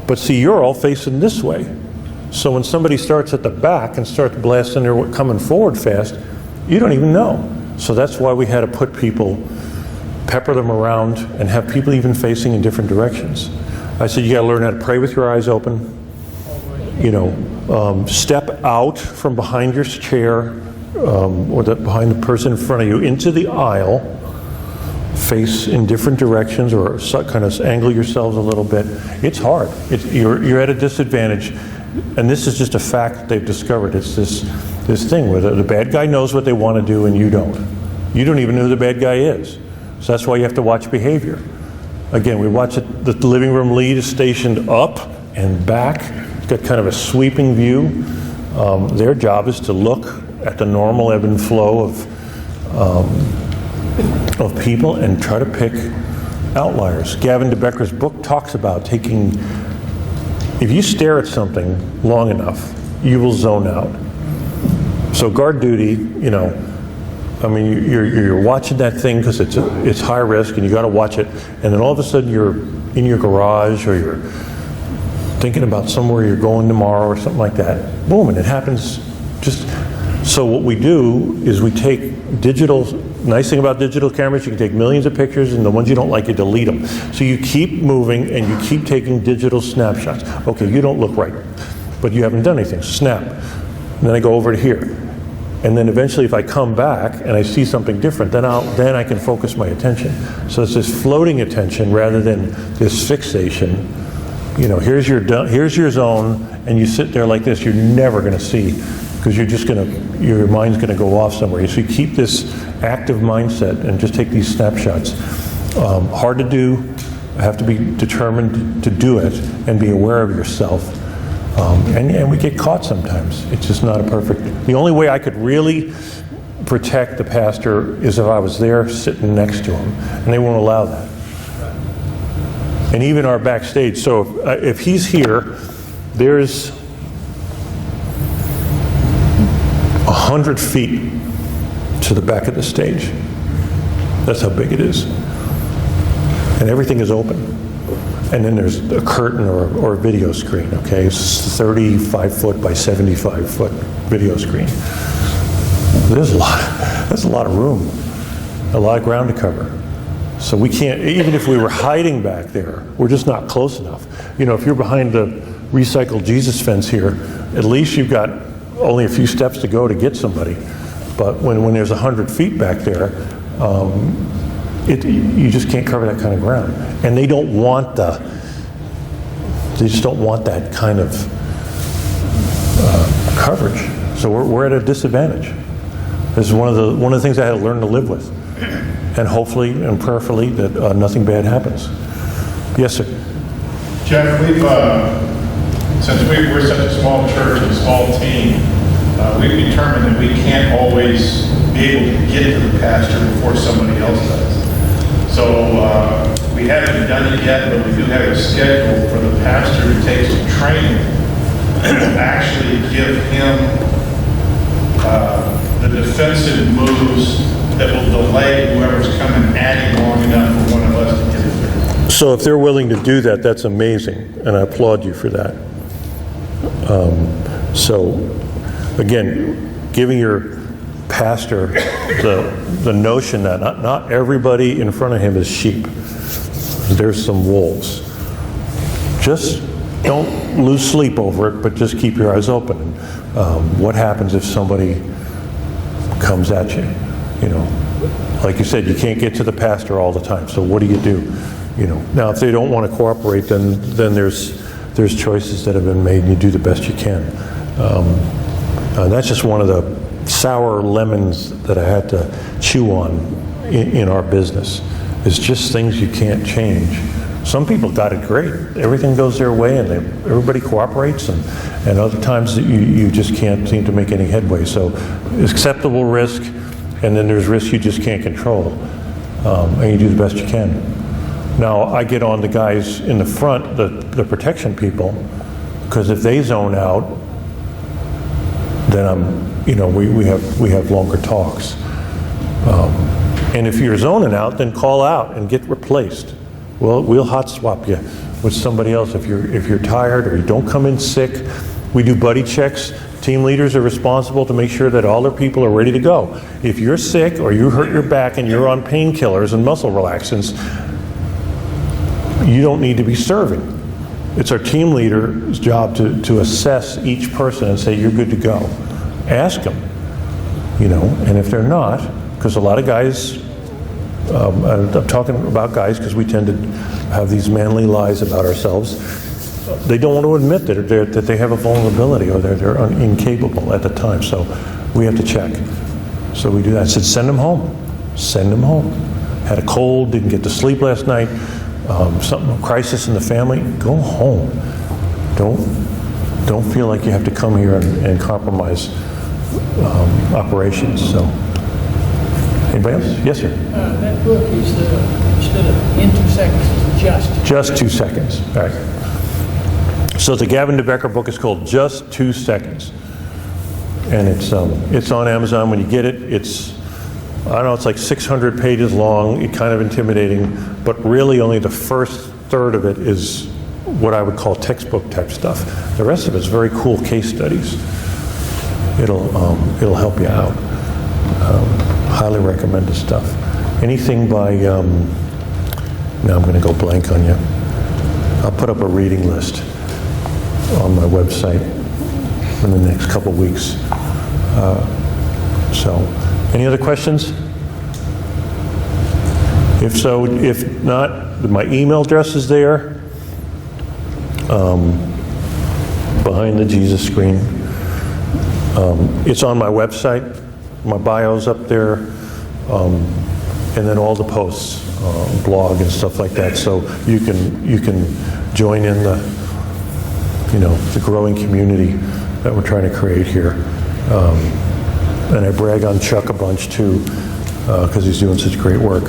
But see, you're all facing this way. So when somebody starts at the back and starts blasting their coming forward fast, you don't even know. So that's why we had to put people, pepper them around, and have people even facing in different directions. I said, you got to learn how to pray with your eyes open. Step out from behind your chair or behind the person in front of you into the aisle, face in different directions, or kind of angle yourselves a little bit. It's hard. You're at a disadvantage, and this is just a fact that they've discovered. It's this thing where the bad guy knows what they want to do and you don't. You don't even know who the bad guy is. So that's why you have to watch behavior. Again, we watch it, the living room lead is stationed up and back. It's got kind of a sweeping view. Their job is to look at the normal ebb and flow of people and try to pick outliers. Gavin DeBecker's book talks about taking, if you stare at something long enough, you will zone out. So guard duty, you know, I mean, you're watching that thing because it's high risk and you got to watch it, and then all of a sudden you're in your garage or you're thinking about somewhere you're going tomorrow or something like that. Boom, and it happens just. So what we do is we take digital, nice thing about digital cameras, you can take millions of pictures, and the ones you don't like, you delete them. So you keep moving and you keep taking digital snapshots. Okay, you don't look right, but you haven't done anything, snap. And then I go over to here. And then eventually if I come back and I see something different, then I can focus my attention. So it's this floating attention rather than this fixation. You know, here's your zone, and you sit there like this, you're never gonna see, because your mind's gonna go off somewhere. So you keep this active mindset and just take these snapshots. Hard to do, have to be determined to do it and be aware of yourself. And we get caught sometimes. It's just not a perfect. The only way I could really protect the pastor is if I was there sitting next to him, and they won't allow that. And even our backstage, so if he's here, there's 100 feet to the back of the stage. That's how big it is. And everything is open. And then there's a curtain or a video screen, okay? It's 35 foot by 75 foot video screen. That's a lot of room, a lot of ground to cover. So we can't, even if we were hiding back there, we're just not close enough. You know, if you're behind the recycled Jesus fence here, at least you've got only a few steps to go to get somebody. But when there's 100 feet back there, you just can't cover that kind of ground. And they don't want they just don't want that kind of coverage. So we're at a disadvantage. This is one of the things I had to learn to live with. And hopefully and prayerfully that nothing bad happens. Yes, sir. Jeff, since we're such a small church, a small team, we've determined that we can't always be able to get to the pastor before somebody else does. So we haven't done it yet, but we do have a schedule for the pastor to take some training and actually give him the defensive moves that will delay whoever's coming at him long enough for one of us to get it there. So if they're willing to do that, that's amazing, and I applaud you for that. So again, giving your pastor the notion that not everybody in front of him is sheep. There's some wolves. Just don't lose sleep over it, but just keep your eyes open. What happens if somebody comes at you? You know, like you said, you can't get to the pastor all the time. So what do you do? You know, now if they don't want to cooperate, then there's choices that have been made, and you do the best you can. That's just one of the sour lemons that I had to chew on in our business. It's just things you can't change. Some people got it great. Everything goes their way and everybody cooperates, and other times you just can't seem to make any headway. So acceptable risk, and then there's risk you just can't control. And you do the best you can. Now I get on the guys in the front, the protection people, because if they zone out, then we have longer talks. And if you're zoning out, then call out and get replaced. Well, we'll hot swap you with somebody else if you're tired or you don't come in sick. We do buddy checks. Team leaders are responsible to make sure that all their people are ready to go. If you're sick or you hurt your back and you're on painkillers and muscle relaxants, you don't need to be serving. It's our team leader's job to assess each person and say, you're good to go. Ask them, and if they're not, because a lot of guys, I'm talking about guys because we tend to have these manly lies about ourselves. They don't want to admit that they have a vulnerability or they're incapable at the time. So we have to check. So we do that. I said, send them home. Send them home. had a cold, didn't get to sleep last night, something, crisis in the family, go home. Don't feel like you have to come here and compromise operations. So, anybody else? Yes, sir. That book is instead of in 2 seconds, it's Just 2 seconds. All right. So the Gavin DeBecker book is called Just 2 Seconds, and it's on Amazon. When you get it, it's like 600 pages long. It's kind of intimidating, but really only the first third of it is what I would call textbook type stuff. The rest of it's very cool case studies. It'll help you out. Highly recommended stuff. Anything by now I'm going to go blank on you. I'll put up a reading list on my website in the next couple weeks. So, any other questions? If so, if not, my email address is there behind the Jesus screen. It's on my website. My bio's up there, and then all the posts, blog and stuff like that. So you can join in the growing community that we're trying to create here. And I brag on Chuck a bunch too, because he's doing such great work,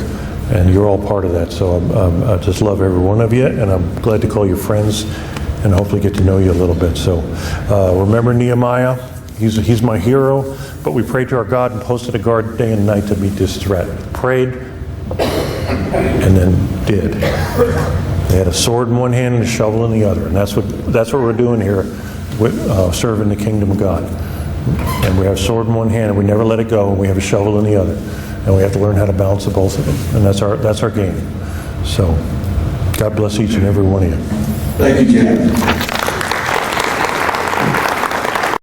and you're all part of that. So I just love every one of you, and I'm glad to call you friends, and hopefully get to know you a little bit. So remember Nehemiah. He's my hero, but we prayed to our God and posted a guard day and night to meet this threat. Prayed, and then did. They had a sword in one hand and a shovel in the other, and that's what we're doing here, with serving the kingdom of God. And we have a sword in one hand, and we never let it go, and we have a shovel in the other, and we have to learn how to balance the both of them, and that's our game. So, God bless each and every one of you. Thank you, Jim.